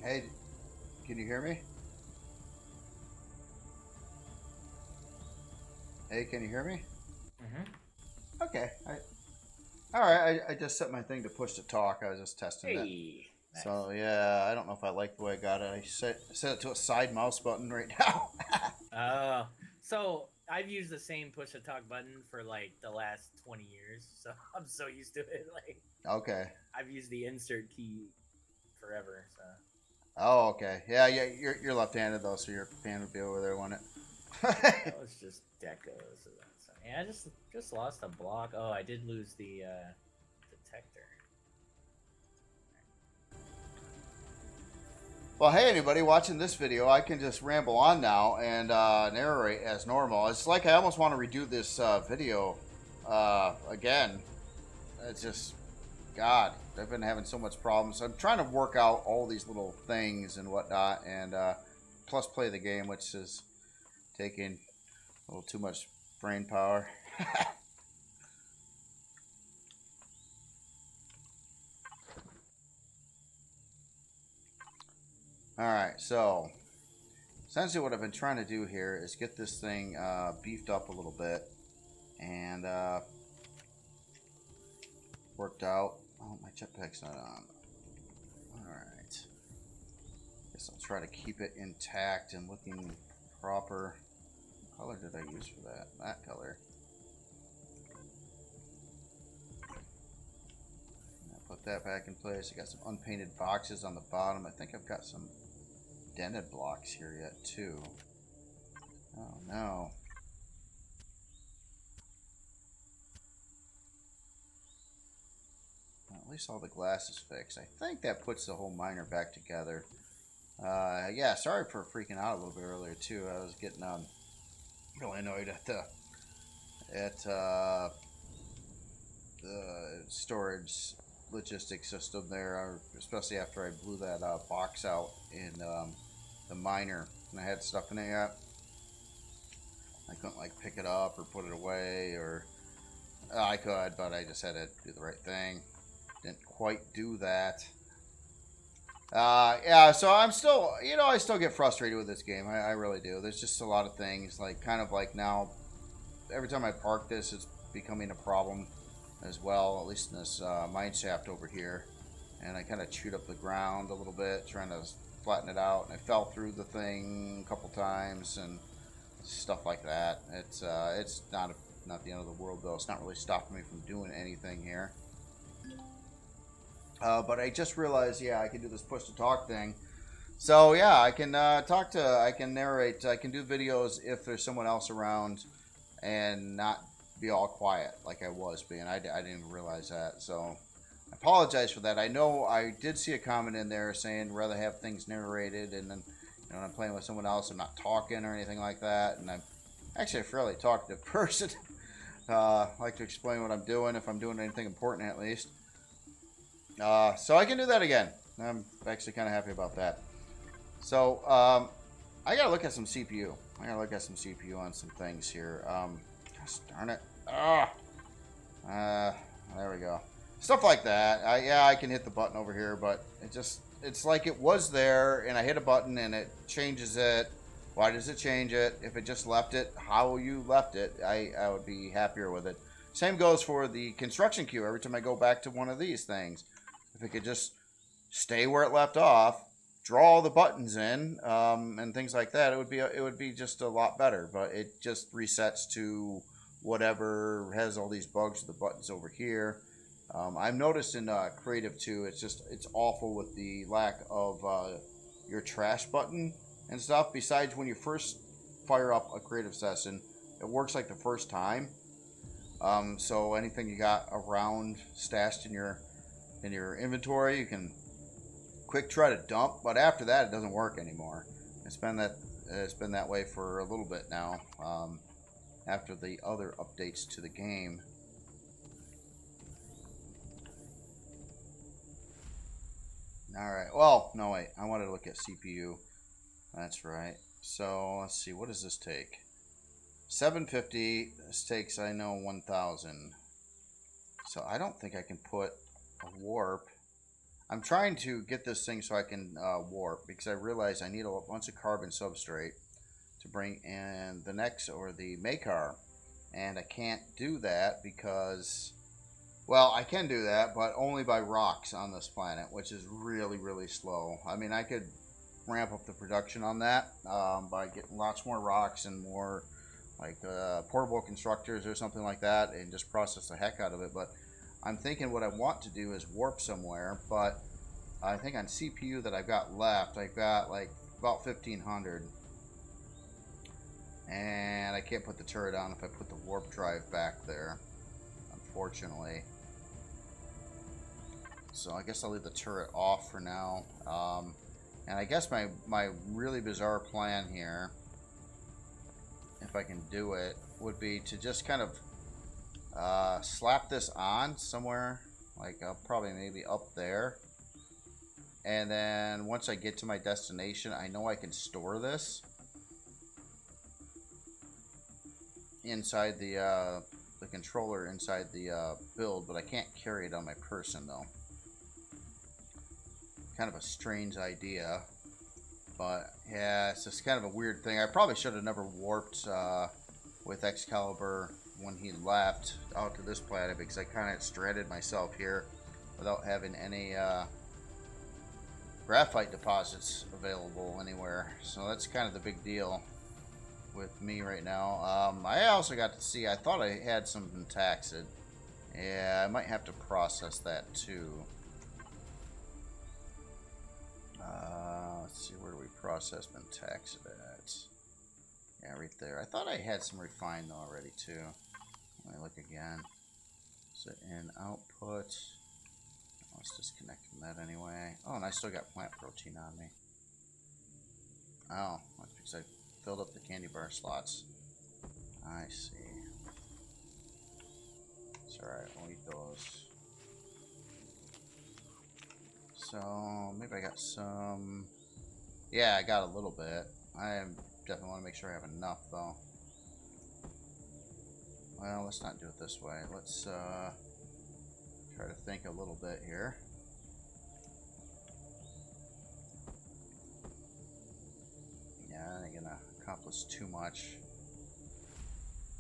Hey, can you hear me? Hey, can you hear me? Okay. All right. I just set my thing to push to talk. I was just testing that. Hey. Nice. So yeah, I don't know if I like the way I got it. I set it to a side mouse button right now. So I've used the same push to talk button for like the last 20 years, so I'm so used to it. Like, Okay. I've used the insert key forever. So. Oh, okay. Yeah. You're left-handed though, so your hand would be over there, wouldn't it? That was just decos. So yeah, I just lost a block. Oh, I did lose the detector. Well, hey, anybody watching this video, I can just ramble on now and narrate as normal. It's like I almost want to redo this video again. It's just, God, I've been having so much problems. I'm trying to work out all these little things and whatnot, and plus play the game, which is taking a little too much brain power. Alright, so essentially what I've been trying to do here is get this thing beefed up a little bit and worked out. Oh, my jetpack's not on. Alright. Guess I'll try to keep it intact and looking proper. What color did I use for that? That color. I'll put that back in place. I got some unpainted boxes on the bottom. I think I've got some dented blocks here yet too. Oh no. Well, at least all the glass is fixed. I think that puts the whole miner back together. Yeah, sorry for freaking out a little bit earlier too. I was getting really annoyed at the storage logistics system there, especially after I blew that box out in the miner and I had stuff in it yet. I couldn't like pick it up or put it away, or I could, but I just had to do the right thing. Didn't quite do that. Yeah, so I'm still, I still get frustrated with this game. I really do. There's just a lot of things, like kind of like now, every time I park this, it's becoming a problem as well, at least in this mine shaft over here. And I kind of chewed up the ground a little bit, trying to flatten it out, and I fell through the thing a couple times and stuff like that. It's not the end of the world though. It's not really stopping me from doing anything here. But I just realized, yeah, I can do this push to talk thing. So yeah, I can I can narrate, I can do videos if there's someone else around and not be all quiet like I was being. I didn't even realize that. So I apologize for that. I know I did see a comment in there saying rather have things narrated, and then when I'm playing with someone else, I'm not talking or anything like that. And I'm actually a fairly talkative person. I like to explain what I'm doing if I'm doing anything important at least. So I can do that again. I'm actually kind of happy about that. So I gotta look at some CPU. I gotta look at some CPU on some things here. Gosh darn it. There we go. Stuff like that. Yeah, I can hit the button over here, but it's like it was there, and I hit a button and it changes it. Why does it change it? If it just left it how you left it, I would be happier with it. Same goes for the construction queue. Every time I go back to one of these things, if it could just stay where it left off, draw all the buttons in, and things like that, it would be just a lot better. But it just resets to whatever has all these bugs with the buttons over here. I've noticed in creative too, it's awful with the lack of your trash button and stuff. Besides, when you first fire up a creative session, it works like the first time. So anything you got around stashed in your inventory, you can quick try to dump, but after that it doesn't work anymore. It's been that way for a little bit now, after the other updates to the game. Alright, well, no wait, I wanted to look at CPU. That's right. So let's see, what does this take? 750. This takes, I know, 1000. So I don't think I can put a warp. I'm trying to get this thing so I can warp, because I realize I need a bunch of carbon substrate to bring in the next, or the Makar, and I can't do that because, well, I can do that, but only by rocks on this planet, which is really, really slow. I mean, I could ramp up the production on that by getting lots more rocks and more like portable constructors or something like that, and just process the heck out of it. But I'm thinking what I want to do is warp somewhere, but I think on CPU that I've got left, I've got like about 1500, and I can't put the turret on if I put the warp drive back there, unfortunately. So I guess I'll leave the turret off for now. And I guess my really bizarre plan here, if I can do it, would be to just kind of slap this on somewhere, like probably maybe up there. And then once I get to my destination, I know I can store this inside the controller, inside the build, but I can't carry it on my person though. Kind of a strange idea, but yeah, it's just kind of a weird thing. I probably should have never warped with Xcalibur when he left out to this planet, because I kind of stranded myself here without having any graphite deposits available anywhere. So that's kind of the big deal with me right now. I also got to see, I thought I had some taxid. Yeah, I might have to process that too. Let's see, where do we process Pentaxid at? Yeah, right there. I thought I had some refined already too. Let me look again. Is it in output? Let's disconnect from that anyway. Oh, and I still got plant protein on me. Oh, that's because I filled up the candy bar slots. I see. It's alright, I'll eat those. So, maybe I got some... Yeah, I got a little bit. I definitely want to make sure I have enough, though. Well, let's not do it this way. Let's try to think a little bit here. Yeah, I ain't gonna accomplish too much.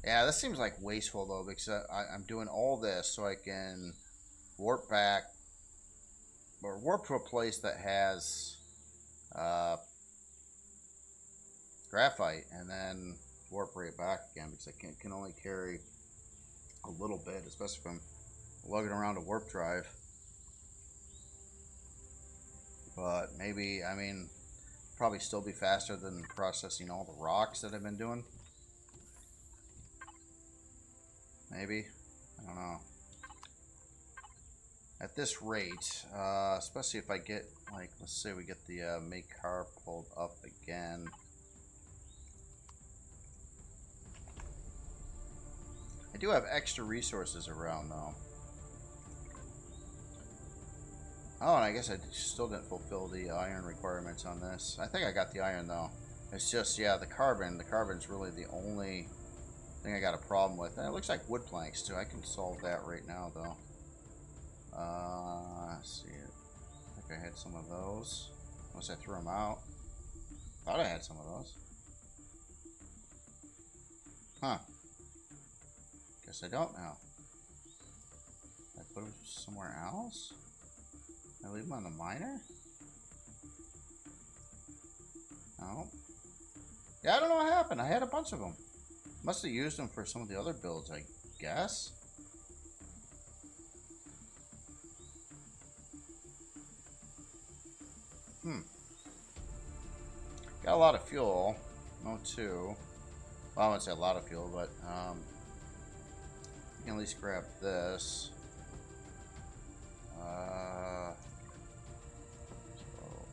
Yeah, this seems like wasteful, though, because I'm doing all this so I can warp back, or warp to a place that has graphite, and then warp right back again, because I can only carry a little bit, especially if I'm lugging around a warp drive. But maybe, I mean, probably still be faster than processing all the rocks that I've been doing. Maybe, I don't know. At this rate, especially if I get, like, let's say we get the Makar pulled up again. I do have extra resources around, though. Oh, and I guess I still didn't fulfill the iron requirements on this. I think I got the iron, though. It's just, yeah, the carbon. The carbon's really the only thing I got a problem with. And it looks like wood planks, too. I can solve that right now, though. Let's see. I think I had some of those. Unless I threw them out. Thought I had some of those. Huh. Guess I don't now. Did I put them somewhere else? Did I leave them on the miner? No. Yeah, I don't know what happened. I had a bunch of them. Must have used them for some of the other builds, I guess. Got a lot of fuel. No, two. Well, I wouldn't say a lot of fuel, but you can at least grab this. So,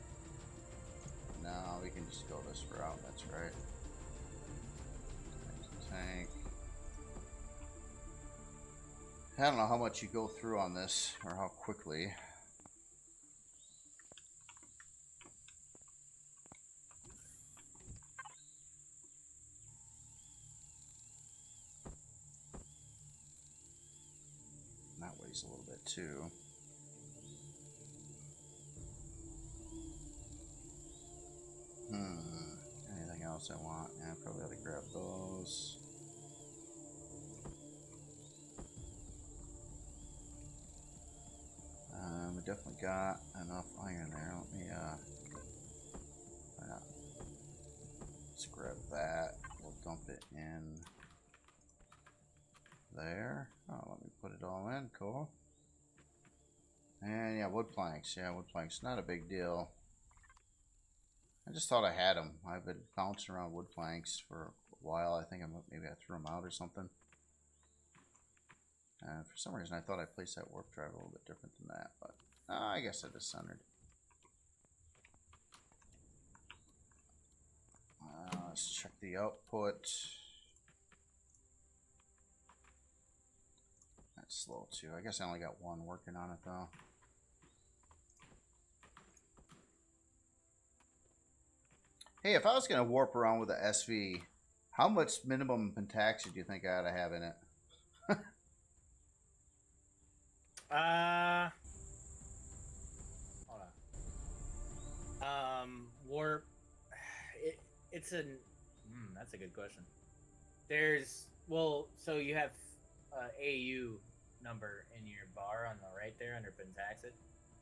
no, we can just go this route. That's right. Tank. I don't know how much you go through on this, or how quickly. That weighs a little bit too. else I want? Yeah, I probably ought to grab those. We definitely got enough iron there. Let me, let's grab that. We'll dump it in there. Oh, let me put it all in. Cool. And yeah, wood planks. Yeah, wood planks. Not a big deal. I just thought I had them. I've been bouncing around wood planks for a while. I think maybe I threw them out or something. And for some reason, I thought I placed that warp drive a little bit different than that, but I guess I just centered. Let's check the output. That's slow too. I guess I only got one working on it though. Hey, if I was going to warp around with the SV, how much minimum pentaxia do you think I ought to have in it? Hold on. Warp. It's an. That's a good question. There's so you have AU number in your bar on the right there under pentaxid,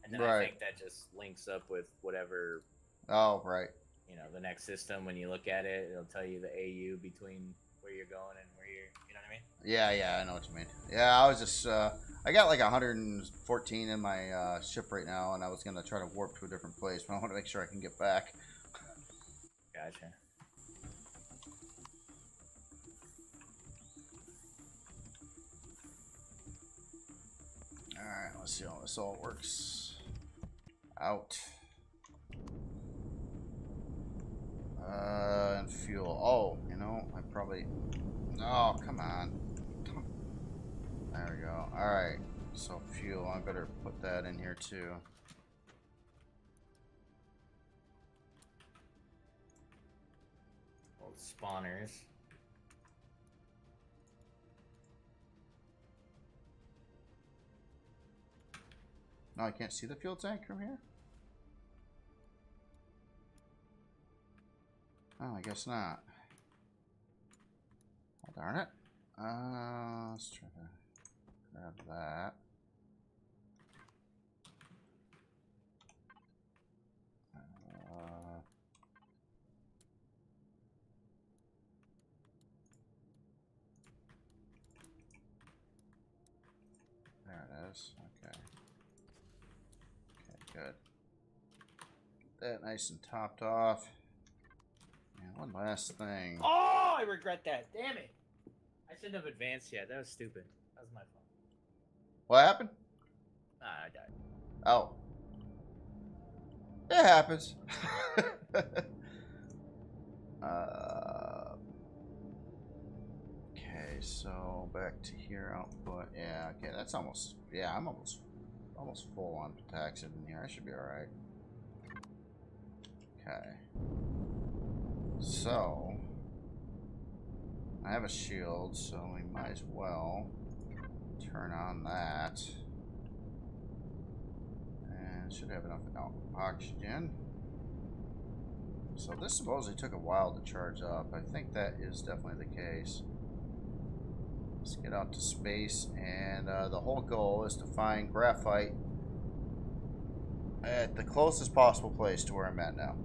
and then I think that just links up with whatever. Oh, right. You know, the next system, when you look at it, it'll tell you the AU between where you're going and where you're, you know what I mean? Yeah, I know what you mean. Yeah, I was just, I got like 114 in my ship right now, and I was going to try to warp to a different place, but I want to make sure I can get back. Gotcha. Alright, let's see how this all works. Out. And fuel. Oh, you know, I probably... Oh, come on. There we go. Alright, so fuel. I better put that in here too. Old spawners. No, I can't see the fuel tank from here? Oh, I guess not. Oh, darn it. Let's try to grab that. There it is. Okay. Okay, good. Get that nice and topped off. And one last thing. Oh, I regret that. Damn it. I shouldn't have advanced yet. That was stupid. That was my fault. What happened? I died. Oh. It happens. Okay, so back to here, output. Yeah, okay, that's almost, yeah, I'm almost full on pentaxid in here. I should be alright. Okay. So, I have a shield, so we might as well turn on that. And should have enough oxygen. So this supposedly took a while to charge up. I think that is definitely the case. Let's get out to space, and the whole goal is to find graphite at the closest possible place to where I'm at now.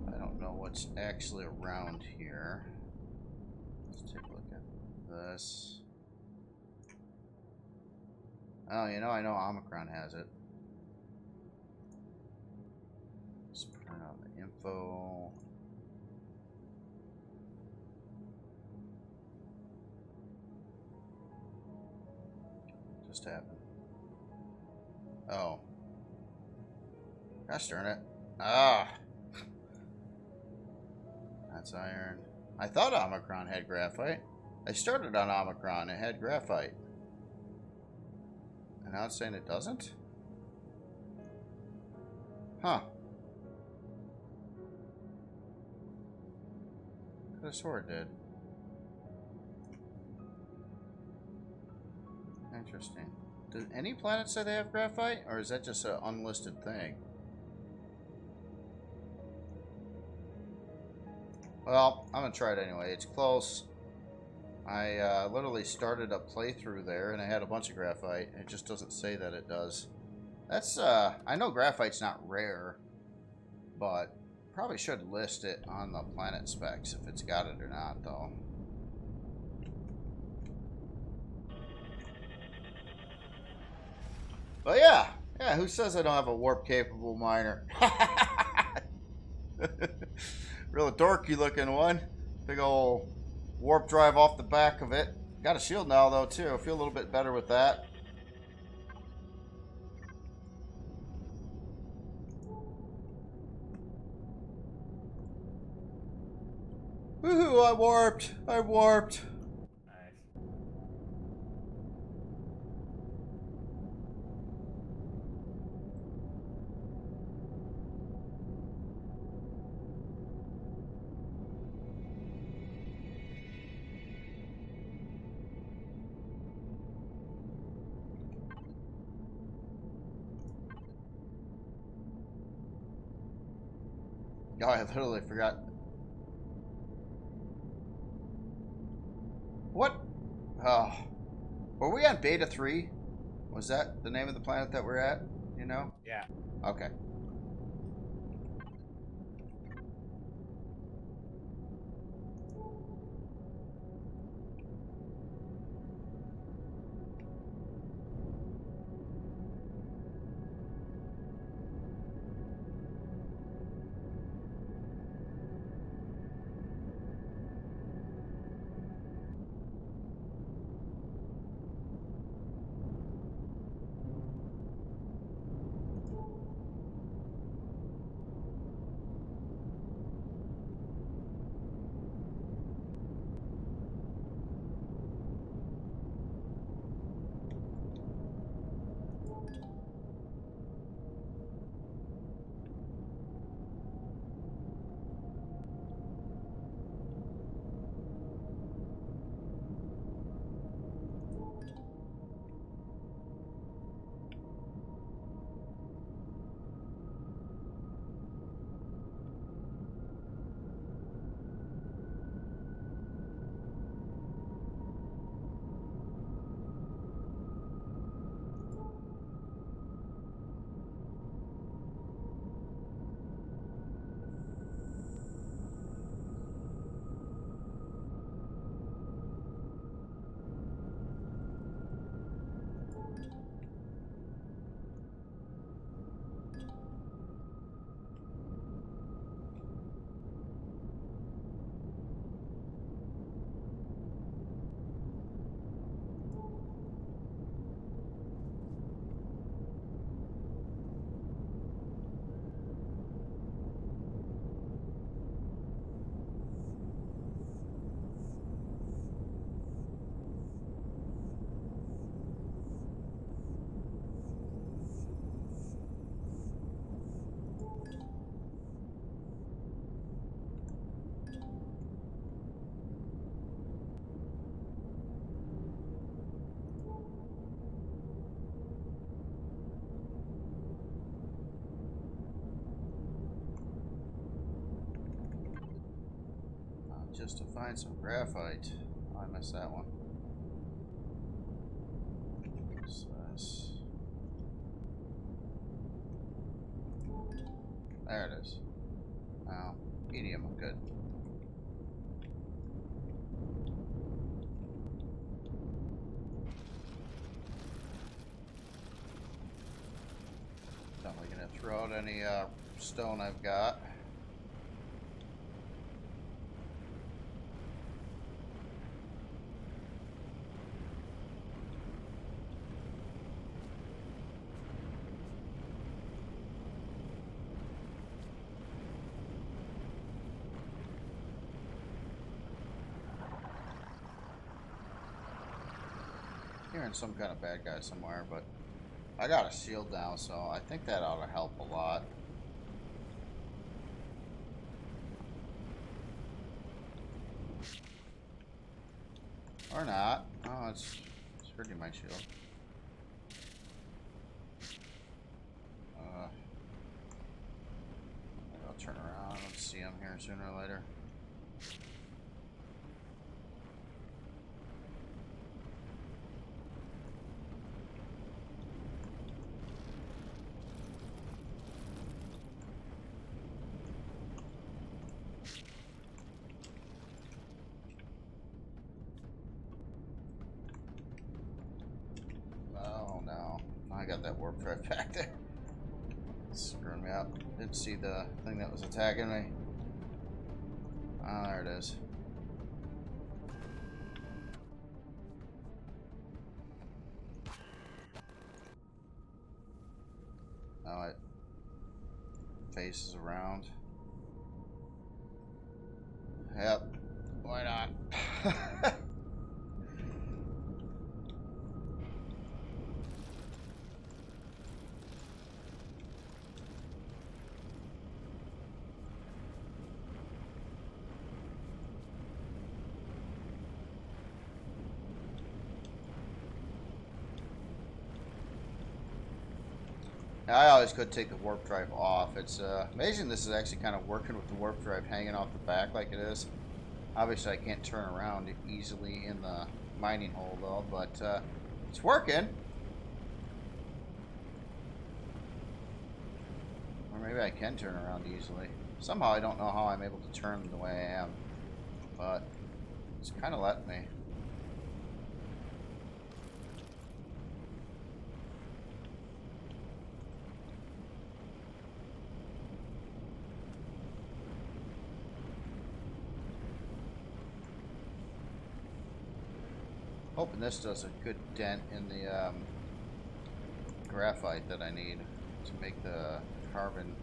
I don't know what's actually around here. Let's take a look at this. Oh, you know, I know Omicron has it. Let's print out the info. Just happened. Oh. Gosh darn it. Ah. That's iron. I thought Omicron had graphite. I started on Omicron. It had graphite. And now it's saying it doesn't? Huh. I swore it did. Interesting. Does any planet say they have graphite, or is that just an unlisted thing? Well, I'm gonna try it anyway. It's close. I literally started a playthrough there, and I had a bunch of graphite. It just doesn't say that it does. That's I know graphite's not rare, but probably should list it on the planet specs if it's got it or not, though. But yeah, who says I don't have a warp-capable miner? Real dorky looking one. Big old warp drive off the back of it. Got a shield now, though, too. I feel a little bit better with that. Woohoo, I warped. I warped. Oh, I literally forgot. What? Oh. Were we on Beta 3? Was that the name of the planet that we're at? You know? Yeah. Okay. Just to find some graphite. Oh, I missed that one. What's this? There it is. Oh, medium, good. Definitely gonna throw out any stone I've got. Hearing some kind of bad guy somewhere, but I got a shield now, so I think that ought to help a lot. Or not. Oh, it's hurting my shield. Maybe I'll turn around. Let's see him here sooner or later. Oh no. I got that warp drive back there. Screwing me up. Didn't see the thing that was attacking me. Oh, there it is. Now it faces around. Yep. Why not? I always could take the warp drive off. It's amazing this is actually kind of working with the warp drive hanging off the back like it is. Obviously I can't turn around easily in the mining hole though, but it's working. Or maybe I can turn around easily. Somehow I don't know how I'm able to turn the way I am, but it's kind of letting me. Hoping this does a good dent in the graphite that I need to make the carbon.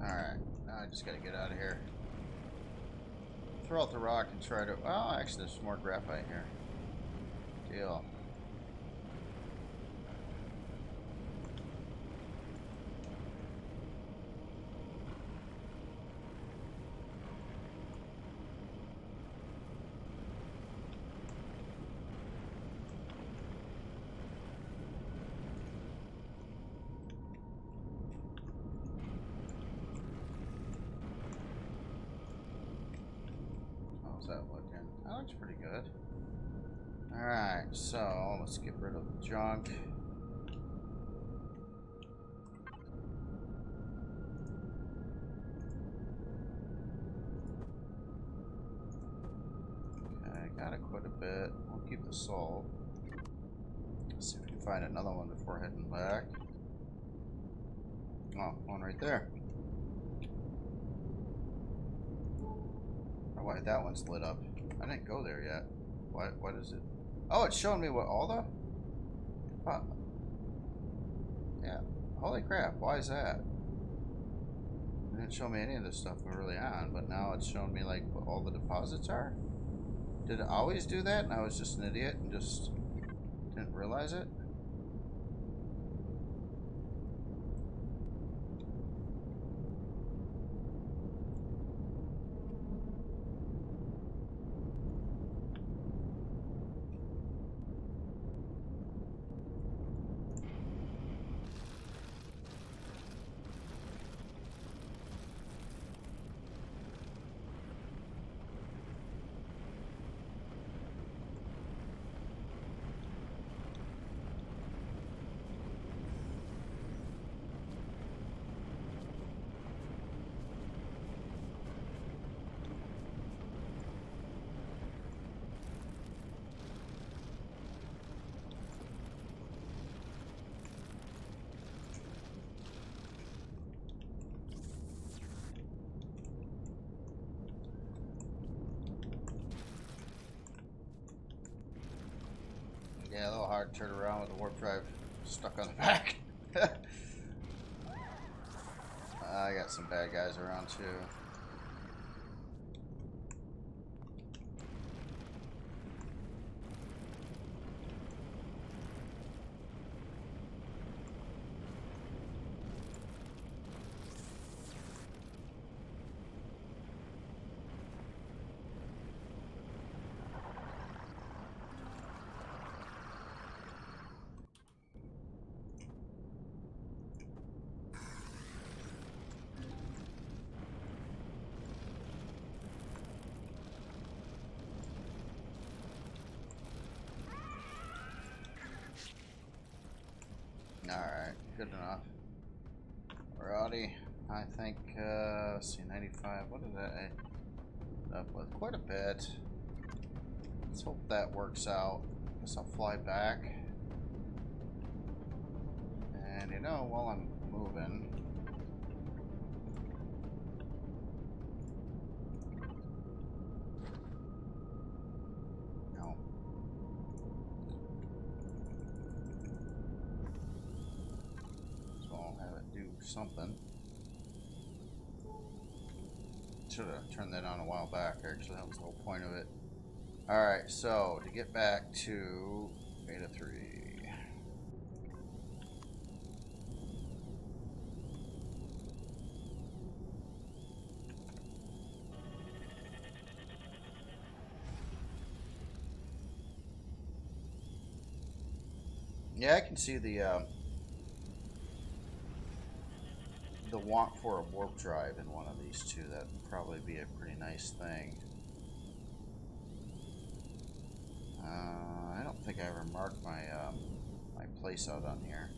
Alright, now I just gotta get out of here. Throw out the rock and try to... Well, actually there's more graphite here. Deal. That looking? That looks pretty good. Alright, so let's get rid of the junk. Okay, got it quite a bit. We'll keep the salt. Let's see if we can find another one before heading back. Oh, one right there. Why that one's lit up. I didn't go there yet. What is it? Oh, it's showing me what all the... Huh. Yeah. Holy crap, why is that? It didn't show me any of this stuff early on, but now it's showing me like what all the deposits are? Did it always do that and I was just an idiot and just didn't realize it? Yeah, a little hard to turn around with the warp drive stuck on the back. I got some bad guys around too. Alright, good enough. Alrighty, I think, let's see, 95, what did that end up with? Quite a bit. Let's hope that works out. Guess I'll fly back. And you know, while I'm moving, no. So I'll have it do something. Should have turned that on a while back, actually. That was the whole point of it. Alright, so to get back to Beta 3. Yeah, I can see the want for a warp drive in one of these two. That would probably be a pretty nice thing. I don't think I ever marked my my place out on here.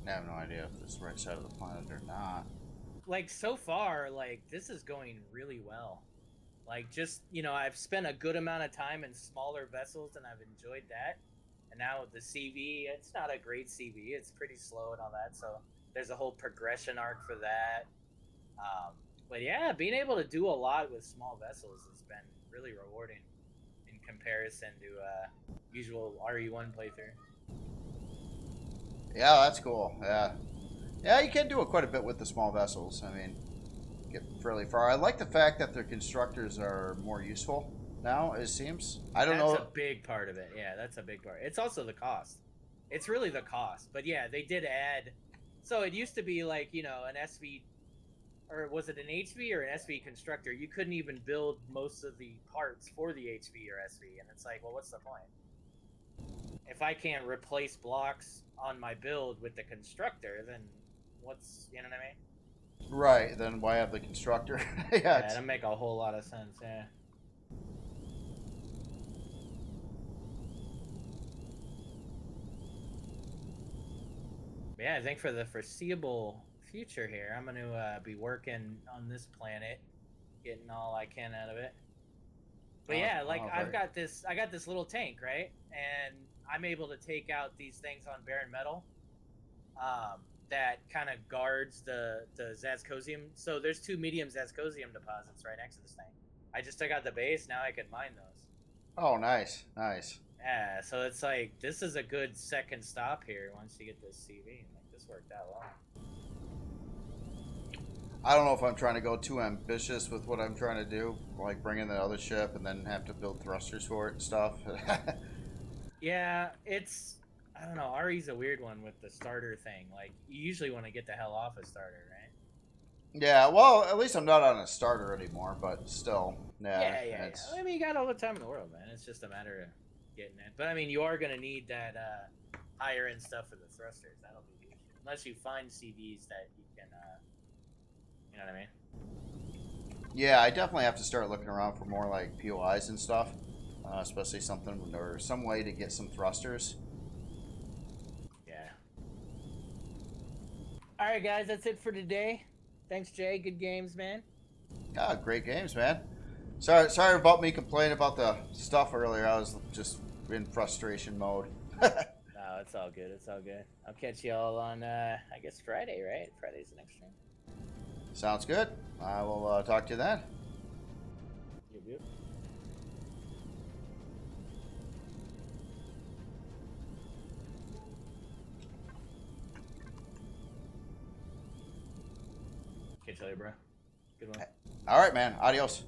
I have no idea if this is the right side of the planet or not. Like, so far, like, this is going really well. Like, just, you know, I've spent a good amount of time in smaller vessels and I've enjoyed that. And now with the CV, it's not a great CV. It's pretty slow and all that. So there's a whole progression arc for that. But yeah, being able to do a lot with small vessels has been really rewarding in comparison to usual RE1 playthrough. Yeah, that's cool. Yeah. Yeah, you can do quite a bit with the small vessels. I mean, get fairly far. I like the fact that their constructors are more useful now, it seems. I don't know. That's a big part of it. Yeah, that's a big part. It's also the cost. It's really the cost. But yeah, they did add. So it used to be like, you know, an SV, or was it an HV or an SV constructor? You couldn't even build most of the parts for the HV or SV. And it's like, well, what's the point? If I can't replace blocks on my build with the constructor, then what's, you know what I mean? Right, then why have the constructor? Yeah, that'd make a whole lot of sense, yeah. But yeah, I think for the foreseeable future here, I'm going to be working on this planet, getting all I can out of it. But yeah, like I got this little tank, right? And I'm able to take out these things on barren metal that kind of guards the Zascosium. So there's 2 medium Zascosium deposits right next to this thing. I just took out the base, now I can mine those. Oh, nice, nice. Yeah, so it's like, this is a good second stop here once you get this CV. Like, this worked out well. I don't know if I'm trying to go too ambitious with what I'm trying to do, like bring in the other ship and then have to build thrusters for it and stuff. Yeah, it's, I don't know, RE's a weird one with the starter thing. Like, you usually want to get the hell off a starter, right? Yeah, well, at least I'm not on a starter anymore, but still, Yeah. I mean, you got all the time in the world, man. It's just a matter of getting it. But I mean, you are going to need that higher end stuff for the thrusters. That'll be the issue. Unless you find CVs that you can, you know what I mean? Yeah, I definitely have to start looking around for more like POIs and stuff, especially something or some way to get some thrusters. Yeah. All right, guys, that's it for today. Thanks, Jay. Good games, man. Yeah, great games, man. Sorry about me complaining about the stuff earlier. I was just in frustration mode. No, it's all good. It's all good. I'll catch y'all on, I guess, Friday, right? Friday's the next stream. Sounds good. I will talk to you then. Yep. Catch you later, bro. Good one. All right, man. Adios.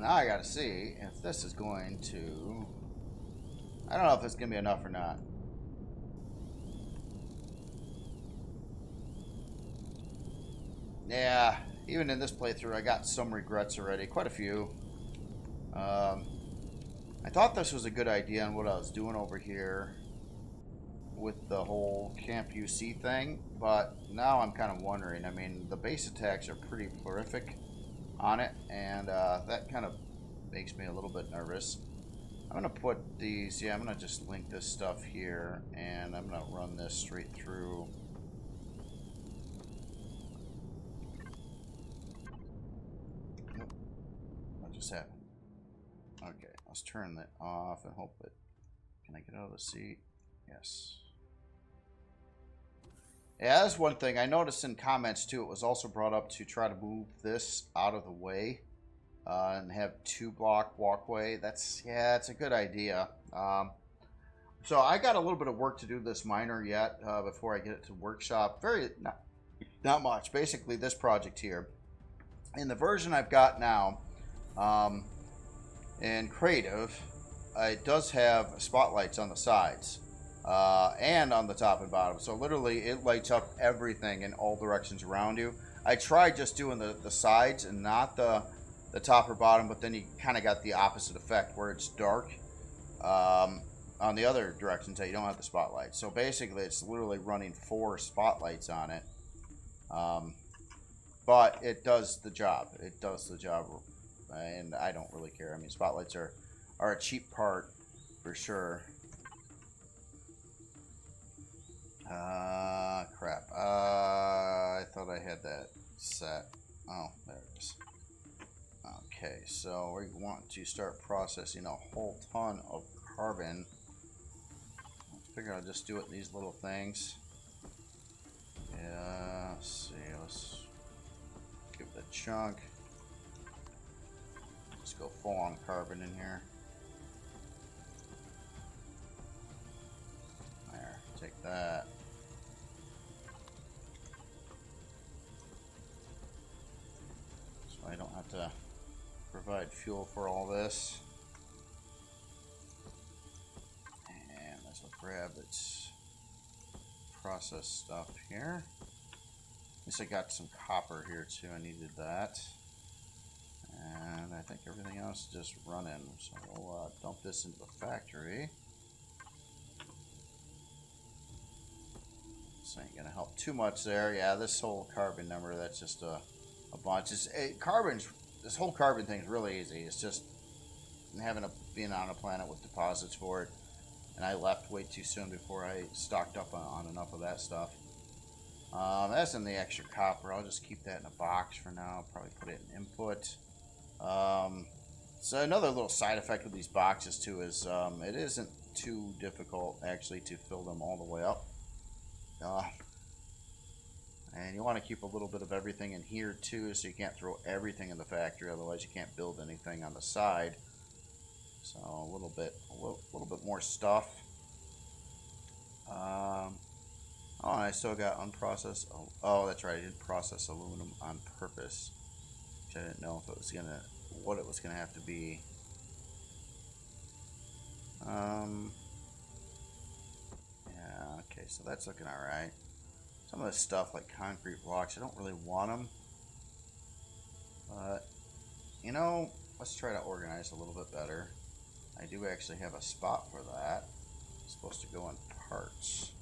Now I gotta see if this is going to... I don't know if it's gonna be enough or not. Yeah, even in this playthrough I got some regrets already, quite a few. I thought this was a good idea on what I was doing over here with the whole Camp UC thing, but now I'm kind of wondering. I mean, the base attacks are pretty prolific on it, and that kind of makes me a little bit nervous. I'm gonna put these, yeah, I'm gonna just link this stuff here, and I'm gonna run this straight through. Nope. What just happened? Okay, let's turn that off and hope it, can I get out of the seat? Yes. Yeah, that's one thing I noticed in comments too. It was also brought up to try to move this out of the way and have 2-block walkway. Yeah, it's a good idea. So I got a little bit of work to do this miner yet before I get it to workshop. Not much. Basically, this project here, in the version I've got now, in creative, it does have spotlights on the sides. And on the top and bottom, so literally it lights up everything in all directions around you. I tried just doing the sides and not the top or bottom, but then you kind of got the opposite effect where it's dark on the other directions that you don't have the spotlight. So basically it's literally running 4 spotlights on it, but it does the job. And I don't really care. I mean, spotlights are a cheap part for sure. Crap. I thought I had that set. Oh, there it is. Okay, so we want to start processing a whole ton of carbon. I figure I'll just do it in these little things. Yeah, let's see. Let's give it a chunk. Just go full on carbon in here. There, take that. So I don't have to provide fuel for all this. And this will grab its process stuff here. At least I got some copper here too. I needed that. And I think everything else is just running. So we'll dump this into the factory. This ain't gonna help too much there. Yeah, this whole carbon number, that's just a bunch. This whole carbon thing is really easy. It's just being on a planet with deposits for it. And I left way too soon before I stocked up on enough of that stuff. That's in the extra copper. I'll just keep that in a box for now. I'll probably put it in input. So another little side effect with these boxes too is it isn't too difficult actually to fill them all the way up. And you want to keep a little bit of everything in here too, so you can't throw everything in the factory, otherwise you can't build anything on the side. So a little bit more stuff. Oh, and I still got unprocessed. Oh, that's right. I didn't process aluminum on purpose, which I didn't know if it was what it was gonna have to be. Yeah. Okay. So that's looking all right. Some of this stuff like concrete blocks, I don't really want them. But, you know, let's try to organize a little bit better. I do actually have a spot for that. It's supposed to go in parts.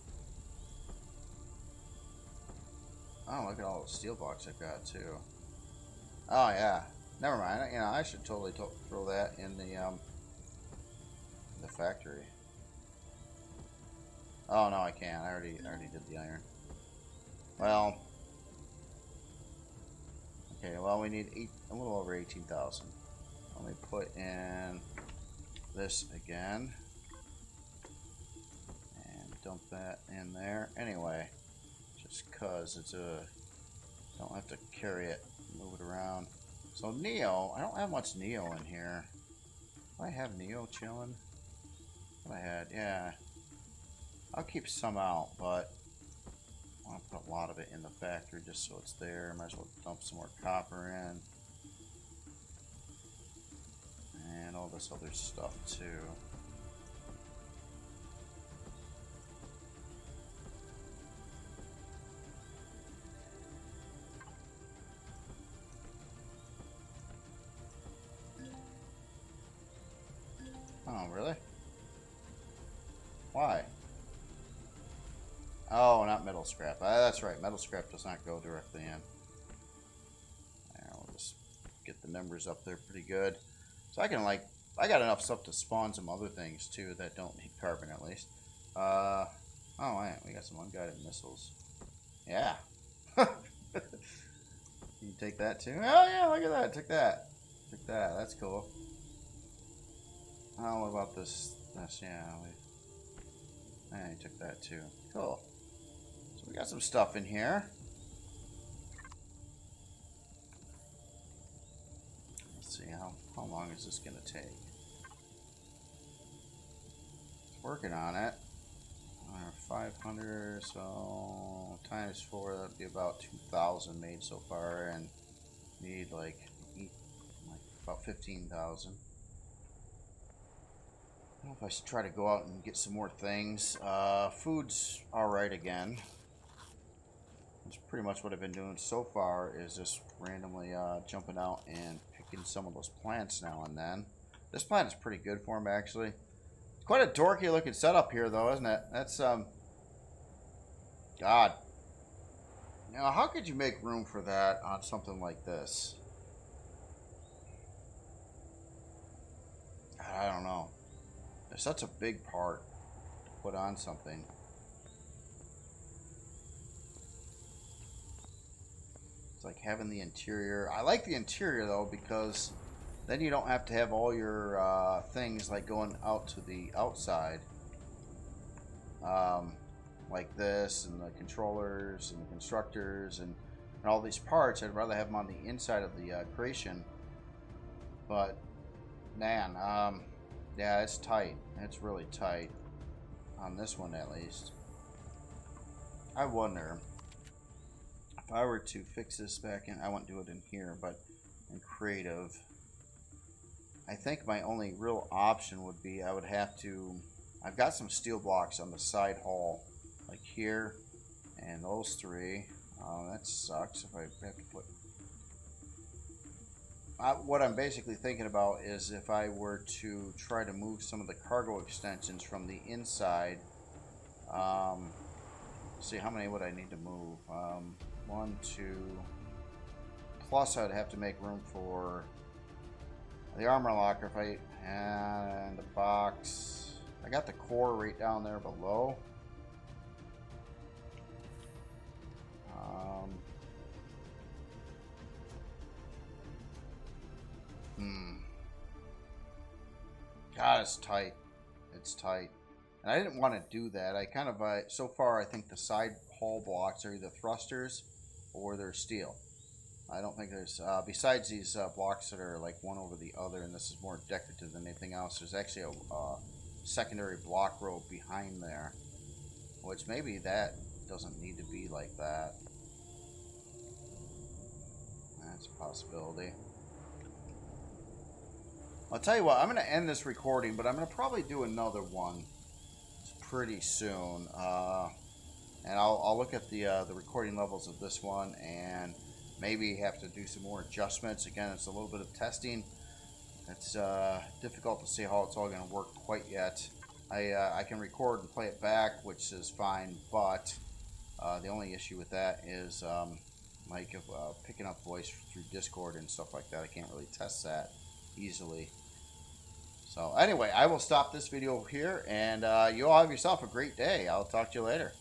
Oh, look at all the steel blocks I've got, too. Oh, yeah. Never mind. You know, I should totally throw that in the factory. Oh, no, I can't. I already did the iron. Well... Okay, well, we need a little over 18,000. Let me put in this again. And dump that in there. Anyway, just because it's a... Don't have to carry it, move it around. So Neo, I don't have much Neo in here. Do I have Neo chilling? What I had, yeah. I'll keep some out, but I'll put a lot of it in the factory just so it's there. Might as well dump some more copper in. And all this other stuff too. Oh, really? Why? Oh, not metal scrap. That's right. Metal scrap does not go directly in. There, we'll just get the numbers up there pretty good. So I can, like, I got enough stuff to spawn some other things, too, that don't need carbon, at least. Oh, man, we got some unguided missiles. Yeah. You take that, too? Oh, yeah, look at that. Took that. Took that. That's cool. Oh, what about this? Yeah, I took that, too. Cool. So we got some stuff in here. Let's see, how long is this going to take? It's working on it. 500, so times 4, that'd be about 2,000 made so far, and need like about 15,000. I don't know if I should try to go out and get some more things. Food's alright again. That's pretty much what I've been doing so far, is just randomly jumping out and picking some of those plants now and then. This plant is pretty good for me, actually. It's quite a dorky looking setup here, though, isn't it? That's, God. Now, how could you make room for that on something like this? I don't know. It's such a big part to put on something. It's like having the interior. I like the interior though, because then you don't have to have all your things like going out to the outside. Like this, and the controllers, and the constructors, and all these parts. I'd rather have them on the inside of the creation. But, man, yeah, it's tight. It's really tight. On this one, at least. I wonder if I were to fix this back in. I won't do it in here, but in creative. I think my only real option would be I would have to. I've got some steel blocks on the side hull, like here, and those three. That sucks if I have to put. What I'm basically thinking about is if I were to try to move some of the cargo extensions from the inside. See, how many would I need to move? 1, 2. Plus, I'd have to make room for the armor locker if I and the box. I got the core right down there below. God, it's tight. It's tight. And I didn't want to do that. I kind of, so far, I think the side hull blocks are either thrusters or they're steel. I don't think there's, besides these blocks that are like one over the other, and this is more decorative than anything else, there's actually a secondary block row behind there, which maybe that doesn't need to be like that. That's a possibility. I'll tell you what, I'm going to end this recording, but I'm going to probably do another one pretty soon. And I'll look at the recording levels of this one and maybe have to do some more adjustments. Again, it's a little bit of testing. It's difficult to see how it's all going to work quite yet. I can record and play it back, which is fine, but the only issue with that is like picking up voice through Discord and stuff like that. I can't really test that easily. So anyway, I will stop this video here, and you all have yourself a great day. I'll talk to you later.